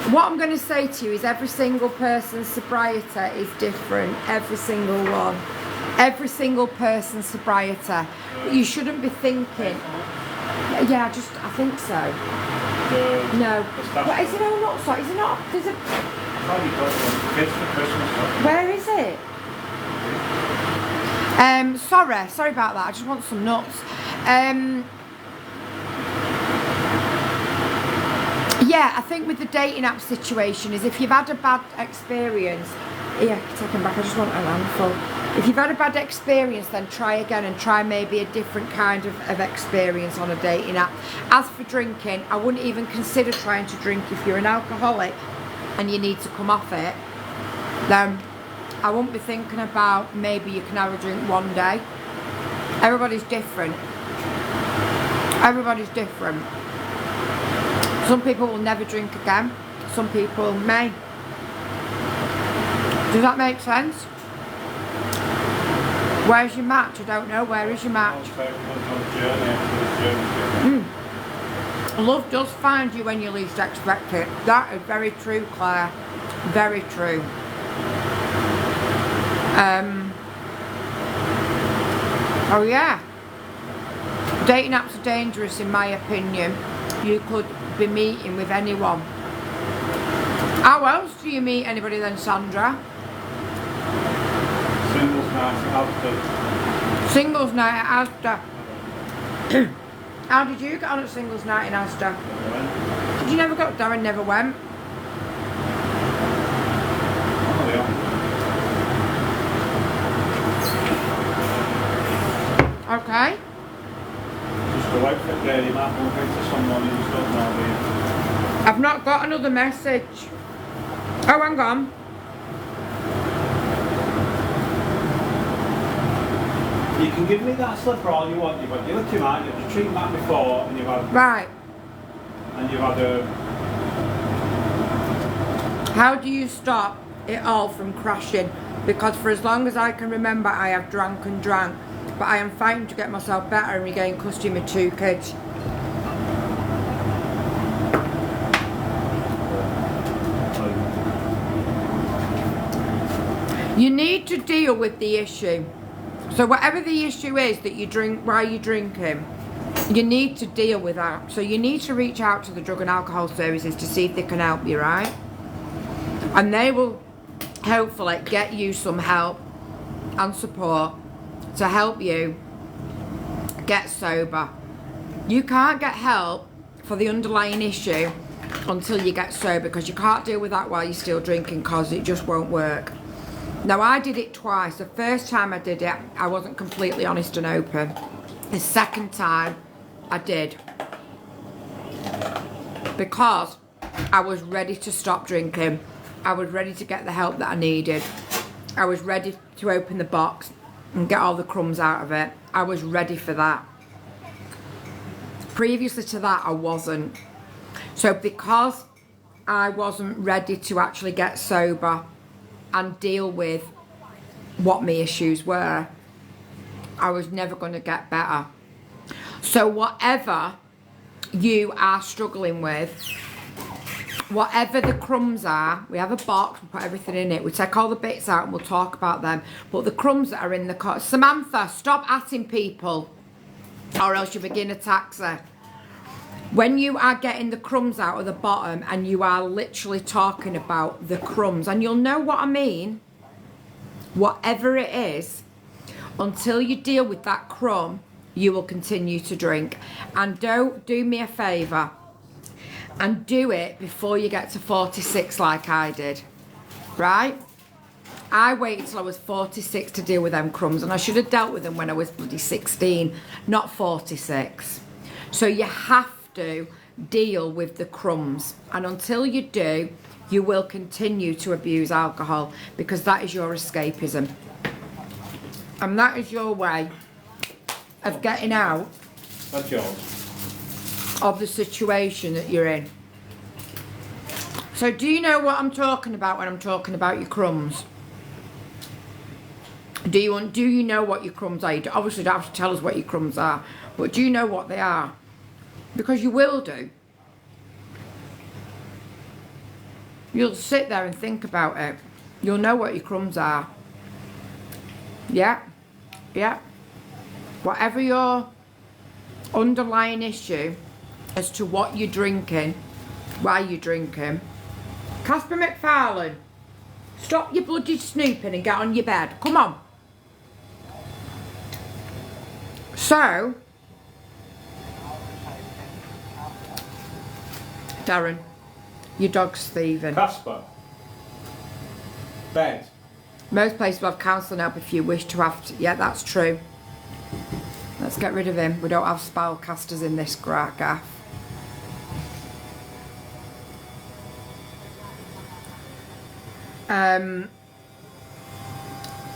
What I'm going to say to you is every single person's sobriety is different. Every single one. Every single person's sobriety. You shouldn't be thinking. Yeah, I think so. No. What is it? Oh, not so. Is it not? There's a. Where is it? Sorry about that. I just want some nuts. Yeah, I think with the dating app situation is if you've had a bad experience. Yeah, take them back. I just want a handful. If you've had a bad experience, then try again and try maybe a different kind of experience on a dating app. As for drinking, I wouldn't even consider trying to drink if you're an alcoholic and you need to come off it. Then I won't be thinking about maybe you can have a drink one day. Everybody's different. Everybody's different. Some people will never drink again. Some people may. Does that make sense? Where's your match? I don't know. Where is your match? Love does find you when you least expect it. That is very true, Claire. Very true. Oh yeah. Dating apps are dangerous in my opinion. You could be meeting with anyone. How else do you meet anybody then, Sandra? Singles night at Asda. Singles night at Asda. How did you get on at singles night in Asda? Did you never go? Darren never went. Oh, yeah. Okay. Just go out for a day, you might bump into someone who's don't know you. I've not got another message. Oh, hang on. You can give me that slipper all you want. You've had your lucky man, you've had your treatment back before, and you've had Right. a. How do you stop it all from crashing? Because for as long as I can remember, I have drank and drank. But I am fighting to get myself better and regain custody of my 2 kids. You need to deal with the issue. So whatever the issue is that you drink, while you're drinking, you need to deal with that. So you need to reach out to the drug and alcohol services to see if they can help you, right? And they will hopefully get you some help and support to help you get sober. You can't get help for the underlying issue until you get sober, because you can't deal with that while you're still drinking, because it just won't work. Now, I did it twice. The first time I did it, I wasn't completely honest and open. The second time, I did. Because I was ready to stop drinking. I was ready to get the help that I needed. I was ready to open the box and get all the crumbs out of it. I was ready for that. Previously to that, I wasn't. So because I wasn't ready to actually get sober and deal with what my issues were, I was never going to get better. So whatever you are struggling with, whatever the crumbs are, we have a box, we put everything in it, we take all the bits out and we'll talk about them. But the crumbs that are in the car, Samantha, stop atting people or else you begin a taxi. When you are getting the crumbs out of the bottom and you are literally talking about the crumbs, and you'll know what I mean, whatever it is, until you deal with that crumb, you will continue to drink. And don't do me a favour and do it before you get to 46 like I did, right? I waited till I was 46 to deal with them crumbs, and I should have dealt with them when I was bloody 16, not 46. So you have to deal with the crumbs, and until you do, you will continue to abuse alcohol, because that is your escapism, and that is your way of getting out That's yours. of the situation that you're in. So do you know what I'm talking about when I'm talking about your crumbs? Do you know what your crumbs are? You obviously don't have to tell us what your crumbs are, but do you know what they are? Because you will do. You'll sit there and think about it. You'll know what your crumbs are. Yeah, yeah. Whatever your underlying issue as to what you're drinking, why you're drinking. Casper McFarlane, stop your bloody snooping and get on your bed. Come on. So, Darren, your dog's thieving. Casper. Bed. Most places will have counselling help if you wish to have to. Yeah, that's true. Let's get rid of him. We don't have spellcasters in this gaff.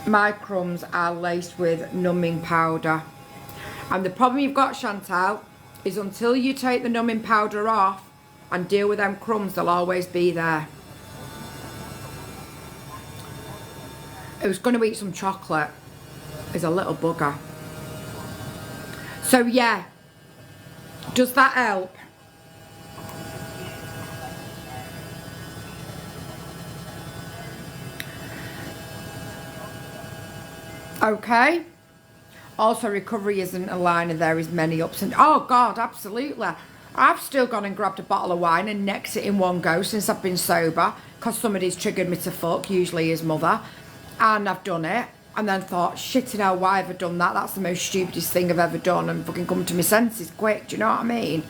My crumbs are laced with numbing powder. And the problem you've got, Chantal, is until you take the numbing powder off and deal with them crumbs, they'll always be there. It was going to eat some chocolate. It's a little bugger. So yeah, does that help? Okay. Also, recovery isn't a line and there is many ups and... Oh, God, absolutely. I've still gone and grabbed a bottle of wine and necked it in one go since I've been sober, because somebody's triggered me to fuck, usually his mother. And I've done it. And then thought, shitting hell, why have I done that? That's the most stupidest thing I've ever done, and fucking come to my senses quick. Do you know what I mean?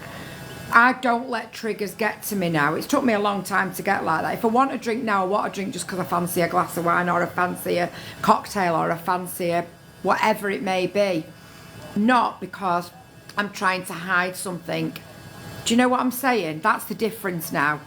I don't let triggers get to me now. It's took me a long time to get like that. If I want a drink now, I want a drink just because I fancy a glass of wine, or I fancy a cocktail, or I fancy a whatever it may be. Not because I'm trying to hide something. Do you know what I'm saying? That's the difference now.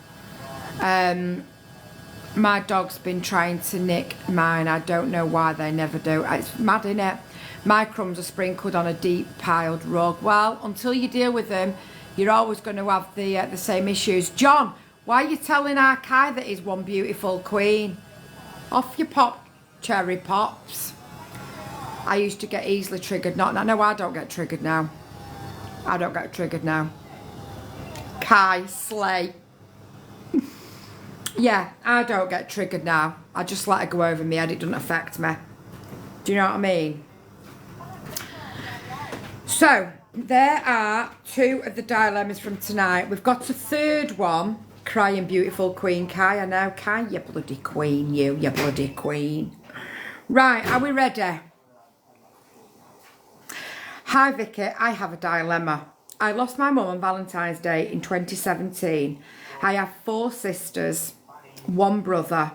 My dog's been trying to nick mine. I don't know why, they never do. It's mad, innit? My crumbs are sprinkled on a deep piled rug. Well, until you deal with them, you're always going to have the same issues. John, why are you telling our Kai that he's one beautiful queen? Off your pop, cherry pops. I used to get easily triggered. No, I don't get triggered now. I don't get triggered now. Kai, slay. Yeah, I don't get triggered now. I just let it go over my head. It doesn't affect me. Do you know what I mean? So, there are two of the dilemmas from tonight. We've got a third one. Crying beautiful queen, Kai. I know, Kai, you bloody queen, you bloody queen. Right, are we ready? Hi Vicky, I have a dilemma. I lost my mum on Valentine's Day in 2017. I have 4 sisters, 1 brother.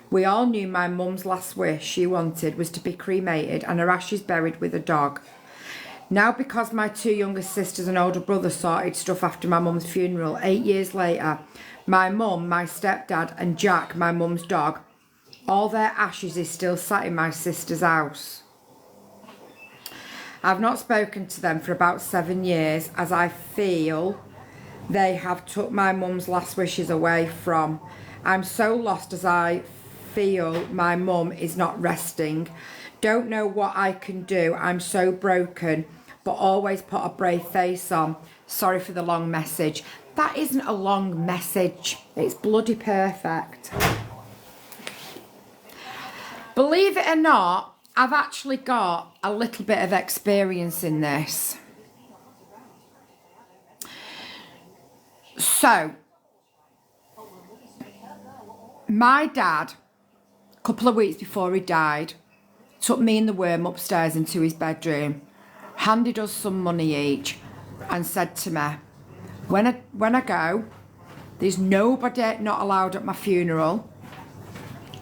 We all knew my mum's last wish she wanted was to be cremated and her ashes buried with a dog. Now, because my 2 younger sisters and older brother sorted stuff after my mum's funeral 8 years later, my mum, my stepdad and Jack, my mum's dog, all their ashes is still sat in my sister's house. I've not spoken to them for about 7 years as I feel they have took my mum's last wishes away from. I'm so lost as I feel my mum is not resting. Don't know what I can do. I'm so broken, but always put a brave face on. Sorry for the long message. That isn't a long message. It's bloody perfect. Believe it or not, I've actually got a little bit of experience in this. So, my dad, a couple of weeks before he died, took me and the worm upstairs into his bedroom, handed us some money each, and said to me, when I go, there's nobody not allowed at my funeral.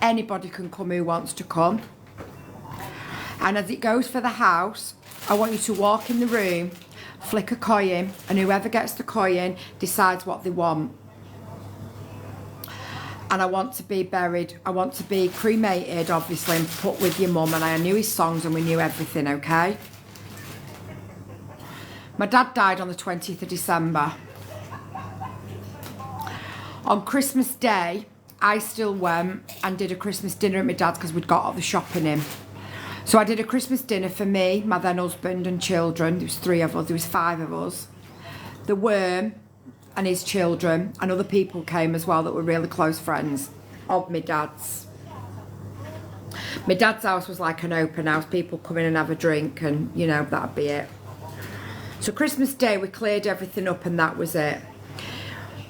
Anybody can come who wants to come. And as it goes for the house, I want you to walk in the room, flick a coin, and whoever gets the coin decides what they want. And I want to be buried, I want to be cremated, obviously, and put with your mum. And I knew his songs and we knew everything, okay? My dad died on the 20th of December. On Christmas Day, I still went and did a Christmas dinner at my dad's because we'd got all the shopping in. So I did a Christmas dinner for me, my then husband and children. There was 3 of us, there was 5 of us. The worm and his children and other people came as well that were really close friends of my dad's. My dad's house was like an open house. People come in and have a drink and, you know, that'd be it. So Christmas Day, we cleared everything up and that was it.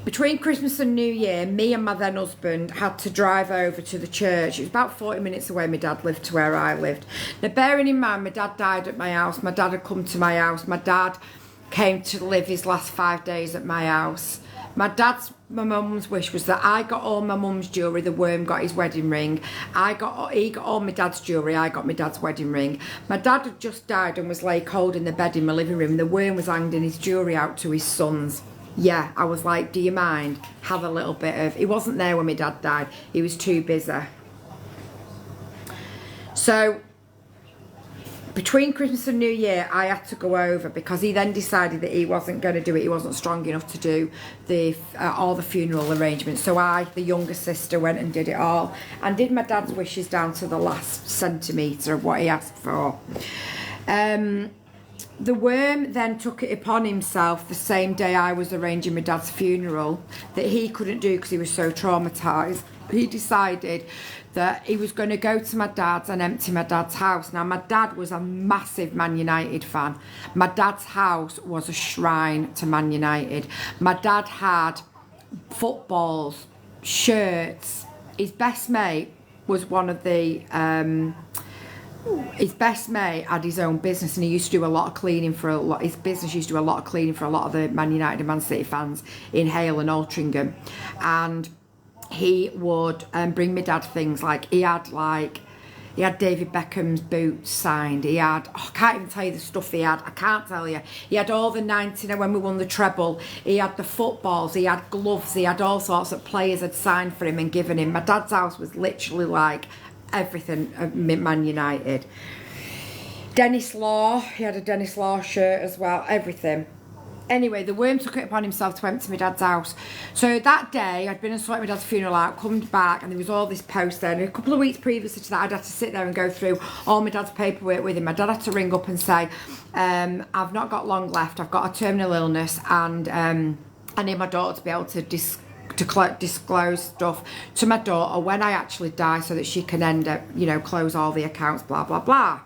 Between Christmas and New Year, me and my then husband had to drive over to the church. It was about 40 minutes away my dad lived to where I lived. Now, bearing in mind, my dad died at my house. My dad had come to my house. My dad came to live his last 5 days at my house. My mum's wish was that I got all my mum's jewellery, the worm got his wedding ring. He got all my dad's jewellery, I got my dad's wedding ring. My dad had just died and was lay cold in the bed in my living room. The worm was handing his jewellery out to his sons. Yeah, I was like, do you mind? Have a little bit of... He wasn't there when my dad died. He was too busy. So, between Christmas and New Year, I had to go over because he then decided that he wasn't going to do it. He wasn't strong enough to do all the funeral arrangements. So I, the younger sister, went and did it all and did my dad's wishes down to the last centimetre of what he asked for. The worm then took it upon himself the same day I was arranging my dad's funeral that he couldn't do because he was so traumatised. He decided that he was going to go to my dad's and empty my dad's house. Now, my dad was a massive Man United fan. My dad's house was a shrine to Man United. My dad had footballs, shirts. His best mate was one of the... his best mate had his own business and he used to do a lot of cleaning for a lot. His business used to do a lot of cleaning for a lot of the Man United and Man City fans in Hale and Altrincham. And he would bring my dad things like he had David Beckham's boots signed. He had, I can't even tell you the stuff he had. I can't tell you. He had all the 99 when we won the treble. He had the footballs. He had gloves. He had all sorts of players had signed for him and given him. My dad's house was literally like everything of Man United. Dennis Law, he had a Dennis Law shirt as well, everything. Anyway, the worm took it upon himself to empty my dad's house. So that day, I'd been and sorted my dad's funeral out, come back, and there was all this post there. And a couple of weeks previously to that, I'd had to sit there and go through all my dad's paperwork with him. My dad had to ring up and say, I've not got long left, I've got a terminal illness, and I need my daughter to be able to disclose stuff to my daughter when I actually die so that she can end up, you know, close all the accounts, blah, blah, blah.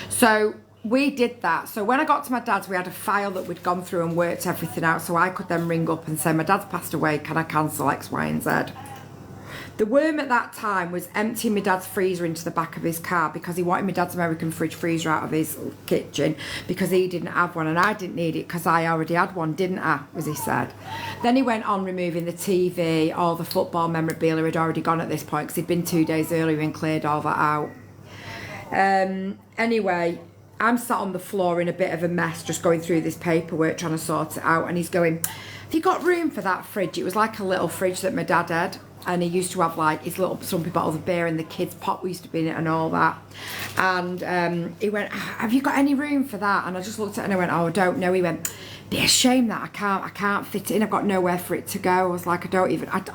So we did that. So when I got to my dad's, we had a file that we'd gone through and worked everything out so I could then ring up and say, my dad's passed away, can I cancel X, Y and Z? The worm at that time was emptying my dad's freezer into the back of his car because he wanted my dad's American fridge freezer out of his kitchen because he didn't have one and I didn't need it because I already had one, didn't I, as he said. Then he went on removing the TV, all the football memorabilia had already gone at this point because he'd been 2 days earlier and cleared all that out. Anyway, I'm sat on the floor in a bit of a mess just going through this paperwork trying to sort it out, and he's going, have you got room for that fridge? It was like a little fridge that my dad had, and he used to have like his little Stumpy bottles of beer and the kids' pop used to be in it and all that. And he went, have you got any room for that? And I just looked at it and I went, oh, I don't know. He went, be a shame that I can't fit it in. I've got nowhere for it to go. I was like,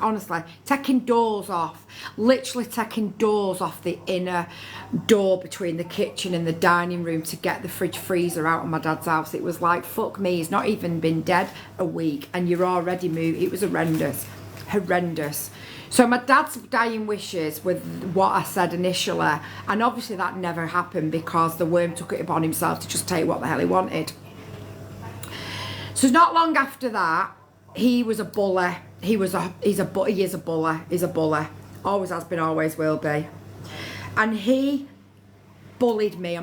honestly, taking doors off, literally taking doors off the inner door between the kitchen and the dining room to get the fridge freezer out of my dad's house. It was like, fuck me, he's not even been dead a week and you're already moved. It was horrendous. So my dad's dying wishes with what I said initially, and obviously that never happened because the worm took it upon himself to just take what the hell he wanted. So not long after that, he was a bully. He is a bully. Always has been, always will be. And he bullied me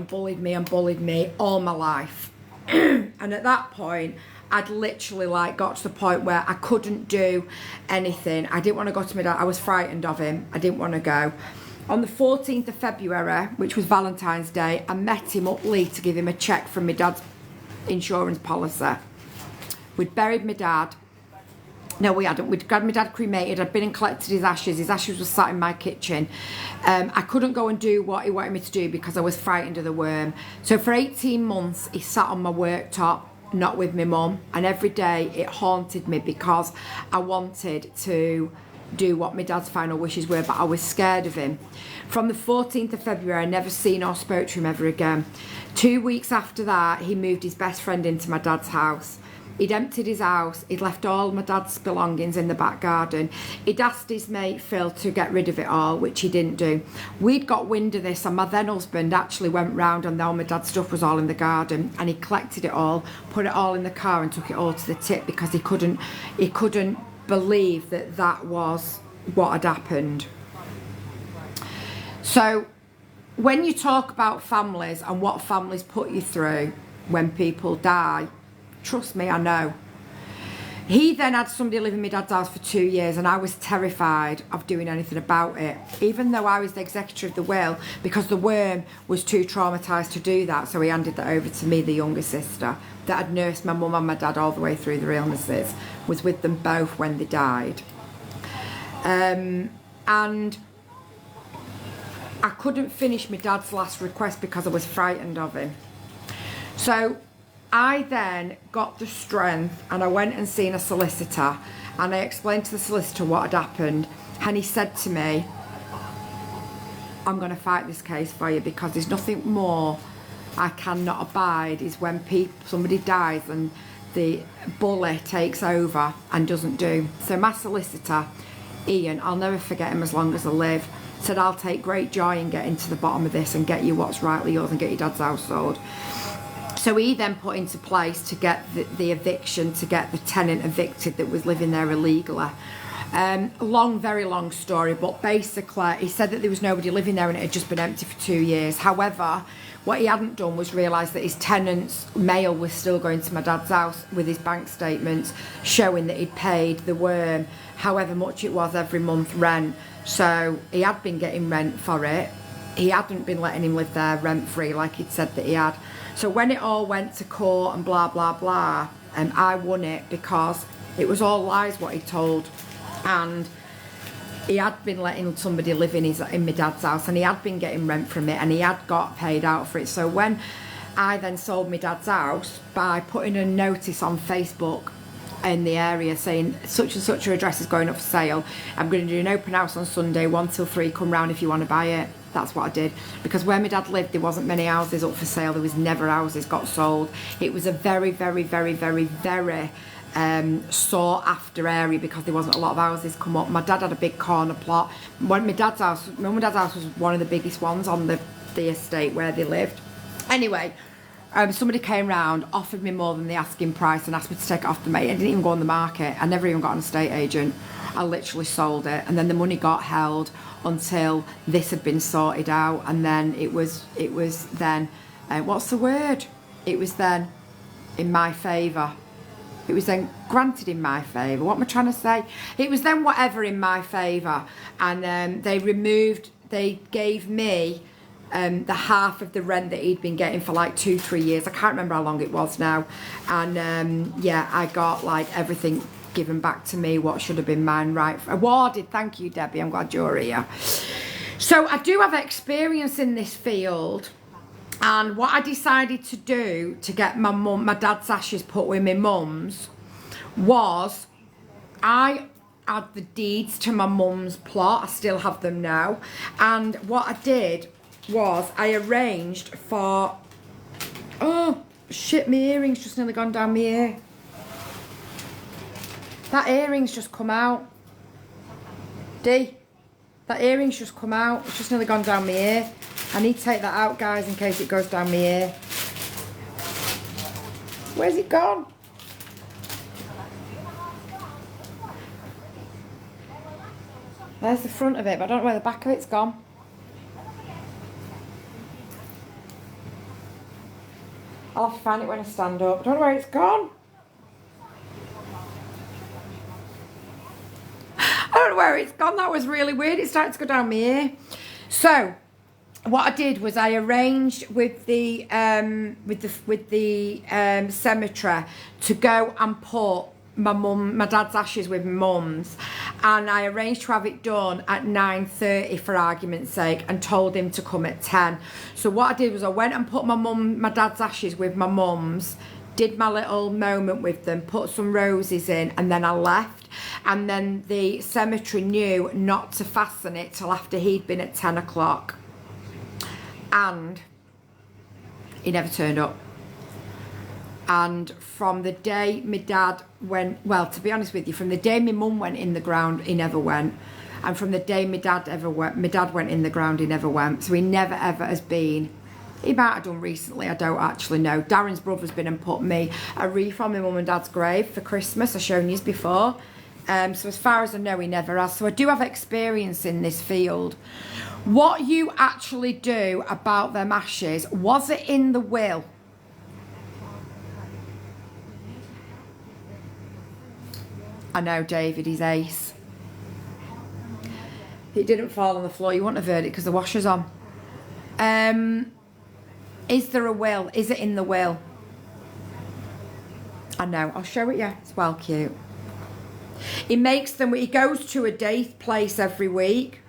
all my life. And at that point, I'd literally like got to the point where I couldn't do anything. I didn't want to go to my dad. I was frightened of him. I didn't want to go. On the 14th of February, which was Valentine's Day, I met him up Lee to give him a cheque from my dad's insurance policy. We'd buried my dad. No, we hadn't. We'd got my dad cremated. I'd been and collected his ashes. His ashes were sat in my kitchen. I couldn't go and do what he wanted me to do because I was frightened of the worm. So for 18 months, he sat on my worktop, not with my mum. And every day it haunted me because I wanted to do what my dad's final wishes were, but I was scared of him. From the 14th of February, I never seen or spoke to him ever again. 2 weeks after that, he moved his best friend into my dad's house. He'd emptied his house, he'd left all my dad's belongings in the back garden. He'd asked his mate Phil to get rid of it all, which he didn't do. We'd got wind of this and my then husband actually went round and all my dad's stuff was all in the garden and he collected it all, put it all in the car and took it all to the tip because he couldn't believe that that was what had happened. So when you talk about families and what families put you through when people die, trust me, I know. He then had somebody live in my dad's house for 2 years and I was terrified of doing anything about it, even though I was the executor of the will, because the worm was too traumatised to do that. So he handed that over to me, the younger sister, that had nursed my mum and my dad all the way through their illnesses, was with them both when they died. And I couldn't finish my dad's last request because I was frightened of him. So I then got the strength and I went and seen a solicitor and I explained to the solicitor what had happened, and he said to me, I'm going to fight this case for you because there's nothing more I cannot abide is when somebody dies and the bully takes over and doesn't do. So my solicitor, Ian, I'll never forget him as long as I live, said I'll take great joy in getting to the bottom of this and get you what's rightly yours and get your dad's house sold. So he then put into place to get the eviction, to get the tenant evicted that was living there illegally. Very long story, but basically he said that there was nobody living there and it had just been empty for 2 years. However, what he hadn't done was realise that his tenant's mail was still going to my dad's house with his bank statements showing that he'd paid the worm however much it was every month rent. So he had been getting rent for it. He hadn't been letting him live there rent free like he'd said that he had. So when it all went to court and blah, blah, blah, I won it because it was all lies what he told. And he had been letting somebody live in my dad's house and he had been getting rent from it and he had got paid out for it. So when I then sold my dad's house by putting a notice on Facebook in the area saying such and such your address is going up for sale, I'm going to do an open house on Sunday 1 till 3, come round if you want to buy it. That's what I did, because where my dad lived there wasn't many houses up for sale. There was never houses got sold. It was a very, very, very, very, very sought after area because there wasn't a lot of houses come up. My dad had a big corner plot. My mum and dad's house was one of the biggest ones on the estate where they lived. Anyway, somebody came round, offered me more than the asking price and asked me to take it off the market. I didn't even go on the market. I never even got an estate agent. I literally sold it, and then the money got held until this had been sorted out, and then it was then what's the word? It was then in my favour. It was then granted in my favour. What am I trying to say? It was then whatever in my favour, and they gave me the half of the rent that he'd been getting for like 2-3 years. I can't remember how long it was now, and yeah, I got like everything given back to me, what should have been mine, right, awarded. Thank you, Debbie, I'm glad you're here. So I do have experience in this field, and what I decided to do to get my dad's ashes put with my mum's was, I had the deeds to my mum's plot. I still have them now, and what I did was I arranged for, oh shit, my earring's just nearly gone down my ear. That earring's just come out. That earring's just come out. It's just nearly gone down my ear. I need to take that out, guys, in case it goes down my ear. Where's it gone? There's the front of it, but I don't know where the back of it's gone. I'll have to find it when I stand up. I don't know where it's gone. I don't know where it's gone. That was really weird. It started to go down my ear. So what I did was I arranged with the cemetery to go and put my dad's ashes with my mum's, and I arranged to have it done at 9:30 for argument's sake, and told him to come at 10. So what I did was I went and put my dad's ashes with my mum's, did my little moment with them, put some roses in, and then I left. And then the cemetery knew not to fasten it till after he'd been at 10 o'clock. And he never turned up. And from the day my dad went, well, to be honest with you, from the day my mum went in the ground, he never went. And from the day my dad went in the ground, he never went. So he never ever has been. He might have done recently, I don't actually know. Darren's brother's been and put me a wreath on my mum and dad's grave for Christmas. I've shown you before. So as far as I know, he never has. So I do have experience in this field. What you actually do about them ashes, was it in the will? I know, David, he's ace. It didn't fall on the floor. You wouldn't have heard it because the washer's on. Is there a will? Is it in the will? I know. I'll show it you. It's well cute. He makes them. He goes to a day place every week.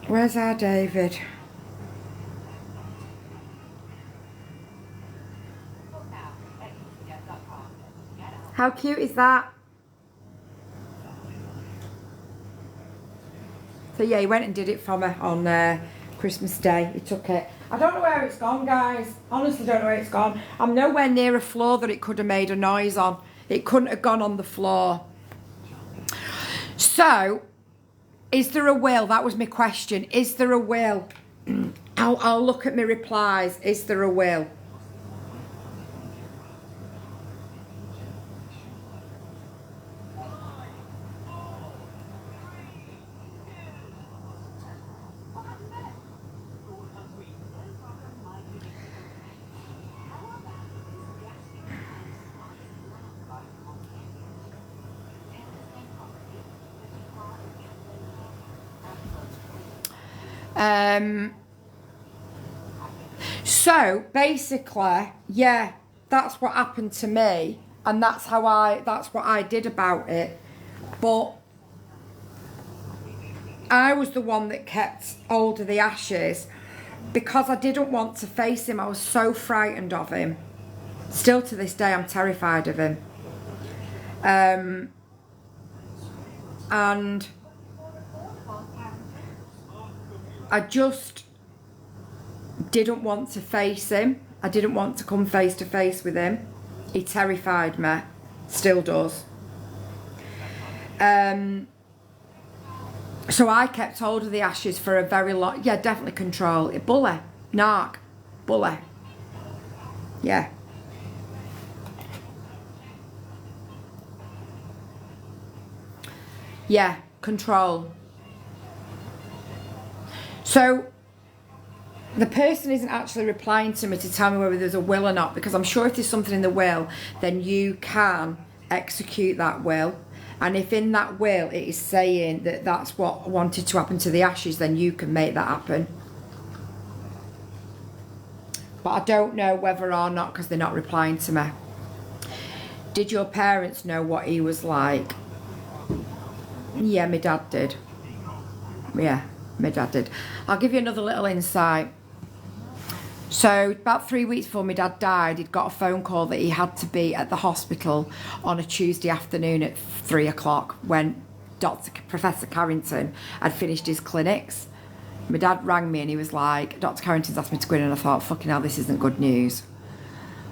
Where's our David? How cute is that? So yeah, he went and did it for me on Christmas Day. He took it. I don't know where it's gone, guys. Honestly, don't know where it's gone. I'm nowhere near a floor that it could have made a noise on. It couldn't have gone on the floor. So, is there a will? That was my question. Is there a will? I'll look at my replies. Is there a will? So basically, yeah, that's what happened to me, and that's what I did about it. But I was the one that kept hold of the ashes because I didn't want to face him. I was so frightened of him. Still to this day, I'm terrified of him. And I just didn't want to face him. I didn't want to come face to face with him. He terrified me. Still does. So I kept hold of the ashes for a very long, yeah, definitely control. Bully, narc, bully. Yeah. Yeah, control. So the person isn't actually replying to me to tell me whether there's a will or not, because I'm sure if there's something in the will, then you can execute that will. And if in that will it is saying that that's what wanted to happen to the ashes, then you can make that happen. But I don't know whether or not, because they're not replying to me. Did your parents know what he was like? Yeah, my dad did. Yeah, my dad did. I'll give you another little insight. So about 3 weeks before my dad died, he'd got a phone call that he had to be at the hospital on a Tuesday afternoon at 3 o'clock when Professor Carrington had finished his clinics. My dad rang me and he was like, Dr. Carrington's asked me to go in, and I thought, fucking hell, this isn't good news.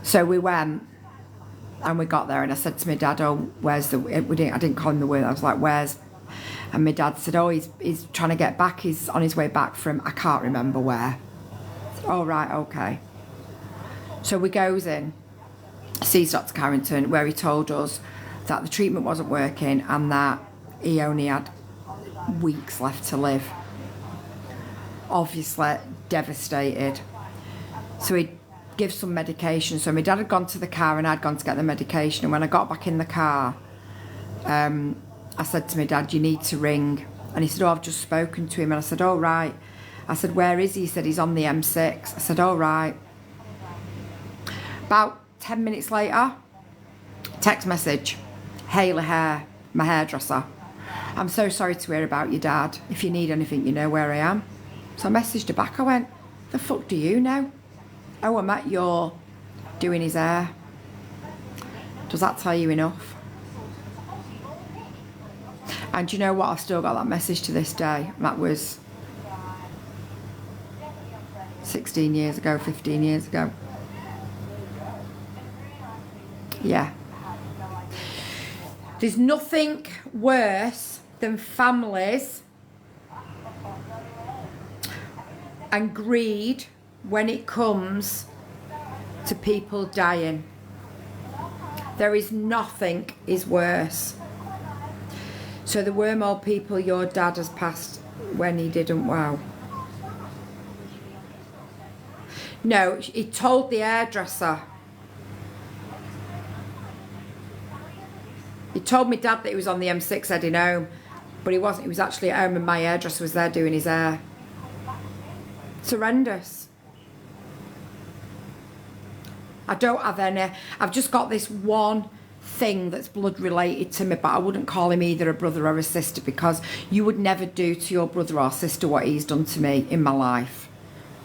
So we went and we got there, and I said to my dad, oh, where's the, I didn't call him the word, I was like, where's, and my dad said, oh, he's trying to get back, he's on his way back from, I can't remember where. Oh, right, okay. So we goes in, sees Dr. Carrington, where he told us that the treatment wasn't working and that he only had weeks left to live. Obviously devastated. So he'd give some medication. So my dad had gone to the car and I'd gone to get the medication. And when I got back in the car, I said to my dad, you need to ring. And he said, oh, I've just spoken to him. And I said, oh, right. I said, where is he? He said, he's on the M6. I said, oh, right. About 10 minutes later, text message, Hayley Hair, my hairdresser. I'm so sorry to hear about your dad. If you need anything, you know where I am. So I messaged her back. I went, the fuck do you know? Oh, I'm at your doing his hair. Does that tell you enough? And do you know what? I've still got that message to this day. That was 16 years ago, 15 years ago. Yeah. There's nothing worse than families and greed when it comes to people dying. There is nothing is worse. So the Wormhole people, your dad has passed when he didn't, wow. No, he told the hairdresser. He told me dad that he was on the M6 heading home, but he wasn't. He was actually at home and my hairdresser was there doing his hair. It's horrendous. I don't have any. I've just got this one thing that's blood related to me, but I wouldn't call him either a brother or a sister, because you would never do to your brother or sister what he's done to me in my life.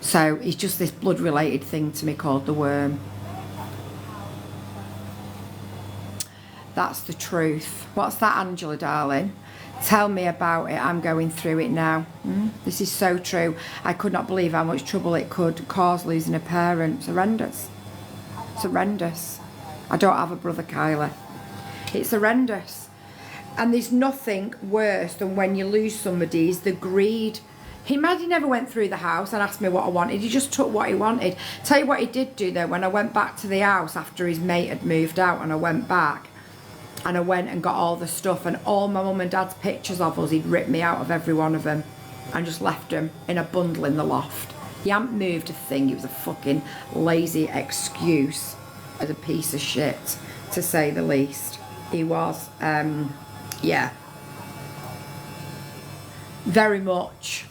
So it's just this blood related thing to me called the worm. That's the truth. What's that, Angela, darling? Tell me about it. I'm going through it now. This is so true. I could not believe how much trouble it could cause losing a parent. It's horrendous. It's horrendous. I don't have a brother, Kyla. It's horrendous. And there's nothing worse than when you lose somebody is the greed. He never went through the house and asked me what I wanted. He just took what he wanted. Tell you what he did do though, when I went back to the house after his mate had moved out, and I went back and I went and got all the stuff, and all my mum and dad's pictures of us, he'd ripped me out of every one of them and just left them in a bundle in the loft. He hadn't moved a thing. It was a fucking lazy excuse as a piece of shit, to say the least. He was, yeah, very much.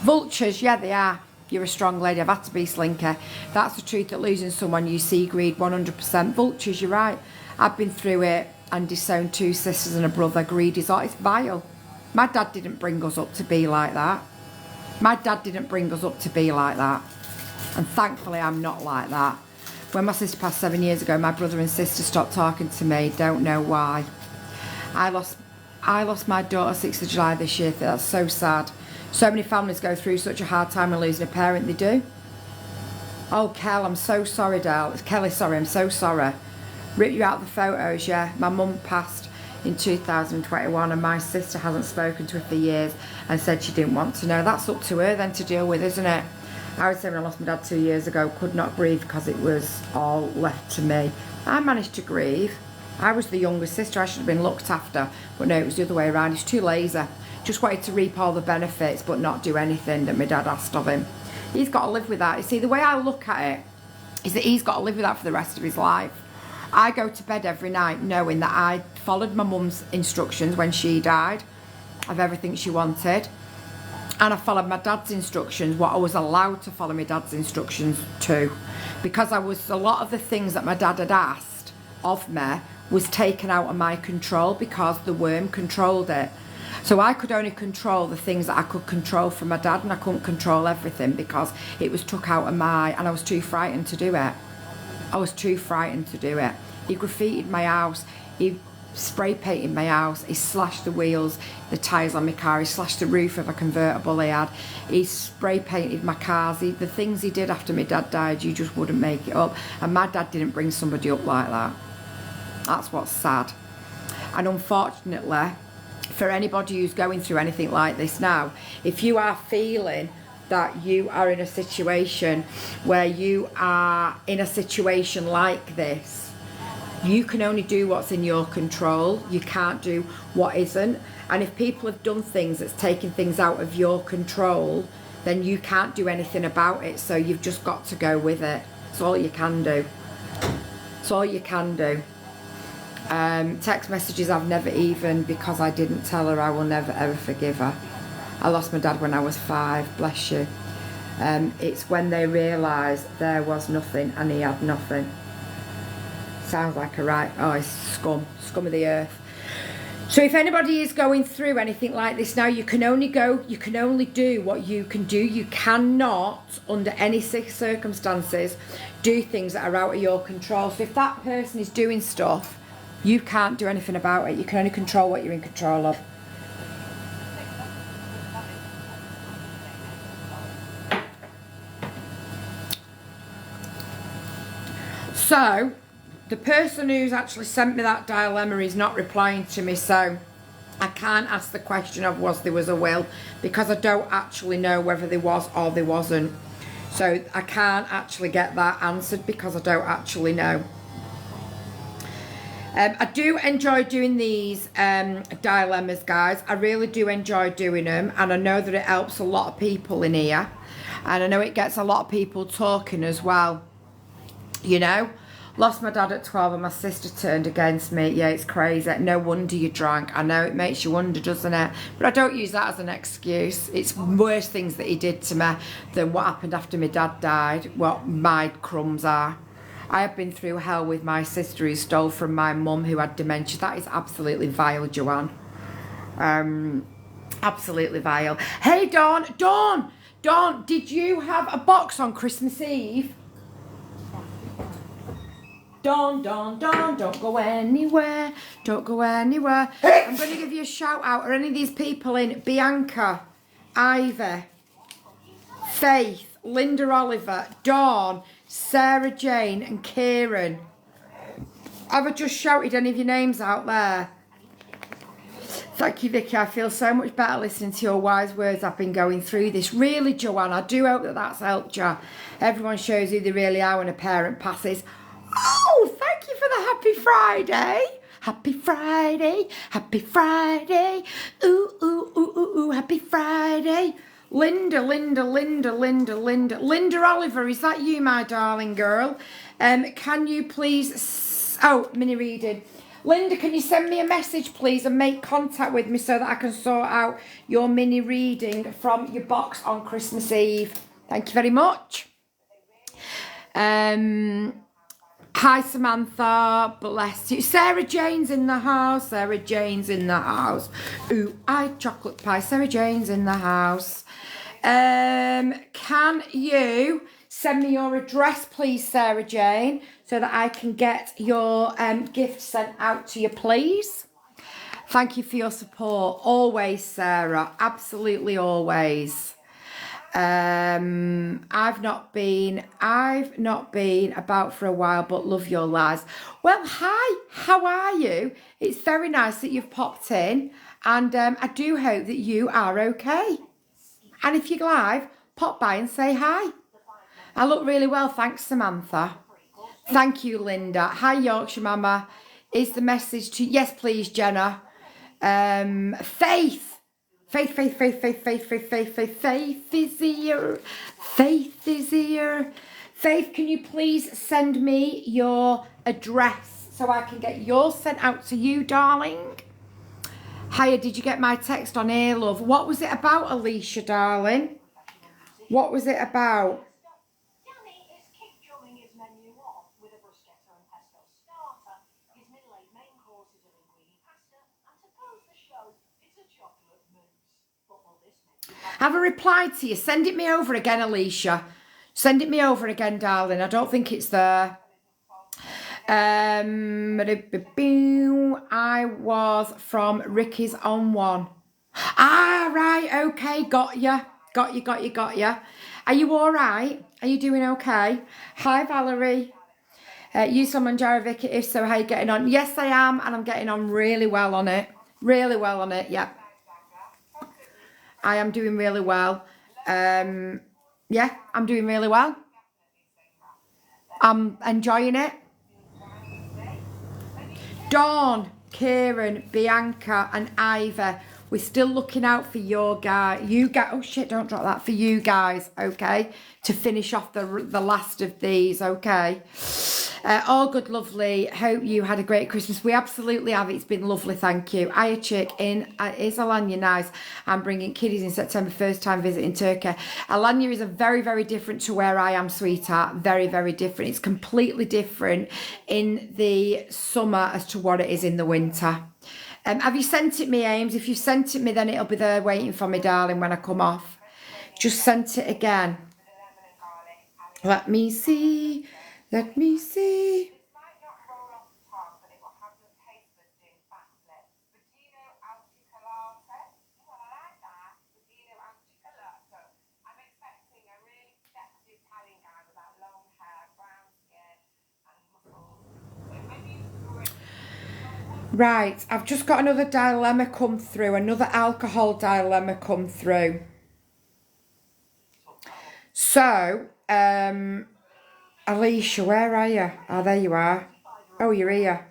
Vultures, yeah, they are. You're a strong lady. I've had to be, Slinker. That's the truth, that losing someone you see greed 100%. Vultures, you're right. I've been through it and disowned 2 sisters and a brother. Greed is, it's vile. My dad didn't bring us up to be like that. My dad didn't bring us up to be like that. And thankfully, I'm not like that. When my sister passed 7 years ago, my brother and sister stopped talking to me. Don't know why. I lost my daughter 6th of July this year. That's so sad. So many families go through such a hard time when losing a parent. They do. Oh, Kel, I'm so sorry, Dal. Kelly, sorry, I'm so sorry. Ripped you out of the photos, yeah. My mum passed in 2021 and my sister hasn't spoken to her for years and said she didn't want to know. That's up to her then to deal with, isn't it? I would say when I lost my dad 2 years ago, could not grieve because it was all left to me. I managed to grieve. I was the younger sister, I should have been looked after, but no, it was the other way around. He's too lazy. Just wanted to reap all the benefits but not do anything that my dad asked of him. He's got to live with that. You see, the way I look at it is that he's got to live with that for the rest of his life. I go to bed every night knowing that I followed my mum's instructions when she died of everything she wanted, and I followed my dad's instructions, what I was allowed to follow my dad's instructions to, because a lot of the things that my dad had asked of me was taken out of my control because the worm controlled it. So I could only control the things that I could control from my dad, and I couldn't control everything because it was took out of and I was too frightened to do it. I was too frightened to do it. He graffitied my house, he spray painted my house, he slashed the wheels, the tyres on my car, he slashed the roof of a convertible he had, he spray painted my cars. The things he did after my dad died, you just wouldn't make it up. And my dad didn't bring somebody up like that. That's what's sad. And unfortunately, for anybody who's going through anything like this now, if you are feeling that you are in a situation where you are in a situation like this, you can only do what's in your control. You can't do what isn't. And if people have done things that's taken things out of your control, then you can't do anything about it. So you've just got to go with it. It's all you can do. It's all you can do. Text messages I've never even, because I didn't tell her, I will never ever forgive her. I lost my dad when I was 5, bless you. It's when they realised there was nothing and he had nothing. Sounds like it's scum of the earth. So if anybody is going through anything like this now, you can only do what you can do. You cannot, under any circumstances, do things that are out of your control. So if that person is doing stuff, you can't do anything about it. You can only control what you're in control of. So, the person who's actually sent me that dilemma is not replying to me, so I can't ask the question of there was a will, because I don't actually know whether there was or there wasn't. So I can't actually get that answered because I don't actually know. I do enjoy doing these dilemmas, guys. I really do enjoy doing them, and I know that it helps a lot of people in here, and I know it gets a lot of people talking as well. You know, lost my dad at 12 and my sister turned against me. Yeah, it's crazy. No wonder you drank. I know it makes you wonder, doesn't it? But I don't use that as an excuse. It's worse things that he did to me than what happened after my dad died, what my crumbs are. I have been through hell with my sister who stole from my mum who had dementia. That is absolutely vile, Joanne. Absolutely vile. Hey, Dawn, did you have a box on Christmas Eve? Dawn, don't go anywhere. Don't go anywhere. I'm going to give you a shout out. Are any of these people in? Bianca, Ivy, Faith, Linda Oliver, Dawn, Sarah Jane and Kieran. Have I just shouted any of your names out there? Thank you, Vicky. I feel so much better listening to your wise words. I've been going through this. Really, Joanne, I do hope that that's helped you. Everyone shows who they really are when a parent passes. Oh, thank you for the happy Friday. Happy Friday. Happy Friday. Ooh, ooh, ooh, ooh, ooh. Happy Friday. Linda Oliver, is that you, my darling girl? Can you please, mini reading. Linda, can you send me a message, please, and make contact with me so that I can sort out your mini reading from your box on Christmas Eve? Thank you very much. Hi, Samantha. Bless you. Sarah Jane's in the house. Sarah Jane's in the house. Ooh, chocolate pie. Sarah Jane's in the house. Can you send me your address, please, Sarah Jane, so that I can get your gift sent out to you, please? Thank you for your support. Always, Sarah. Absolutely always. I've not been about for a while, but love your lives. Well, hi, how are you? It's very nice that you've popped in, and I do hope that you are okay. And if you're live, pop by and say hi. I look really well, thanks, Samantha. Thank you, Linda. Hi, Yorkshire Mama. Is the message to... Yes, please, Jenna. Faith. Faith is here. Faith is here. Faith, can you please send me your address so I can get yours sent out to you, darling? Hiya, did you get my text on air, love? What was it about, Alicia, darling? What was it about? Have a reply to you. Send it me over again, Alicia. Send it me over again, darling. I don't think it's there. I was from Ricky's on one. Ah, right. Okay. Got ya. Got ya. Are you all right? Are you doing okay? Hi, Valerie. You saw Manjaro Vicky? If so, how are you getting on? Yes, I am. And I'm getting on really well on it. Really well on it. Yeah. I am doing really well. Yeah, I'm doing really well. I'm enjoying it. Dawn, Kieran, Bianca and Ivor, we're still looking out for your guy. You guys, oh shit, don't drop that. For you guys, okay? To finish off the last of these, okay? All good, lovely. Hope you had a great Christmas. We absolutely have. It's been lovely, thank you. Hiya, chick. Is Alanya nice? I'm bringing kiddies in September, first time visiting Turkey. Alanya is a very, very different to where I am, sweetheart. Very, very different. It's completely different in the summer as to what it is in the winter. Have you sent it me, Ames? If you sent it me, then it'll be there waiting for me, darling, when I come off. Just sent it again. Let me see. Let me see. Right, I've just got another dilemma come through, another alcohol dilemma come through. So, Alicia, where are you? Oh, there you are. Oh, you're here.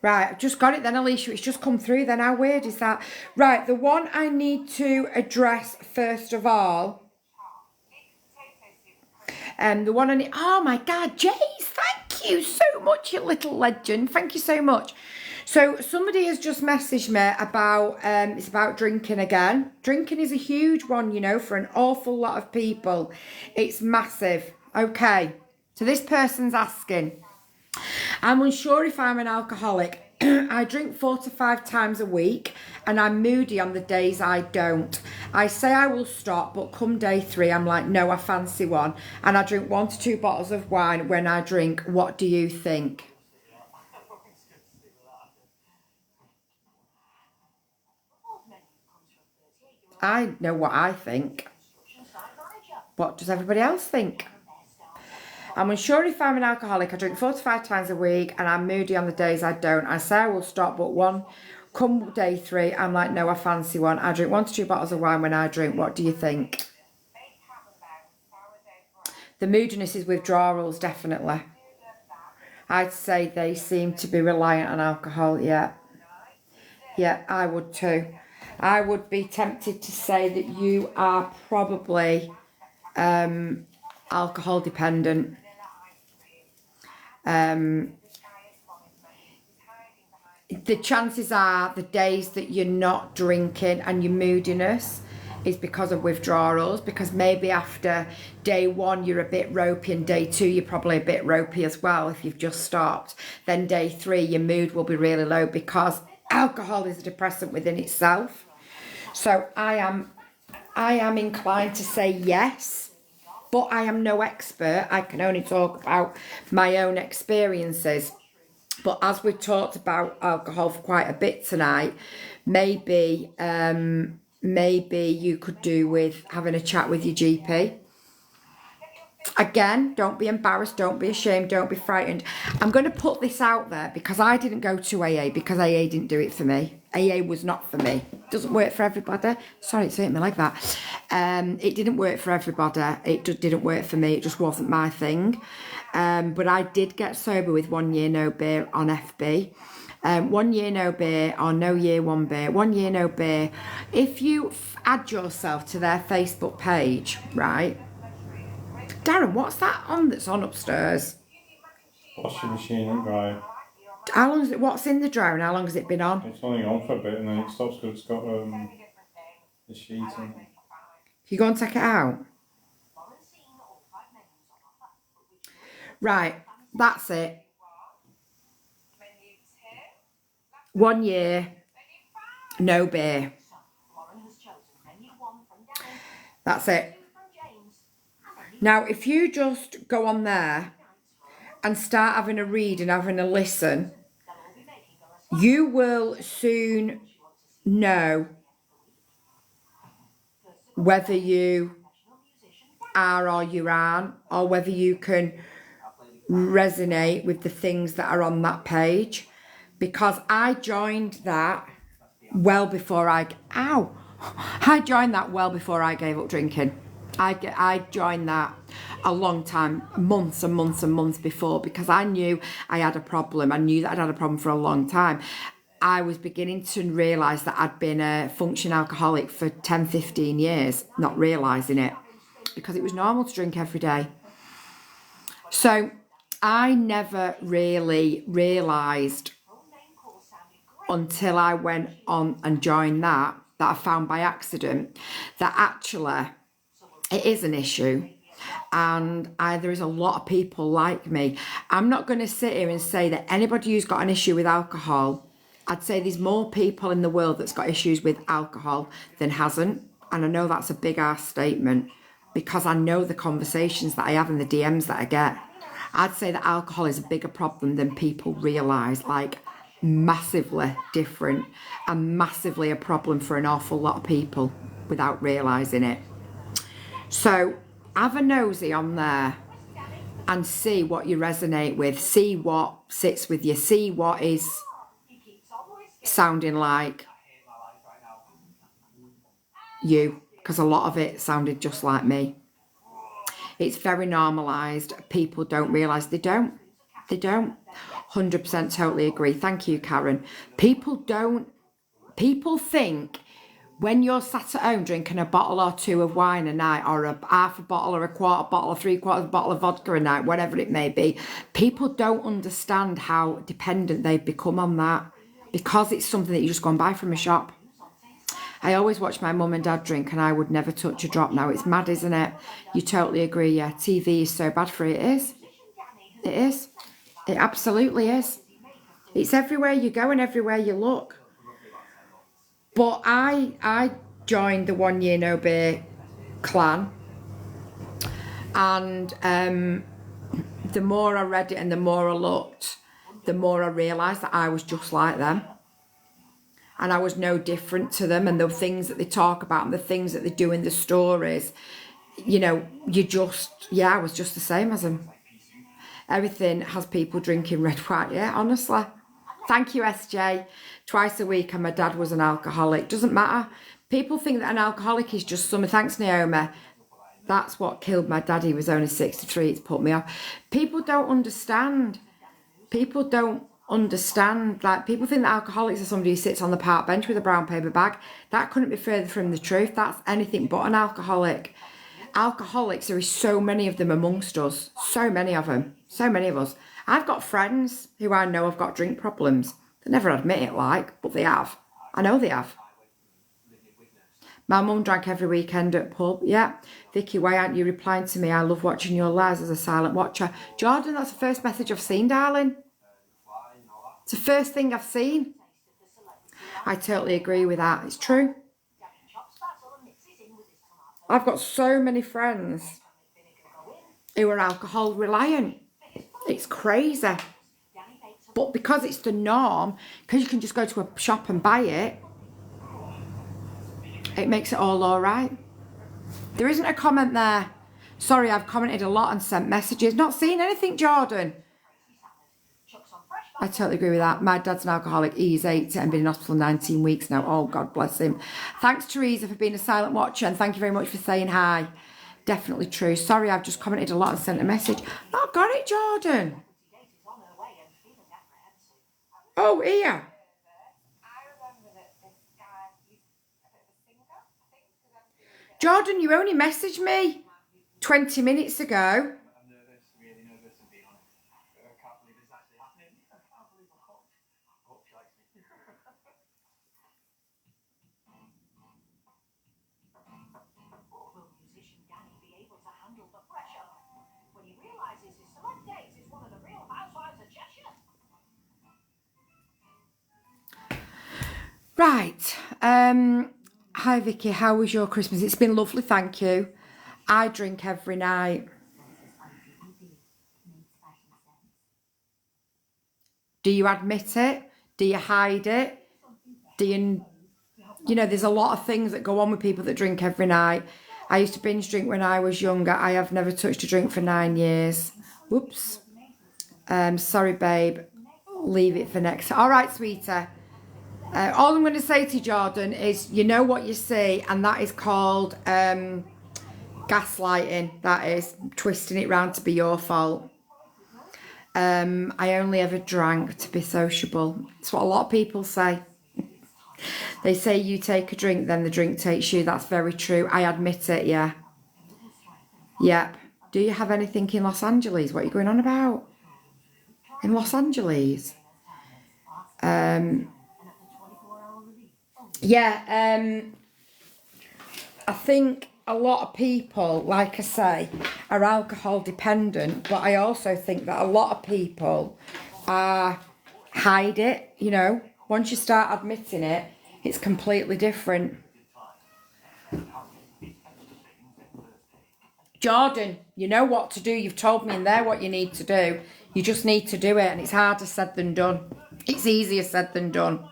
Right, I've just got it then, Alicia. It's just come through then. How weird is that? Right, the one I need to address first of all. The one I need... Oh, my God, Jace, thank you so much, you little legend. Thank you so much. So somebody has just messaged me about, it's about drinking again. Drinking is a huge one, you know, for an awful lot of people. It's massive. Okay, so this person's asking... I'm unsure if I'm an alcoholic. I drink 4 to 5 times a week and I'm moody on the days I don't. I say I will stop, but come day 3, I'm like, no, I fancy one. And I drink 1 to 2 bottles of wine when I drink. What do you think? I know what I think. What does everybody else think? I'm unsure if I'm an alcoholic. I drink 4 to 5 times a week and I'm moody on the days I don't. I say I will stop, but come day 3, I'm like, no, I fancy one. I drink 1 to 2 bottles of wine when I drink. What do you think? The moodiness is withdrawals, definitely. I'd say they seem to be reliant on alcohol, yeah. Yeah, I would too. I would be tempted to say that you are probably alcohol dependent. The chances are the days that you're not drinking and your moodiness is because of withdrawals, because maybe after day 1 you're a bit ropey and day 2 you're probably a bit ropey as well if you've just stopped. Then day 3 your mood will be really low because alcohol is a depressant within itself. So I am inclined to say yes. but I am no expert. I can only talk about my own experiences. But as we've talked about alcohol for quite a bit tonight, maybe you could do with having a chat with your GP. Again, don't be embarrassed, don't be ashamed, don't be frightened. I'm going to put this out there because I didn't go to AA because AA didn't do it for me. AA was not for me. It doesn't work for everybody. Sorry, it's hitting me like that. It didn't work for everybody. It just didn't work for me. It just wasn't my thing. But I did get sober with 1 year no beer on FB. 1 year no beer or no year one beer. 1 year no beer. If you add yourself to their Facebook page, right? Darren, what's that on that's on upstairs? Washing machine and dry. How long is it? What's in the dryer and how long has it been on? It's only on for a bit and then it stops because it's got the sheet in it. Can you go and take it out? Right, that's it. 1 year, no beer. That's it. Now, if you just go on there and start having a read and having a listen, you will soon know whether you are or you aren't, or whether you can resonate with the things that are on that page. Because I joined that well before I joined that well before I gave up drinking. I joined that a long time, months and months and months before, because I knew I had a problem. I knew that I'd had a problem for a long time. I was beginning to realise that I'd been a functioning alcoholic for 10, 15 years, not realising it, because it was normal to drink every day. So I never really realised until I went on and joined that I found by accident that actually it is an issue, and there is a lot of people like me. I'm not going to sit here and say that anybody who's got an issue with alcohol, I'd say there's more people in the world that's got issues with alcohol than hasn't. And I know that's a big ass statement because I know the conversations that I have and the DMs that I get. I'd say that alcohol is a bigger problem than people realise, like massively different and massively a problem for an awful lot of people without realising it. So have a nosy on there and see what you resonate with, see what sits with you, see what is sounding like you, because a lot of it sounded just like me. It's very normalised. People don't realise they don't. 100% totally agree. Thank you, Karen. People think when you're sat at home drinking a bottle or two of wine a night, or a half a bottle or a quarter bottle or 3/4 bottle of vodka a night, whatever it may be, people don't understand how dependent they've become on that, because it's something that you just go and buy from a shop. I always watch my mum and dad drink and I would never touch a drop now. It's mad, isn't it? You totally agree, yeah. TV is so bad for it. It is. It is. It absolutely is. It's everywhere you go and everywhere you look. But I joined the 1 year no beer clan, and the more I read it and the more I looked, the more I realised that I was just like them. And I was no different to them, and the things that they talk about and the things that they do in the stories, you know, I was just the same as them. Everything has people drinking red wine, yeah, honestly. Thank you, SJ. Twice a week, and my dad was an alcoholic. Doesn't matter. People think that an alcoholic is just something. Thanks, Naomi. That's what killed my dad. He was only 63. It's put me off. People don't understand. People don't understand. Like, people think that alcoholics are somebody who sits on the park bench with a brown paper bag. That couldn't be further from the truth. That's anything but an alcoholic. Alcoholics, there is so many of them amongst us. So many of them. So many of us. I've got friends who I know have got drink problems. They never admit it, but they have. I know they have. My mum drank every weekend at pub. Yeah. Vicky, why aren't you replying to me? I love watching your lives as a silent watcher. Jordan, that's the first message I've seen, darling. It's the first thing I've seen. I totally agree with that. It's true. I've got so many friends who are alcohol reliant. It's crazy. But because it's the norm, because you can just go to a shop and buy it, it makes it all alright. There isn't a comment there. Sorry, I've commented a lot and sent messages. Not seeing anything, Jordan. I totally agree with that. My dad's an alcoholic. He's 80 and been in hospital 19 weeks now. Oh, God bless him. Thanks, Teresa, for being a silent watcher, and thank you very much for saying hi. Definitely true. Sorry, I've just commented a lot and sent a message. Oh, got it, Jordan. Oh, here. Jordan, you only messaged me 20 minutes ago. Right. Hi, Vicky. How was your Christmas? It's been lovely, thank you. I drink every night. Do you admit it? Do you hide it? Do you... You know, there's a lot of things that go on with people that drink every night. I used to binge drink when I was younger. I have never touched a drink for 9 years. Whoops. Sorry, babe. Leave it for next. All right, sweetie. All I'm going to say to you, Jordan, is you know what you see, and that is called gaslighting. That is twisting it round to be your fault. I only ever drank to be sociable. It's what a lot of people say. They say you take a drink, then the drink takes you. That's very true. I admit it, yeah. Yep. Do you have anything in Los Angeles? What are you going on about? In Los Angeles? Yeah, I think a lot of people, like I say, are alcohol dependent, but I also think that a lot of people hide it, you know. Once you start admitting it, it's completely different. Jordan, you know what to do. You've told me in there what you need to do. You just need to do it, and it's harder said than done. It's easier said than done.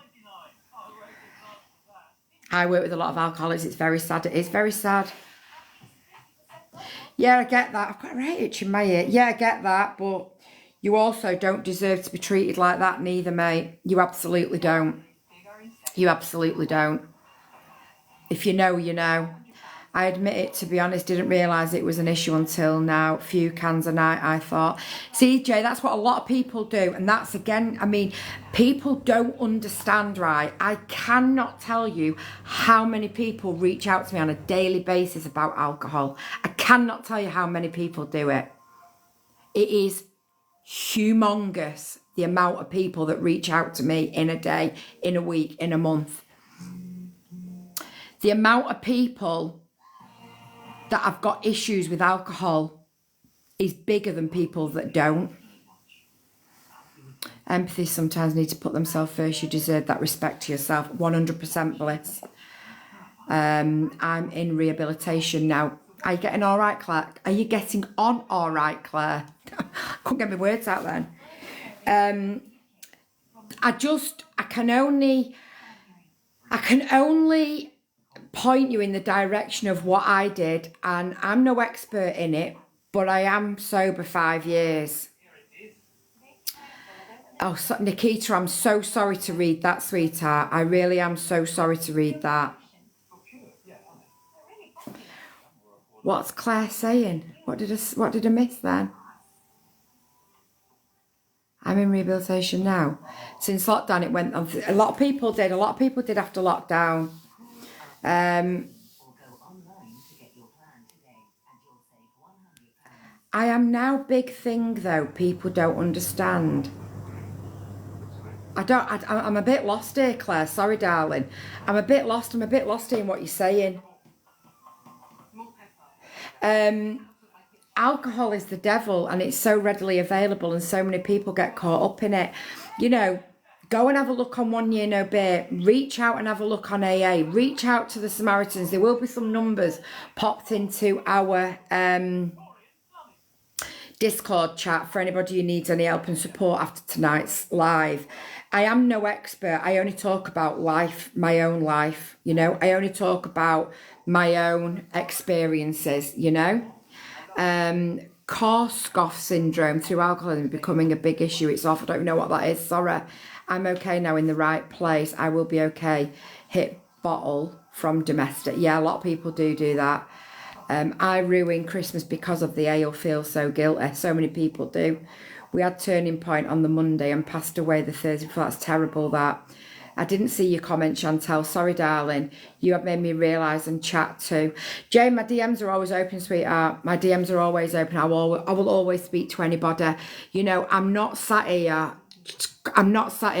I work with a lot of alcoholics. It's very sad. It is very sad. Yeah, I get that. I've got a right itch in my ear. Yeah, I get that, but you also don't deserve to be treated like that neither, mate. You absolutely don't. You absolutely don't. If you know, you know. I admit it, to be honest, didn't realise it was an issue until now. A few cans a night, I thought. See, Jay, that's what a lot of people do. And that's, again, I mean, people don't understand, right? I cannot tell you how many people reach out to me on a daily basis about alcohol. I cannot tell you how many people do it. It is humongous, the amount of people that reach out to me in a day, in a week, in a month. The amount of people that have got issues with alcohol is bigger than people that don't. Empathy sometimes need to put themselves first. You deserve that respect to yourself. 100% bliss. I'm in rehabilitation now. Are you getting all right, Claire? Are you getting on all right, Claire? Couldn't get my words out then. I can only point you in the direction of what I did, and I'm no expert in it, but I am sober 5 years. Oh, so, Nikita, I'm so sorry to read that, sweetheart. I really am so sorry to read that. What's Claire saying? What did I miss then? I'm in rehabilitation now. Since lockdown, it went on. A lot of people did after lockdown. I am now big thing though. People don't understand. I'm a bit lost here, Claire. Sorry, darling. I'm a bit lost in what you're saying. Alcohol is the devil, and it's so readily available, and so many people get caught up in it. You know, go and have a look on One Year No Beer. Reach out and have a look on AA. Reach out to the Samaritans. There will be some numbers popped into our Discord chat for anybody who needs any help and support after tonight's live. I am no expert. I only talk about life, my own life, you know. I only talk about my own experiences, you know. Korsakoff syndrome through alcoholism becoming a big issue. It's off. I don't know what that is. Sorry. I'm okay now, in the right place. I will be okay. Hit bottle from domestic. Yeah, a lot of people do that. I ruin Christmas because of the ale, feel so guilty. So many people do. We had Turning Point on the Monday and passed away the Thursday before. That's terrible, that. I didn't see your comment, Chantel. Sorry, darling. You have made me realise and chat too. Jane, my DMs are always open, sweetheart. My DMs are always open. I will always speak to anybody. You know, I'm not sat here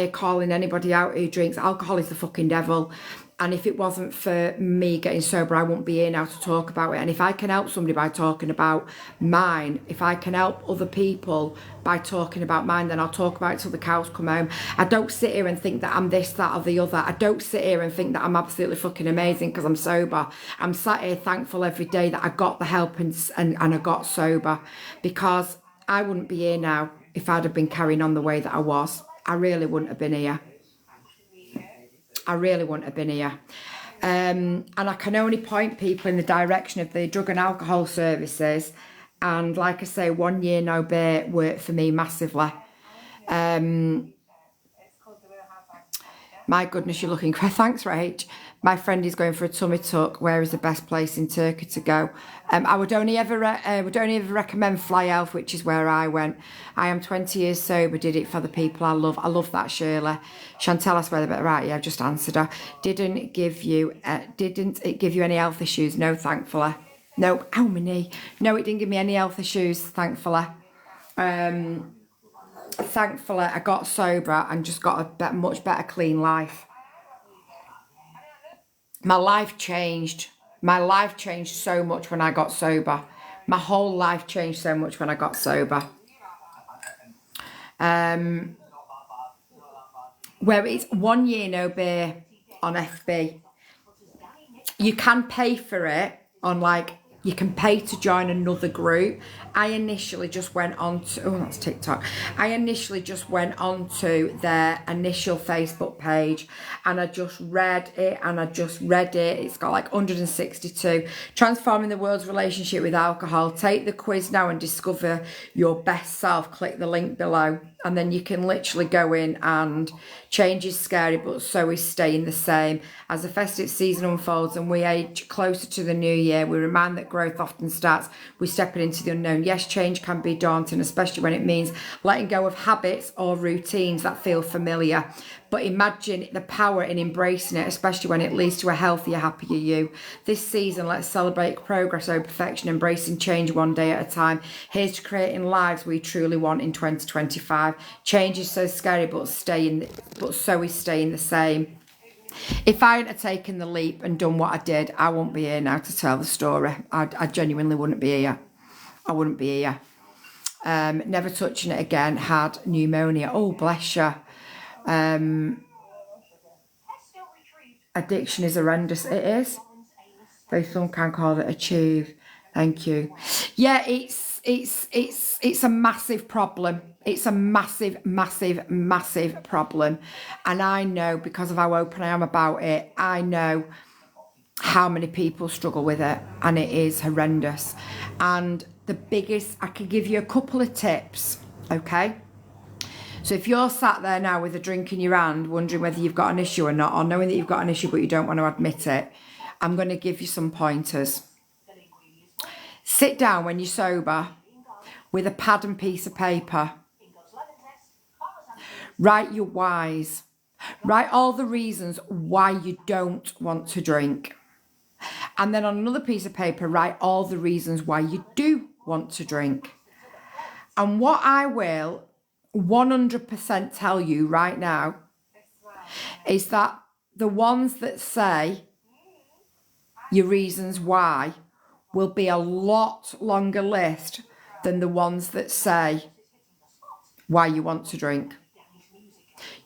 calling anybody out who drinks. Alcohol is the fucking devil. And if it wasn't for me getting sober, I wouldn't be here now to talk about it. And if I can help somebody by talking about mine, if I can help other people by talking about mine, then I'll talk about it till the cows come home. I don't sit here and think that I'm this, that or the other. I don't sit here and think that I'm absolutely fucking amazing because I'm sober. I'm sat here thankful every day that I got the help and I got sober, because I wouldn't be here now if I'd have been carrying on the way that I was. I really wouldn't have been here. I really wouldn't have been here. And I can only point people in the direction of the drug and alcohol services. And like I say, 1 year no beer worked for me massively. My goodness, you're looking great. Thanks, Rach. My friend is going for a tummy tuck. Where is the best place in Turkey to go? I would only ever recommend Fly Elf, which is where I went. I am 20 years sober. Did it for the people I love. I love that, Shirley. Chantel, I swear, they're right. Yeah, I've just answered her. Didn't it give you any health issues? No, thankfully. No, ow, my knee. No, it didn't give me any health issues, thankfully. Thankfully, I got sober and just got a much better, clean life. My life changed. My life changed so much when I got sober. My whole life changed so much when I got sober. Where it's 1 year no beer on FB. You can pay for it on you can pay to join another group. I initially just went on to, oh, that's TikTok. I initially just went on to their initial Facebook page and I just read it. It's got 162. Transforming the world's relationship with alcohol. Take the quiz now and discover your best self. Click the link below. And then you can literally go in, and change is scary, but so is staying the same. As the festive season unfolds and we age closer to the new year, we remind that growth often starts with stepping into the unknown. Yes, change can be daunting, especially when it means letting go of habits or routines that feel familiar. But imagine the power in embracing it, especially when it leads to a healthier, happier you. This season, let's celebrate progress over perfection, embracing change one day at a time. Here's to creating lives we truly want in 2025. Change is so scary, but so is staying the same. If I hadn't taken the leap and done what I did, I wouldn't be here now to tell the story. I genuinely wouldn't be here. I wouldn't be here. Never touching it again. Had pneumonia. Oh, bless you. Addiction is horrendous. It is. Though some can call it achieve. Thank you. Yeah, it's a massive problem. It's a massive, massive, massive problem. And I know, because of how open I am about it, I know how many people struggle with it, and it is horrendous. And the biggest, I can give you a couple of tips, okay? So if you're sat there now with a drink in your hand, wondering whether you've got an issue or not, or knowing that you've got an issue but you don't want to admit it, I'm going to give you some pointers. Sit down when you're sober with a pad and piece of paper. Write your whys. Write all the reasons why you don't want to drink. And then on another piece of paper, write all the reasons why you do want to drink. And what I will 100% tell you right now is that the ones that say your reasons why will be a lot longer list than the ones that say why you want to drink.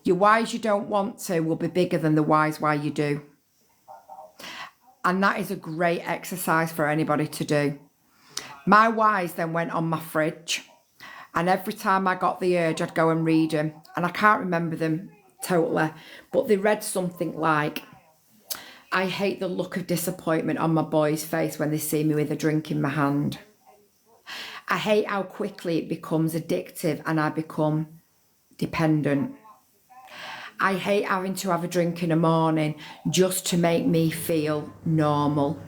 Your whys you don't want to will be bigger than the whys why you do. And that is a great exercise for anybody to do. My whys then went on my fridge. And every time I got the urge, I'd go and read them. And I can't remember them totally, but they read something like, I hate the look of disappointment on my boy's face when they see me with a drink in my hand. I hate how quickly it becomes addictive and I become dependent. I hate having to have a drink in the morning just to make me feel normal.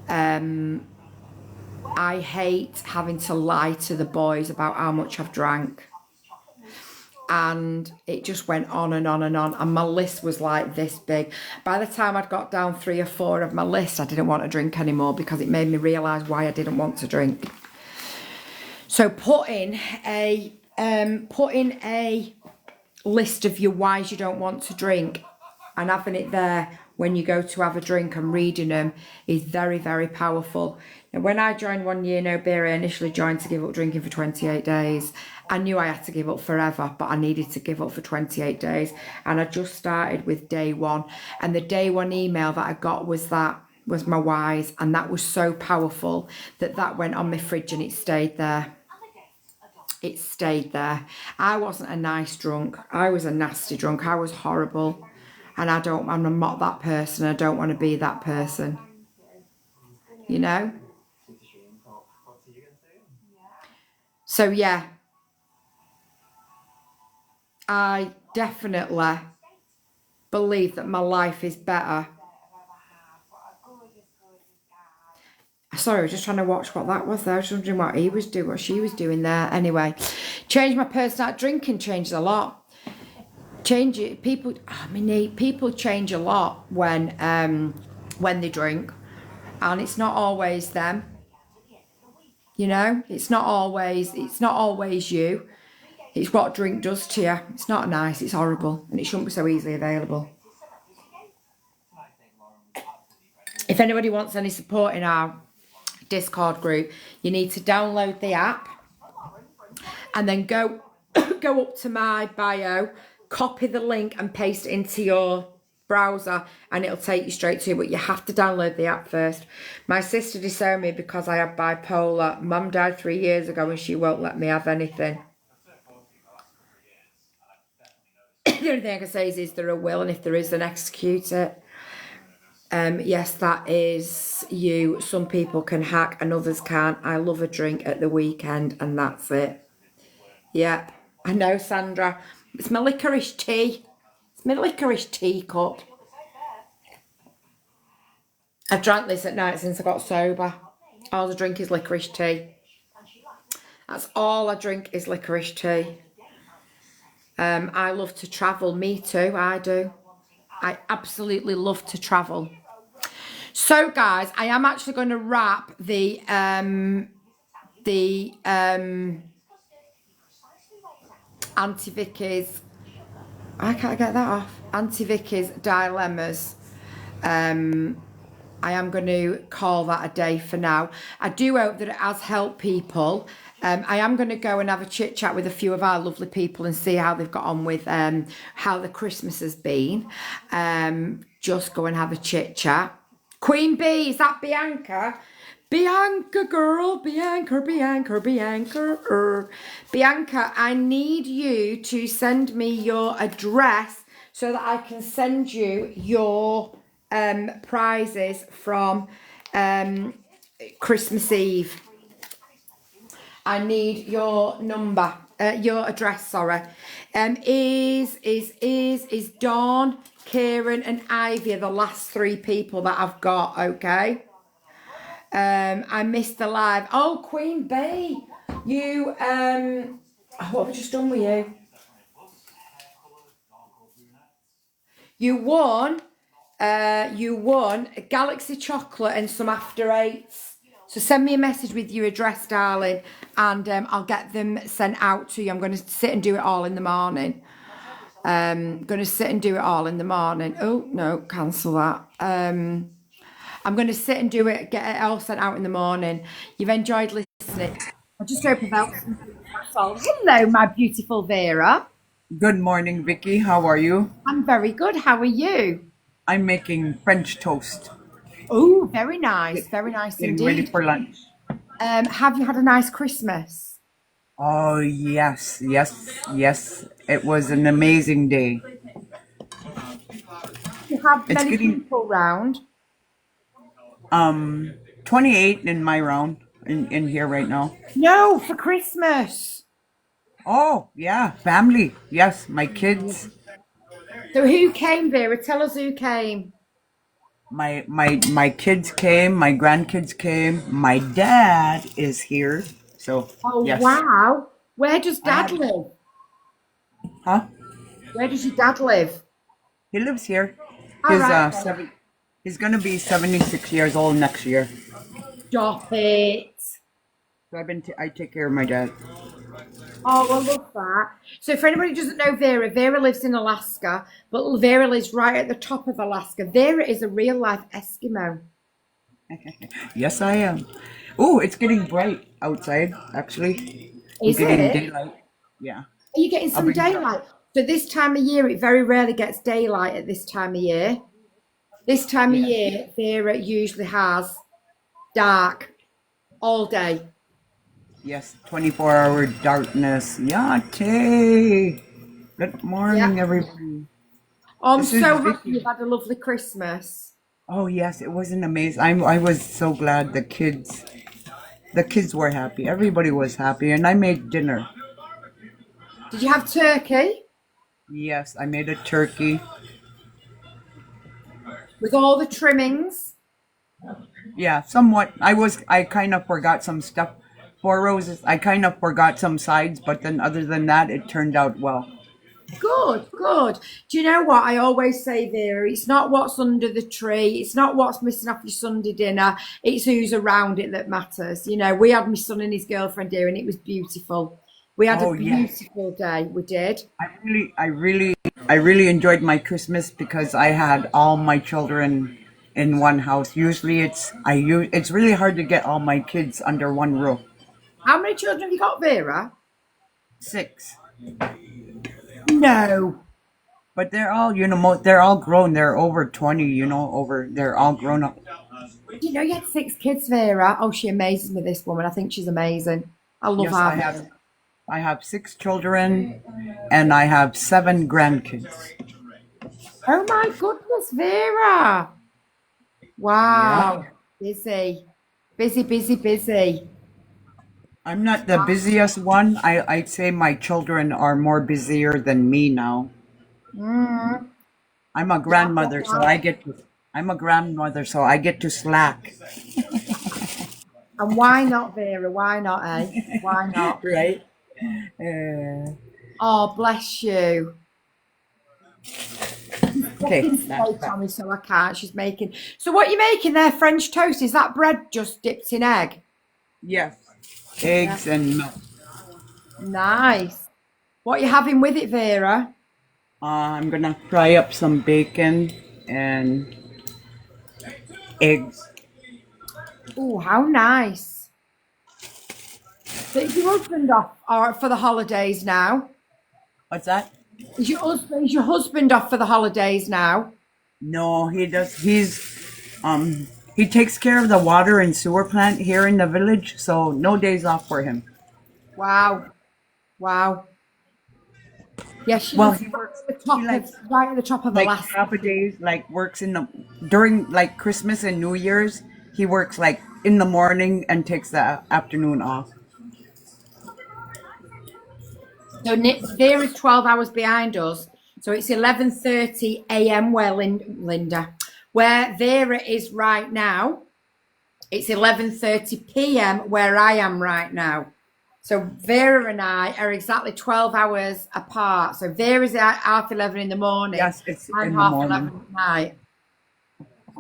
I hate having to lie to the boys about how much I've drank. And it just went on and on and on. And my list was like this big. By the time I'd got down 3 or 4 of my list, I didn't want to drink anymore because it made me realise why I didn't want to drink. So put in a list of your whys you don't want to drink, and having it there when you go to have a drink and reading them is very, very powerful. Now, when I joined One Year No Beer, I initially joined to give up drinking for 28 days. I knew I had to give up forever, but I needed to give up for 28 days. And I just started with day 1. And the day 1 email that I got was my whys. And that was so powerful that went on my fridge and it stayed there. It stayed there. I wasn't a nice drunk. I was a nasty drunk. I was horrible. And I'm not that person. I don't want to be that person. You know? So yeah. I definitely believe that my life is better. Sorry, I was just trying to watch what that was there. I was wondering what he was doing, what she was doing there. Anyway, change my personality. Drinking changes a lot. People change a lot when they drink, and it's not always them. You know, it's not always you. It's what drink does to you. It's not nice. It's horrible, and it shouldn't be so easily available. If anybody wants any support in our Discord group, you need to download the app and then go up to my bio, copy the link and paste it into your browser and it'll take you straight to it, but you have to download the app first. My sister disowned me because I have bipolar. Mum died 3 years ago and she won't let me have anything. The only thing I can say is there a will, and if there is, then execute it. Yes, that is you. Some people can hack and others can't. I love a drink at the weekend and that's it. Yep, I know, Sandra. It's my licorice tea. It's my licorice tea cup. I've drank this at night since I got sober. All I drink is licorice tea. That's all I drink is licorice tea. I love to travel. Me too, I do. I absolutely love to travel. So guys, I am actually going to wrap the Auntie Vicky's, I can't get that off, Auntie Vicky's dilemmas. I am going to call that a day for now. I do hope that it has helped people. I am going to go and have a chit chat with a few of our lovely people and see how they've got on with how the Christmas has been. Just go and have a chit chat. Queen Bee, is that Bianca? Bianca, girl, Bianca. Bianca, I need you to send me your address so that I can send you your prizes from Christmas Eve. I need your number, your address, sorry. Is Dawn, Kieran and Ivy are the last 3 people that I've got, okay? I missed the live. Oh, Queen Bee, you, what have I just done with you? You won a Galaxy chocolate and some after 8s. So send me a message with your address, darling, and I'll get them sent out to you. I'm going to sit and do it all in the morning. Oh, no, cancel that. I'm going to sit and do it, get it all sent out in the morning. You've enjoyed listening. I just opened out. Hello, my beautiful Vera. Good morning, Vicky. How are you? I'm very good. How are you? I'm making French toast. Oh, very nice. Very nice Getting indeed. ready for lunch. Have you had a nice Christmas? Oh, yes, yes, yes. It was an amazing day. You have It's many getting people round. 28 in my round in here right now. No, for Christmas. Oh, yeah, family. Yes, my kids, So who came, Vera? Tell us who came. my kids came, my grandkids came. My dad is here. So, Oh, yes. wow. Where does I Dad have- live? Huh? Where does your dad live? He lives here. All His right. he's gonna be 76 years old next year. Stop it. So I take care of my dad. Oh, I love that. So for anybody who doesn't know Vera, Vera lives in Alaska, but Vera lives right at the top of Alaska. Vera is a real life Eskimo. Yes, I am. Oh, it's getting bright outside, actually. Is I'm getting it? daylight. Yeah. Are you getting some bring it up. daylight? So this time of year, it very rarely gets daylight at this time of year. This time of year, Vera usually has dark all day. Yes, 24-hour darkness. Yate. Good morning, Yeah. everybody. Oh, I'm This is so happy Vicky. you've had a lovely Christmas. Oh, yes, it was an amazing. I was so glad the kids were happy. Everybody was happy, and I made dinner. Did you have turkey Yes, I made a turkey. with all the trimmings? Yeah, somewhat. I kind of forgot some stuff. For roses, I kind of forgot some sides, but then other than that, it turned out well. Good, good. Do you know what I always say, Vera? It's not what's under the tree. It's not what's missing off your Sunday dinner. It's who's around it that matters. You know, we had my son and his girlfriend here, and it was beautiful. We had Oh, a yes. beautiful day. We did. I really enjoyed my Christmas because I had all my children in one house. Usually, it's really hard to get all my kids under one roof. How many children have you got, Vera? 6, No. but they're all they're all grown. They're over 20. They're all grown up. Do you know you had 6 kids, Vera? Oh, she amazes me, this woman. I think she's amazing. I love Yes, her. I have 6 children, and I have 7 grandkids. Oh my goodness, Vera. Wow. Busy. Busy, busy, busy. I'm not the busiest one. I'd say my children are more busier than me now. Mm. I'm a grandmother, so I get to slack. And why not, Vera? Why not, eh? Why not? Right? Oh, bless you. Okay. Fucking slow, Tommy, so I can't. She's making. So what are you making there? French toast? Is that bread just dipped in egg? Yes. Eggs and milk. Nice. What are you having with it, Vera? I'm gonna fry up some bacon and eggs. Oh, how nice. So is your husband off for the holidays now? What's that? Is your husband off for the holidays now? No, he does. He takes care of the water and sewer plant here in the village, so no days off for him. Wow. Wow. Yeah, she Well, lives he works. right at the top of Like Alaska. half a day, like works during like Christmas and New Year's. He works like in the morning and takes the afternoon off. So Vera is 12 hours behind us. So it's 11:30 a.m. where Linda, where Vera is right now. It's 11:30 p.m. where I am right now. So Vera and I are exactly 12 hours apart. So Vera's at half 11 in the morning. Yes, it's I'm in the half morning. 11 at night.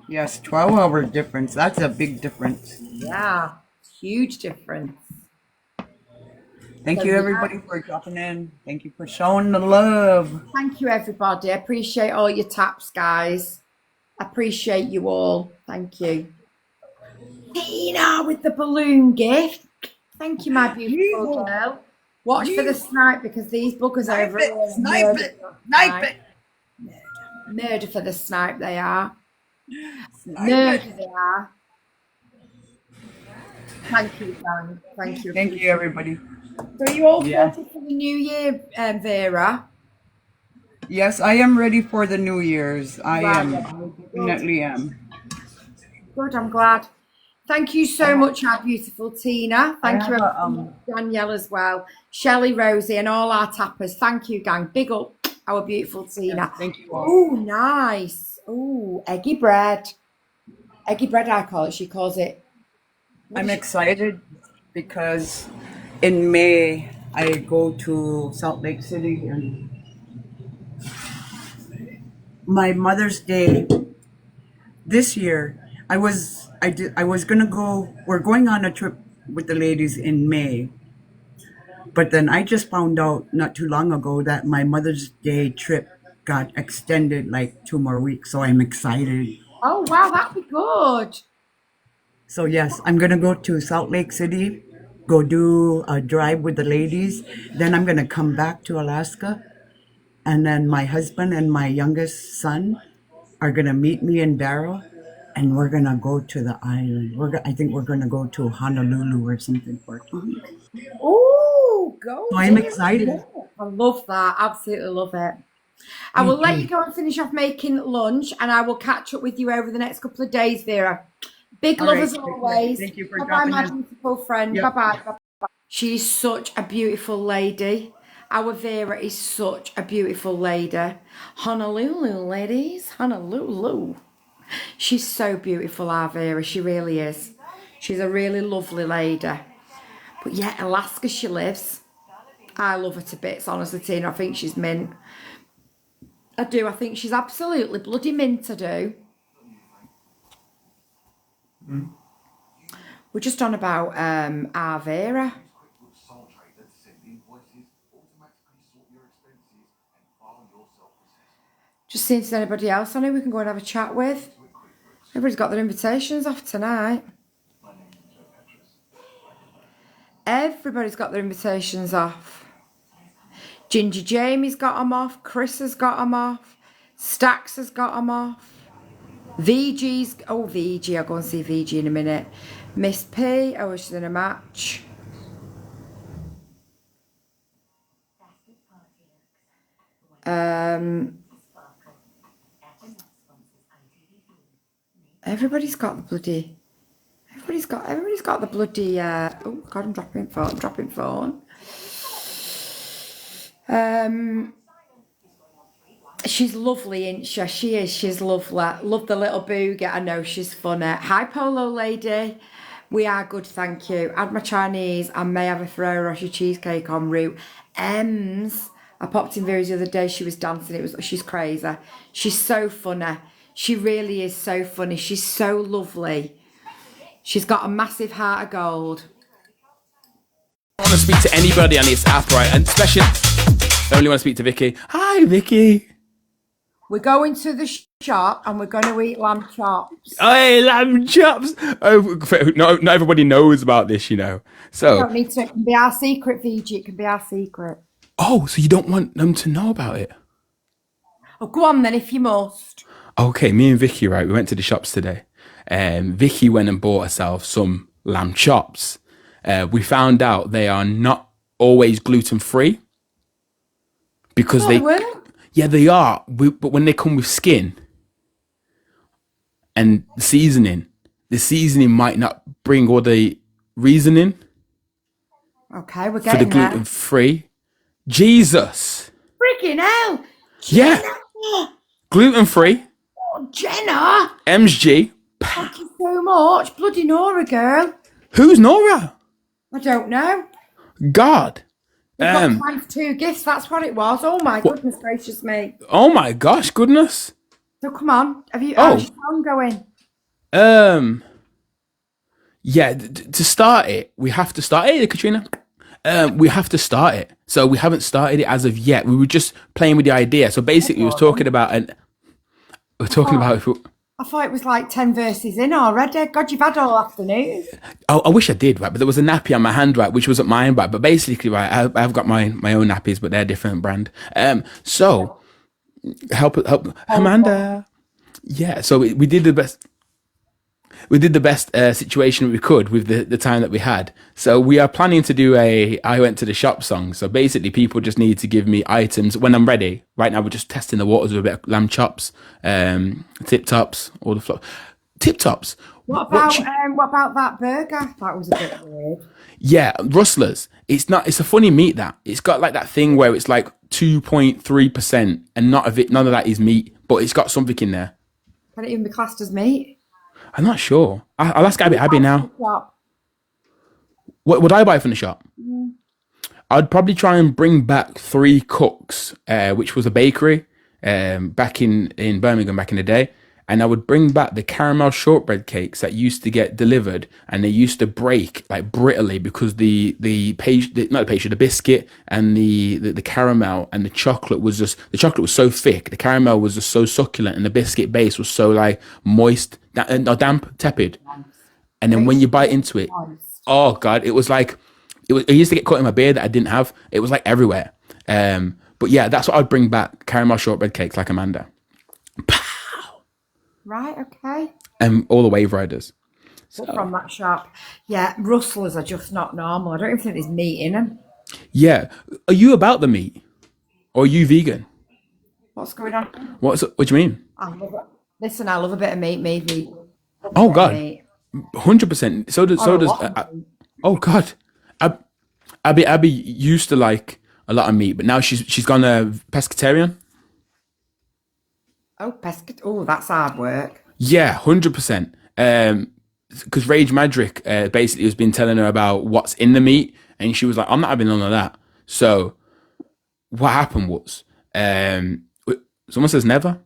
Yes, 12-hour difference. That's a big difference. Yeah, huge difference. Thank So you, we everybody, for dropping in. Thank you for showing the love. Thank you, everybody. I appreciate all your taps, guys. Appreciate you all. Thank you. Tina with the balloon gift. Thank you, my beautiful girl. Watch for the snipe because these buggers are over here. Snipe it. Murder for the snipe, they are. Snipe Murder it. they are. Thank you, Dan. Thank you. Thank you, everybody. So are you all Yeah. sorted for the new year, Vera? Yes, I am ready for the New Year's. I Right, am. yeah, I good. definitely am. Good, I'm glad. Thank you so much, our beautiful Tina. I Thank you, have a Danielle, as well. Shelley, Rosie, and all our tappers. Thank you, gang. Big up, our beautiful Tina. Thank you all. Oh, nice. Oh, eggy bread. Eggy bread, I call it. She calls it. I'm excited because in May I go to Salt Lake City and my Mother's Day this year. I was gonna go. We're going on a trip with the ladies in May, but then I just found out not too long ago that my Mother's Day trip got extended like 2 more weeks. So I'm excited. Oh, wow, that'd be good. So yes, I'm gonna go to Salt Lake City, go do a drive with the ladies. Then I'm gonna come back to Alaska, and then my husband and my youngest son are gonna meet me in Barrow, and we're gonna go to the island. I think we're gonna go to Honolulu or something for 2 weeks. Oh, go. So I'm do excited. it. I love that. Absolutely love it. I will let you go and finish off making lunch, and I will catch up with you over the next couple of days, Vera. Big All love right, as take care. always. Thank you for Bye bye, dropping my in. beautiful friend. Yep. Bye bye. She's such a beautiful lady. Our Vera is such a beautiful lady. Honolulu, ladies. Honolulu. She's so beautiful, our Vera. She really is. She's a really lovely lady. But yeah, Alaska she lives. I love her to bits, honestly, Tina. I think she's mint. I do. I think she's absolutely bloody mint, I do. We're just on about our Vera. Just seeing if there's anybody else on it we can go and have a chat with. Everybody's got their invitations off tonight. Everybody's got their invitations off. Ginger Jamie's got them off. Chris has got them off. Stax has got them off. VG's... Oh, VG. I'll go and see VG in a minute. Miss P. Oh, she's in a match. Everybody's got the bloody... Everybody's got the bloody... Oh, God, I'm dropping phone. She's lovely, isn't she? She is. She's lovely. Love the little boogie. I know she's funny. Hi, Polo lady. We are good, thank you. Had my Chinese and may have a Ferrero Rocher cheesecake en route. Ems. I popped in Vera's the other day. She was dancing. She's crazy. She's so funny. She really is so funny. She's so lovely. She's got a massive heart of gold. I want to speak to anybody on this app, right? And especially, I only want to speak to Vicky. Hi, Vicky. We're going to the shop and we're going to eat lamb chops. Hey, lamb chops. Oh, no, not everybody knows about this, you know. You So, don't need to. It can be our secret, VG. It can be our secret. oh, so you don't want them to know about it? Oh, go on then if you must. Okay, me and Vicky, right? We went to the shops today. Vicky went and bought herself some lamb chops. We found out they are not always gluten free because they. Yeah, they are. But when they come with skin and the seasoning might not bring all the reasoning Okay, we're for the getting there. gluten free. Jesus. Freaking hell! Yeah. Gluten free. Oh, Jenna! MSG. Thank you so much. Bloody Nora, girl. Who's Nora? I don't know. God. We've got planned 2 gifts. That's what it was. Oh my goodness gracious me. Oh my gosh, goodness. So come on. How's your phone going? Yeah, to start it, we have to start. Hey, Katrina. We have to start it. So we haven't started it as of yet. We were just playing with the idea. So basically, we was talking about I thought it was like 10 verses in already. God, you've had all afternoon. I wish I did, right? But there was a nappy on my hand, right, which wasn't mine, right? But basically, right, I've got my own nappies, but they're a different brand. So help Amanda. Yeah, so we did the best. we did the best situation we could with the time that we had. So we are planning to do a I went to the shop song. So basically, people just need to give me items when I'm ready. Right now, we're just testing the waters with a bit of lamb chops, tip tops, all the tip tops. What about that burger? That was a bit weird. Yeah, rustlers. It's not. It's a funny meat that it's got like that thing where it's like 2.3%, and none of that is meat, but it's got something in there. Can it even be classed as meat? I'm not sure. I'll ask Abby now. What? What would I buy from the shop? I'd probably try and bring back Three Cooks, which was a bakery back in Birmingham back in the day. And I would bring back the caramel shortbread cakes that used to get delivered, and they used to break like brittly because the biscuit and the caramel and the chocolate was so thick. The caramel was just so succulent, and the biscuit base was so like moist, damp, tepid. And then when you bite into it, oh god, it was like it used to get caught in my beard that I didn't have. It was like everywhere. But yeah, that's what I'd bring back: caramel shortbread cakes like Amanda. Right, okay. And all the Wave Riders. From that shop. Yeah, rustlers are just not normal. I don't even think there's meat in them. Yeah. Are you about the meat? Or are you vegan? What's going on? What do you mean? I love it. Listen, I love a bit of meat, maybe. Oh, God. 100%. So does... oh, God. Abby used to like a lot of meat, but now she's gone pescatarian. Oh, oh, that's hard work. Yeah, 100%. Because Rage Madrick basically has been telling her about what's in the meat, and she was like, I'm not having none of that. So what happened was, someone says never.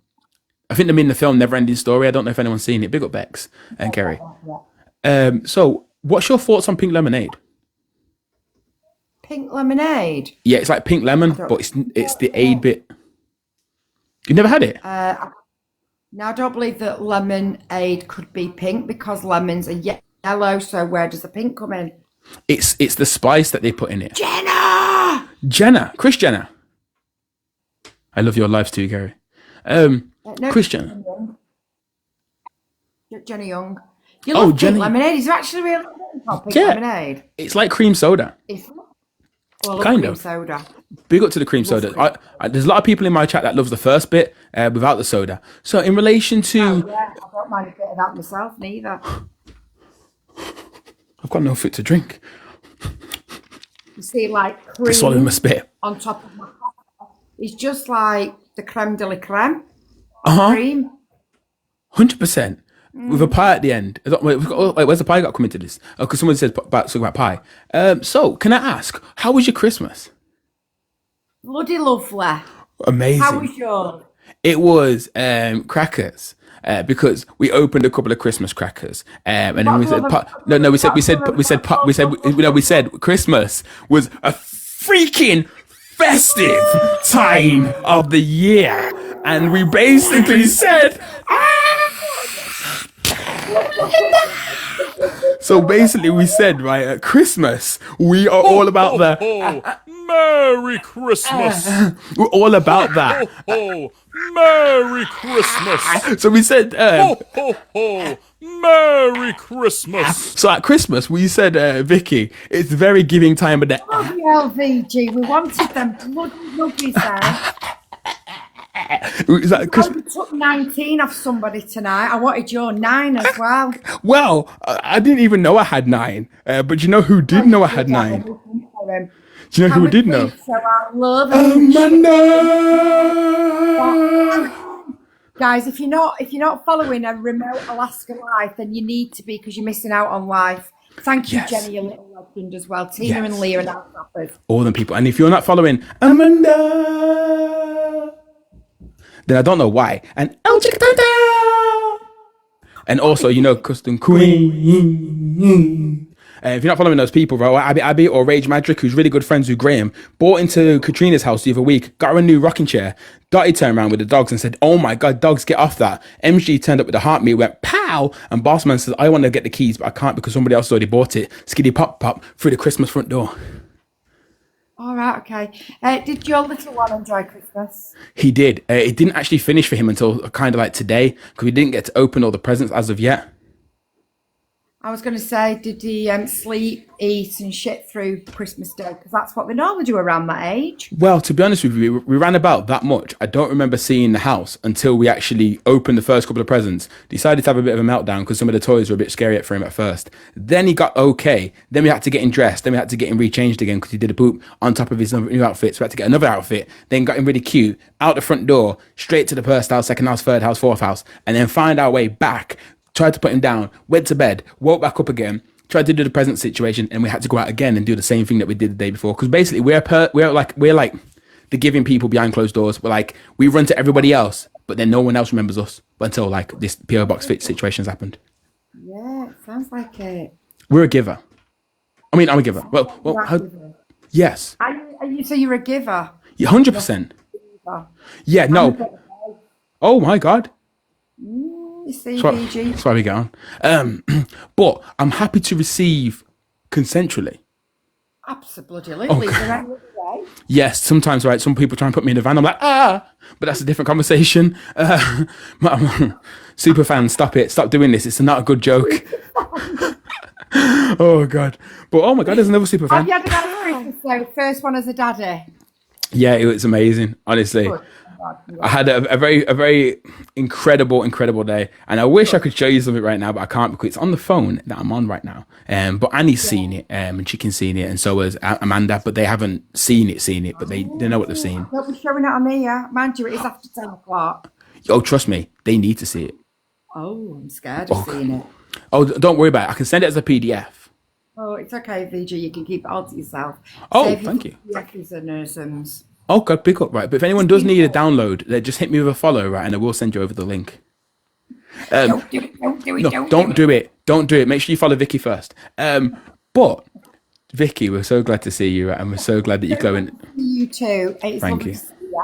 I think they mean the film Never Ending Story. I don't know if anyone's seen it. Big up Bex and Kerry. So what's your thoughts on pink lemonade? Pink lemonade? Yeah, it's like pink lemon, but it's the aid bit. You never had it? Now, I don't believe that lemonade could be pink because lemons are yellow. So where does the pink come in? It's the spice that they put in it. Kris Jenner. I love your lives too, Gary. No, Kris Jenner. Jenny Young. You love pink lemonade. Is it actually really pink lemonade? It's like cream soda. Well, I love cream soda. Big up to the cream soda. There's a lot of people in my chat that loves the first bit without the soda. So in relation to... I don't mind a bit of that myself, neither. I've got no food to drink. You see, like cream swallowing my spit on top of my coffee. It's just like the creme de la creme. Cream. 100%. With a pie at the end. Where's the pie got coming to this? Because someone said something about pie. So, can I ask, how was your Christmas? Bloody lovely. Amazing. How was yours? It was crackers. Because we opened a couple of Christmas crackers, and then we said Christmas was a freaking festive time of the year, and we basically said. So basically, we said, right, at Christmas, we are all about the Merry Christmas. We're all about that. Merry Christmas. So we said, Merry Christmas. So at Christmas, we said, Vicky, it's very giving time of the. Bloody LVG, we wanted them bloody nuggies there. Is that I took 19 off somebody tonight. I wanted your 9 as well. Well, I didn't even know I had 9. But you know who did know I had 9? Do you know who did know? So I love Amanda. Guys, if you're not following a remote Alaska life, then you need to be because you're missing out on life. Thank you, Jenny, your little legend as well. Tina and Leah and Alfred. All them people. And if you're not following Amanda, then I don't know why. And and also, you know, Custom Queen. If you're not following those people, right, Abby or Rage Madrick, who's really good friends with Graham, bought into Katrina's house the other week, got her a new rocking chair. Dottie turned around with the dogs and said, oh my God, dogs, get off that. MG turned up with the heartbeat, went pow, and Bossman says, I want to get the keys, but I can't because somebody else already bought it. Skiddy pop pop through the Christmas front door. All right, okay. Did your little one enjoy Christmas? He did. It didn't actually finish for him until kind of like today, because we didn't get to open all the presents as of yet. I was going to say, did he sleep, eat, and shit through Christmas Day? Because that's what they normally do around that age. Well, to be honest with you, we ran about that much. I don't remember seeing the house until we actually opened the first couple of presents. Decided to have a bit of a meltdown because some of the toys were a bit scary for him at first. Then he got okay. Then we had to get him dressed. Then we had to get him rechanged again because he did a poop on top of his new outfit. So we had to get another outfit. Then got him really cute. Out the front door, straight to the first house, second house, third house, fourth house. And then find our way back. Tried to put him down, went to bed, woke back up again, tried to do the present situation, and we had to go out again and do the same thing that we did the day before. Because basically, we're like the giving people behind closed doors. We're like, we run to everybody else, but then no one else remembers us until like this PO box fit situation's happened. Yeah, it sounds like it. We're a giver. I mean, I'm a giver. Well, yes, So you're a giver. 100%. Yeah, no. Oh my God. You see, That's why we get on. But I'm happy to receive consensually. Absolutely. Okay. Yes, sometimes, right, some people try and put me in a van. I'm like, but that's a different conversation. Super fans, stop it. Stop doing this. It's not a good joke. Oh, God. But, oh, my God, there's another super fan. Have you had a nice Christmas, though? First one as a daddy? Yeah, it was amazing, honestly. Good. I had a very incredible day, and I wish I could show you something right now, but I can't because it's on the phone that I'm on right now. But Annie's seen it, and she can see it, and so has Amanda, but they haven't seen it, but they know what they've seen. Don't be showing it on here. Mind you, it is after 10 o'clock. Oh, trust me, they need to see it. Oh, I'm scared of seeing it. Oh, don't worry about it. I can send it as a PDF. Oh, it's okay, VG. You can keep it all to yourself. Oh, thank you. PDFs and Oh, God, pick up, right. But if anyone does need a download, then just hit me with a follow, right, and I will send you over the link. Don't do it. Don't do it. No, don't do it. Don't do it. Make sure you follow Vicky first. But, Vicky, we're so glad to see you, right, and we're so glad that you're going. You too. It's Thank you.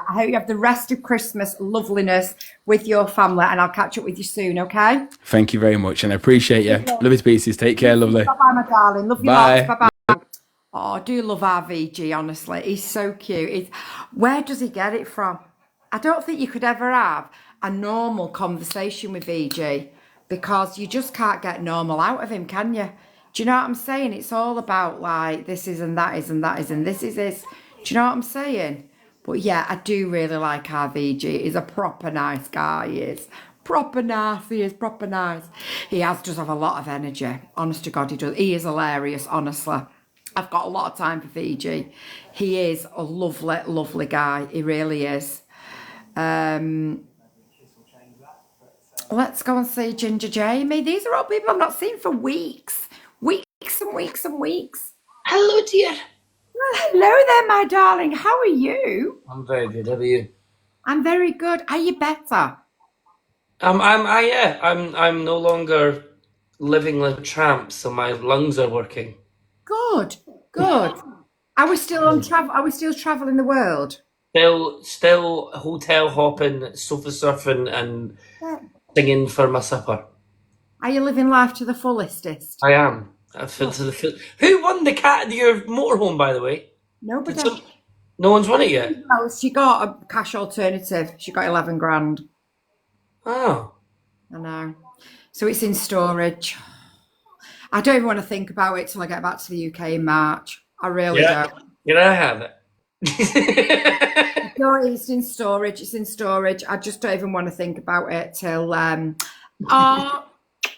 I hope you have the rest of Christmas loveliness with your family, and I'll catch up with you soon, okay? Thank you very much, and I appreciate you. Love you to pieces. Take care, lovely. Bye-bye, my darling. Love you Bye. lots. Bye-bye. Oh, I do love our VG, honestly. He's so cute. Where does he get it from? I don't think you could ever have a normal conversation with VG because you just can't get normal out of him, can you? Do you know what I'm saying? It's all about like this is and that is and that is and this is this. Do you know what I'm saying? But yeah, I do really like our VG. He's a proper nice guy, he is. Proper nice, he is proper nice. He does have a lot of energy. Honest to God, he does. He is hilarious, honestly. I've got a lot of time for VG. He is a lovely guy. He really is. Let's go and see Ginger Jamie. These are all people I've not seen for weeks. Weeks and weeks and weeks. Hello, dear. Well, hello there, my darling. How are you? I'm very good. How are you? I'm very good. Are you better? I'm no longer living like a tramp, so my lungs are working. Good. Are we still on travel? Are we still traveling the world? Still hotel hopping, sofa surfing, and singing for my supper. Are you living life to the fullestest? I am. Who won the cat of your motorhome, by the way? Nobody. No one's won it yet. Well, she got a cash alternative. She got 11 grand. Oh. I know. So it's in storage. I don't even want to think about it till I get back to the UK in March. I really don't. You're gonna have it. No, it's in storage. It's in storage. I just don't even want to think about it till.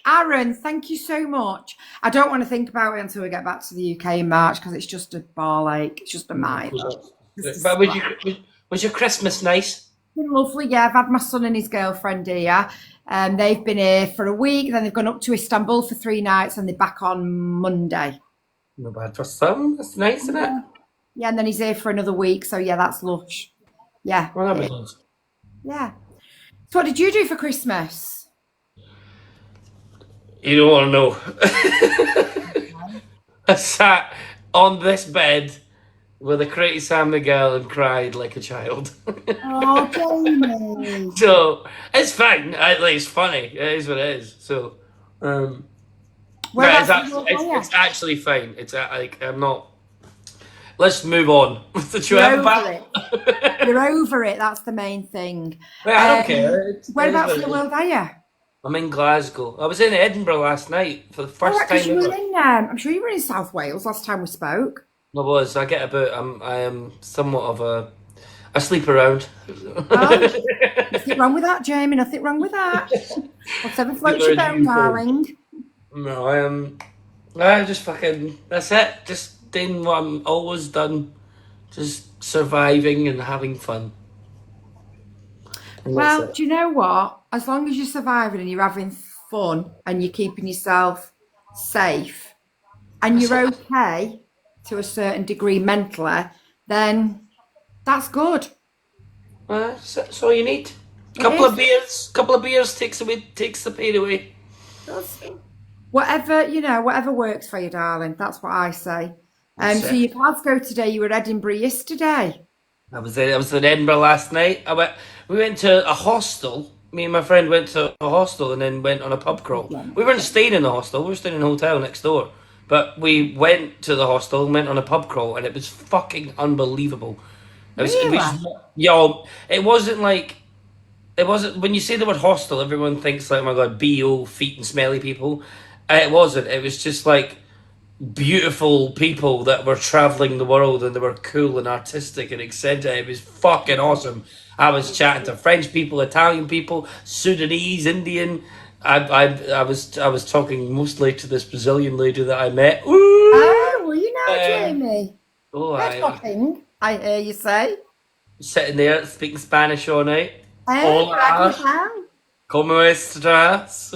Aaron, thank you so much. I don't want to think about it until we get back to the UK in March because it's just a ball ache. It's just a mile. But was your Christmas nice? Been lovely, yeah. I've had my son and his girlfriend here. They've been here for a week. Then they've gone up to Istanbul for 3 nights, and they're back on Monday. No bad for some. That's nice, isn't it? Yeah, and then he's here for another week. So yeah, that's lush. Yeah. Well, that was nice. Yeah. So what did you do for Christmas? You don't want to know. I sat on this bed with a Crazy San Miguel and cried like a child. Oh, Jamie. So it's fine. It's funny. It is what it is. So, it's actually fine. It's like I'm not. Let's move on. You're over it. That's the main thing. I don't care. Whereabouts in the world are you? I'm in Glasgow. I was in Edinburgh last night for the first right, 'cause time you were ever. in, I'm sure you were in South Wales last time we spoke. I was. I get about. I am somewhat of a. I sleep around. Oh, nothing wrong with that, Jamie. Nothing wrong with that. Whatever floats your boat, darling. No, I am. I just fucking. That's it. Just doing what I'm always done. Just surviving and having fun. And that's Well, it. do you know what? As long as you're surviving and you're having fun and you're keeping yourself safe and you're okay to a certain degree mentally, then that's good. That's all you need. It Couple is. of beers. Couple of beers takes the pain away. Whatever, whatever works for you, darling. That's what I say. That's So it. you're Glasgow today, you were Edinburgh yesterday. I was in Edinburgh last night. We went to a hostel. Me and my friend went to a hostel and then went on a pub crawl. We weren't staying in the hostel. We were staying in a hotel next door. But we went to the hostel and went on a pub crawl, and it was fucking unbelievable. Really? Yo, it wasn't like it wasn't when you say the word hostel, everyone thinks like, oh my god, BO, feet and smelly people. It wasn't. It was just like beautiful people that were traveling the world and they were cool and artistic and eccentric. It was fucking awesome. I was chatting to French people, Italian people, Sudanese, Indian. I was talking mostly to this Brazilian lady that I met. Ooh, Oh, well, you know, Um, Jamie. oh, Head I hopping, I hear you say. sitting there speaking Spanish all night. Eh? Hola, How? ¿cómo estás?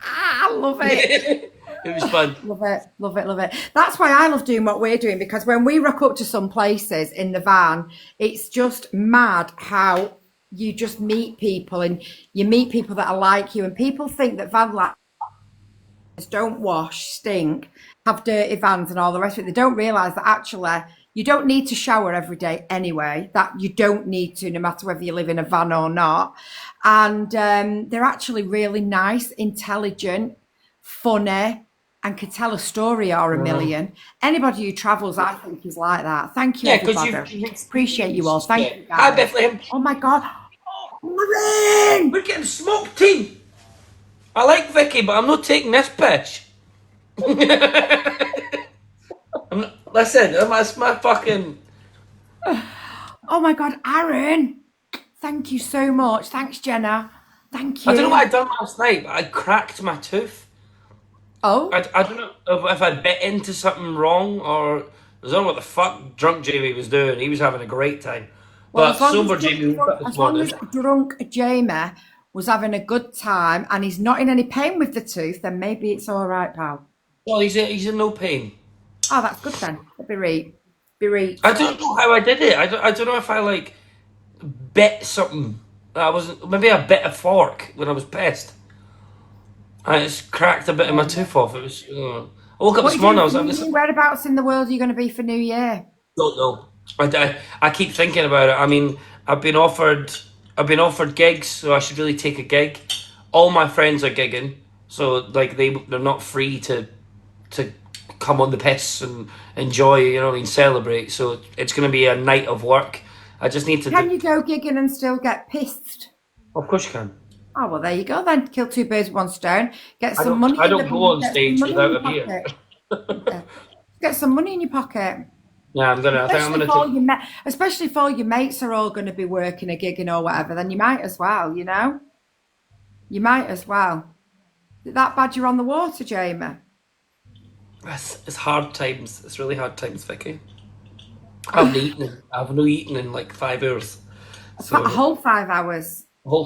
I love it. It was fun. Love it, love it, love it. That's why I love doing what we're doing, because when we rock up to some places in the van, it's just mad how you just meet people and you meet people that are like you. And people think that van life don't wash, stink, have dirty vans and all the rest of it. They don't realise that actually you don't need to shower every day anyway. That you don't need to, no matter whether you live in a van or not. And they're actually really nice, intelligent, funny, and could tell a story or a million. Anybody who travels, I think, is like that. Thank you, Yeah, because everybody. you Appreciate you all. Thank you, Hi, guys. Bethlehem. Oh my God. Maureen! We're getting smoked, team. I like Vicky, but I'm not taking this bitch. Listen, that's my fucking. Oh my God, Aaron. Thank you so much. Thanks, Jenna. Thank you. I don't know what I'd done last night, but I cracked my tooth. Oh, I don't know if I bit into something wrong or I don't know what the fuck drunk Jamie was doing. He was having a great time. well, But sober Jamie was up this as long morning. as drunk Jamie was having a good time and he's not in any pain with the tooth, then maybe it's all right, pal. Well, he's in no pain. Oh, that's good then. Be right. Be right. I don't know how I did it. I don't know if I like bit something. I wasn't. Maybe I bit a fork when I was pissed. I just cracked a bit of my tooth off. It was. I woke up What this are morning. I you was like, doing? this. Whereabouts in the world are you going to be for New Year? Don't know. I keep thinking about it. I mean, I've been offered gigs, so I should really take a gig. All my friends are gigging, so like they're not free to come on the piss and enjoy, you know what I mean, celebrate. So it's going to be a night of work. I just need to. Can you go gigging and still get pissed? Of course you can. Oh, well, there you go then. Kill two birds with one stone. Get I some don't- money. I in don't the- go on get some stage money in without your a beer. pocket. Yeah. Get some money in your pocket. Yeah, I think I'm Especially gonna if, all take. your especially if all your mates are all going to be working or gigging or whatever, then you might as well, you know? You might as well. Is it that bad you're on the water, Jamie? It's hard times. It's really hard times, Vicky. I've no eaten in like 5 hours. So A whole 5 hours.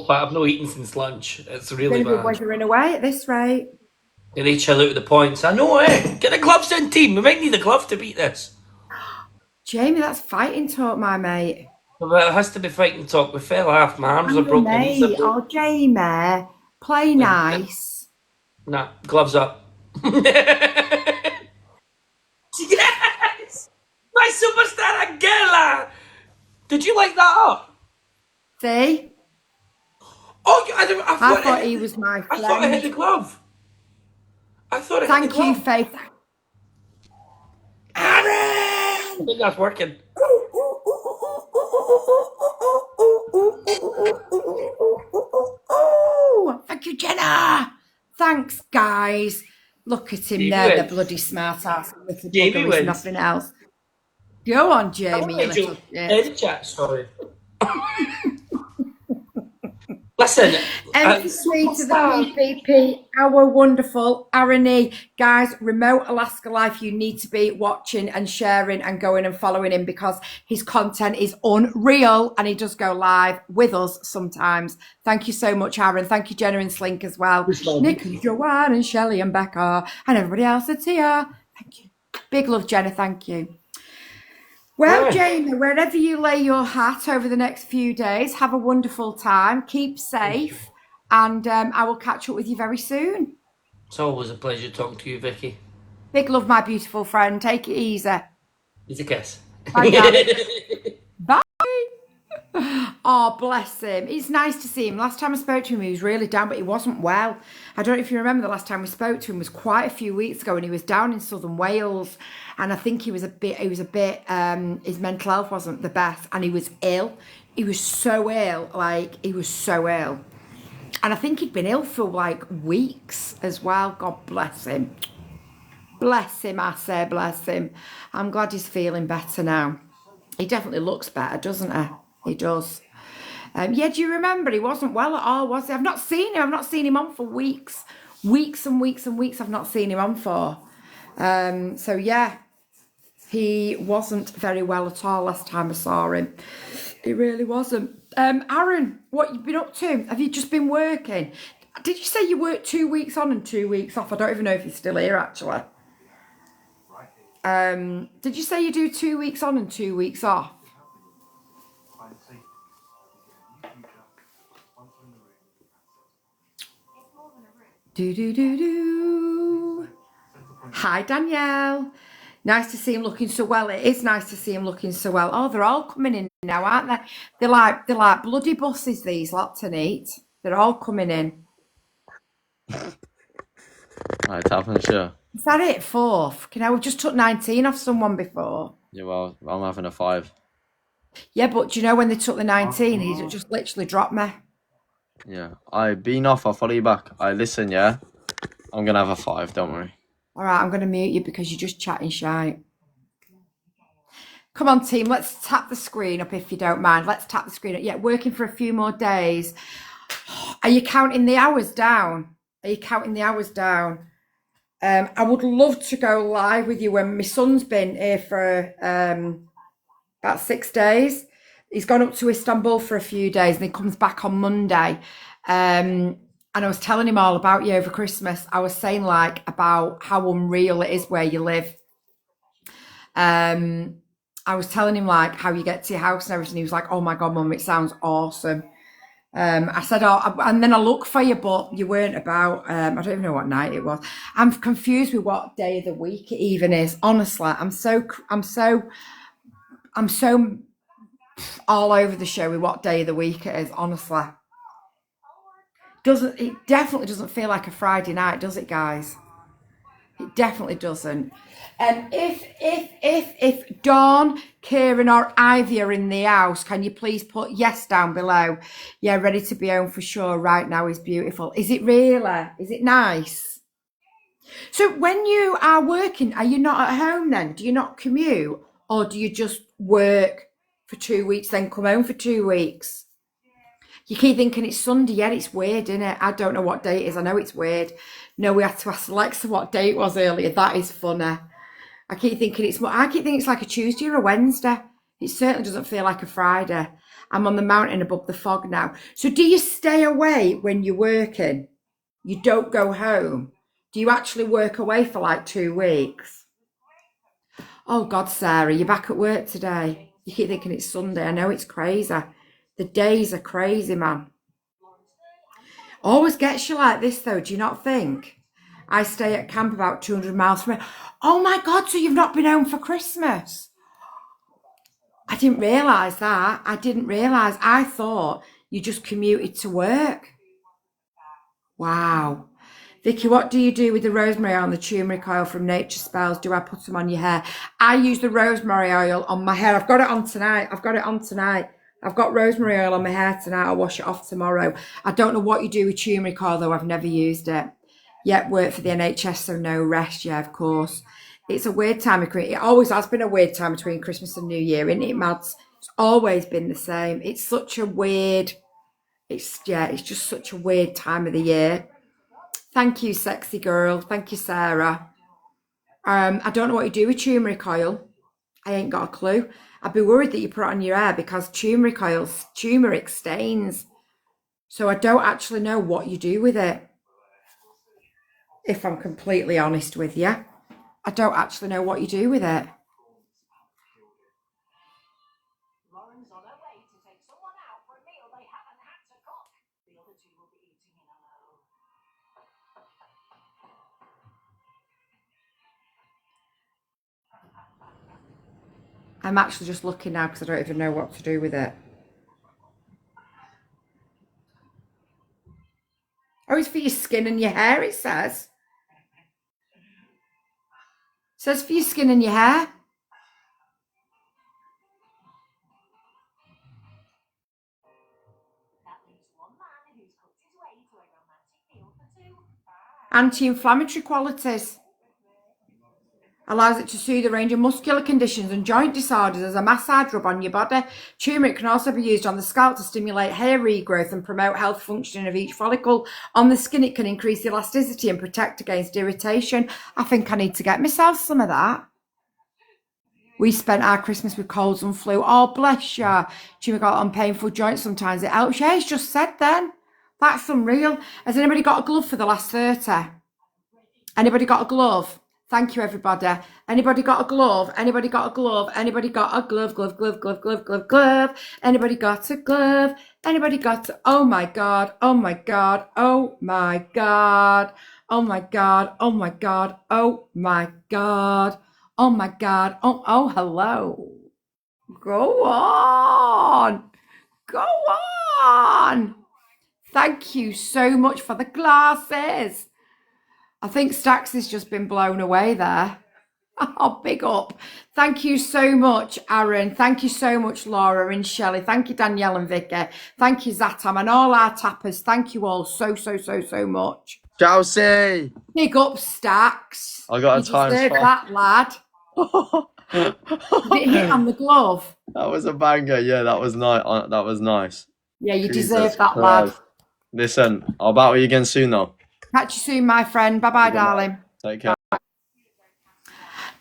I've no eaten since lunch. It's really Going to be bad. withering away at this rate. Yeah, they chill out at the points. I know, eh? Get the gloves in, team. We might need the glove to beat this. Jamie, that's fighting talk, my mate. But it has to be fighting talk. We fell off. My arms are I'm your broken. Knees are mate. broken. Oh, Jamie, play nice. Nah, gloves up. Yes! My superstar Angela! Did you like that up? See? Oh, I thought he was my I thought I hit the friend. glove. I thought it hit Thank the glove. you, Faith. I think that's working. ooh, ooh, ooh, ooh, ooh, ooh, ooh, ooh. Thank you, Jenna. Thanks, guys. Look at him Jamie there, the wins. bloody smart ass little Jamie bugger. He's wins. nothing else. Go on, I Jamie, you want to little joke shit. in chat, sorry. Listen, MC to the superstar. PPP, our wonderful Arony. Guys, Remote Alaska Life, you need to be watching and sharing and going and following him because his content is unreal and he does go live with us sometimes. Thank you so much, Aaron. Thank you, Jenna and Slink as well. Nick and Joanne and Shelley and Becca and everybody else that's here. Thank you. Big love, Jenna. Thank you. Well, Yeah. Jamie, wherever you lay your hat over the next few days, have a wonderful time. Keep safe, and I will catch up with you very soon. It's always a pleasure talking to you, Vicky. Big love, my beautiful friend. Take it easy. It's a kiss. Bye, darling. Bye. Oh, bless him. It's nice to see him. Last time I spoke to him, he was really down, but he wasn't well. I don't know if you remember the last time we spoke to him was quite a few weeks ago, and he was down in southern Wales, and I think his mental health wasn't the best, and he was ill. He was so ill, And I think he'd been ill for like weeks as well. God bless him. Bless him, I say, bless him. I'm glad he's feeling better now. He definitely looks better, doesn't he? He does. Yeah, do you remember? He wasn't well at all, was he? I've not seen him. I've not seen him on for weeks. Weeks and weeks and weeks I've not seen him on for. So, yeah, he wasn't very well at all last time I saw him. He really wasn't. Aaron, what have you been up to? Have you just been working? Did you say you worked 2 weeks on and 2 weeks off? I don't even know if he's still here, actually. Did you say you do 2 weeks on and 2 weeks off? Do. Hi, Danielle. Nice to see him looking so well. It is nice to see him looking so well. Oh, they're all coming in now, aren't they? They're like bloody buses, these lot tonight. They're all coming in. Right, happened, sure. Is that it? Fourth? We've just took 19 off someone before. Yeah, well, I'm having a 5. Yeah, but do you know when they took the 19, he just literally dropped me. Yeah, I been off. I'll follow you back. I listen. Yeah, I'm gonna have a 5. Don't worry. All right, I'm going to mute you because you're just chatting shite. Come on, team. Let's tap the screen up if you don't mind. Let's tap the screen up. Yeah, working for a few more days. Are you counting the hours down? I would love to go live with you when my son's been here for about 6 days. He's gone up to Istanbul for a few days and he comes back on Monday. And I was telling him all about you over Christmas. I was saying about how unreal it is where you live. I was telling him how you get to your house and everything. He was like, "Oh my God, Mum, it sounds awesome." I said, "Oh," and then I looked for you, but you weren't about. I don't even know what night it was. I'm confused with what day of the week it even is. Honestly, I'm so all over the show with what day of the week it is. Honestly, it definitely doesn't feel like a Friday night, does it, guys? It definitely doesn't. If Dawn, Kieran or Ivy are in the house, can you please put yes down below? Yeah, ready to be home for sure. Right now is beautiful. Is it really? Is it nice? So when you are working, are you not at home then? Do you not commute? Or do you just work for 2 weeks, then come home for 2 weeks? You keep thinking it's Sunday. Yeah, it's weird, isn't it? I don't know what day it is. I know it's weird. No, we had to ask Alexa what day it was earlier. That is funny. I keep thinking it's like a Tuesday or a Wednesday. It certainly doesn't feel like a Friday. I'm on the mountain above the fog now. So do you stay away when you're working? You don't go home? Do you actually work away for 2 weeks? Oh God, Sarah, you're back at work today. You keep thinking it's Sunday. I know it's crazy. The days are crazy, man. Always gets you like this, though, do you not think? I stay at camp about 200 miles from here. Oh, my God, so you've not been home for Christmas? I didn't realise that. I thought you just commuted to work. Wow. Vicky, what do you do with the rosemary oil and the turmeric oil from Nature Spells? Do I put them on your hair? I use the rosemary oil on my hair. I've got it on tonight. I've got rosemary oil on my hair tonight. I'll wash it off tomorrow. I don't know what you do with turmeric oil, though. I've never used it. Yet work for the NHS, so no rest. Yeah, of course. It's a weird time. It always has been a weird time between Christmas and New Year, isn't it, Mads? It's always been the same. It's such a weird... It's just such a weird time of the year. Thank you, sexy girl. Thank you, Sarah. I don't know what you do with turmeric oil. I ain't got a clue. I'd be worried that you put it on your hair because turmeric stains. So I don't actually know what you do with it. If I'm completely honest with you, I don't actually know what you do with it. Lauren's on her way to take someone out for a meal they haven't had to cook. The other two will be eating in alone. I'm actually just looking now because I don't even know what to do with it. Oh, it's for your skin and your hair, it says. It says for your skin and your hair. That leaves one man who's cooked his way to a romantic meal for two. Anti-inflammatory qualities. Allows it to soothe a range of muscular conditions and joint disorders as a massage rub on your body. Turmeric can also be used on the scalp to stimulate hair regrowth and promote health functioning of each follicle. On the skin, it can increase elasticity and protect against irritation. I think I need to get myself some of that. We spent our Christmas with colds and flu. Oh, bless you. Turmeric oil on painful joints, sometimes it helps. Yeah, it's just said then. That's unreal. Has anybody got a glove for the last 30? Anybody got a glove? Thank you, everybody. Anybody got a glove? Anybody got a glove? Anybody got a glove? Glove. Anybody got a glove? Anybody got a... Oh, my God. Oh, my God. Oh, my God. Oh, my God. Oh, my God. Oh, my God. Oh, my God. Oh, hello. Go on. Go on. Thank you so much for the glasses. I think Stax has just been blown away there. Oh, big up. Thank you so much, Aaron. Thank you so much, Laura and Shelley. Thank you, Danielle and Vicky. Thank you, Zatam, and all our tappers. Thank you all so much. Chelsea! Big up, Stax. I got a You times deserve 5. that, lad. Did it hit on the glove? That was a banger. Yeah, that was nice. That was nice. Yeah, you Jesus deserve that, lad. Christ. Listen, I'll battle you again soon, though. Catch you soon, my friend. Bye-bye, darling. Take care.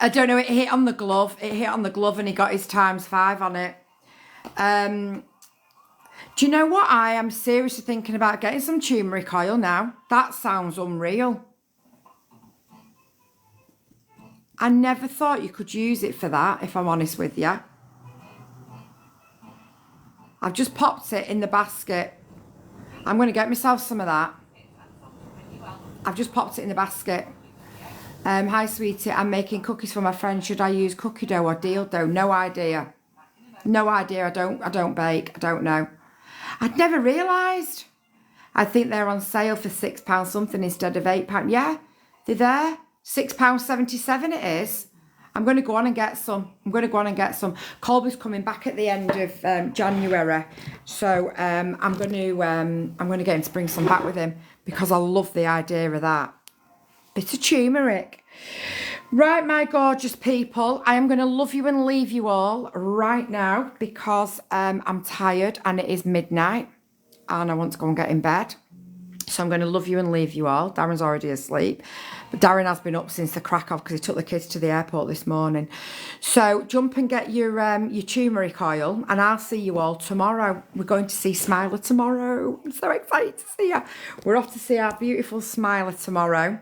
I don't know, it hit on the glove. It hit on the glove and he got his times 5 on it. Do you know what? I am seriously thinking about getting some turmeric oil now. That sounds unreal. I never thought you could use it for that, if I'm honest with you. I've just popped it in the basket. I'm going to get myself some of that. I've just popped it in the basket. Hi, sweetie. I'm making cookies for my friend. Should I use cookie dough or deal dough? No idea. No idea. I don't bake. I don't know. I'd never realised. I think they're on sale for £6 something instead of £8. Yeah, they're there. £6.77 it is. I'm going to go on and get some. Colby's coming back at the end of January, so I'm going to get him to bring some back with him because I love the idea of that. Bit of turmeric. Right, my gorgeous people, I am going to love you and leave you all right now because I'm tired and it is midnight and I want to go and get in bed. So I'm going to love you and leave you all. Darren's already asleep. But Darren has been up since the crack of because he took the kids to the airport this morning. So jump and get your turmeric oil and I'll see you all tomorrow. We're going to see Smiler tomorrow. I'm so excited to see her. We're off to see our beautiful Smiler tomorrow.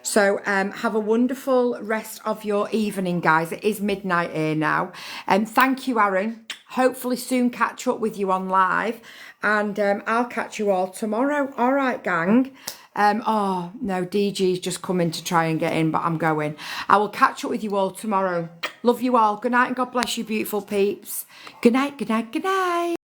So have a wonderful rest of your evening, guys. It is midnight here now. Thank you, Aaron. Hopefully soon catch up with you on live. And I'll catch you all tomorrow. All right, gang. Oh, no, DG's just coming to try and get in, but I'm going. I will catch up with you all tomorrow. Love you all. Good night and God bless you, beautiful peeps. Good night, good night, good night.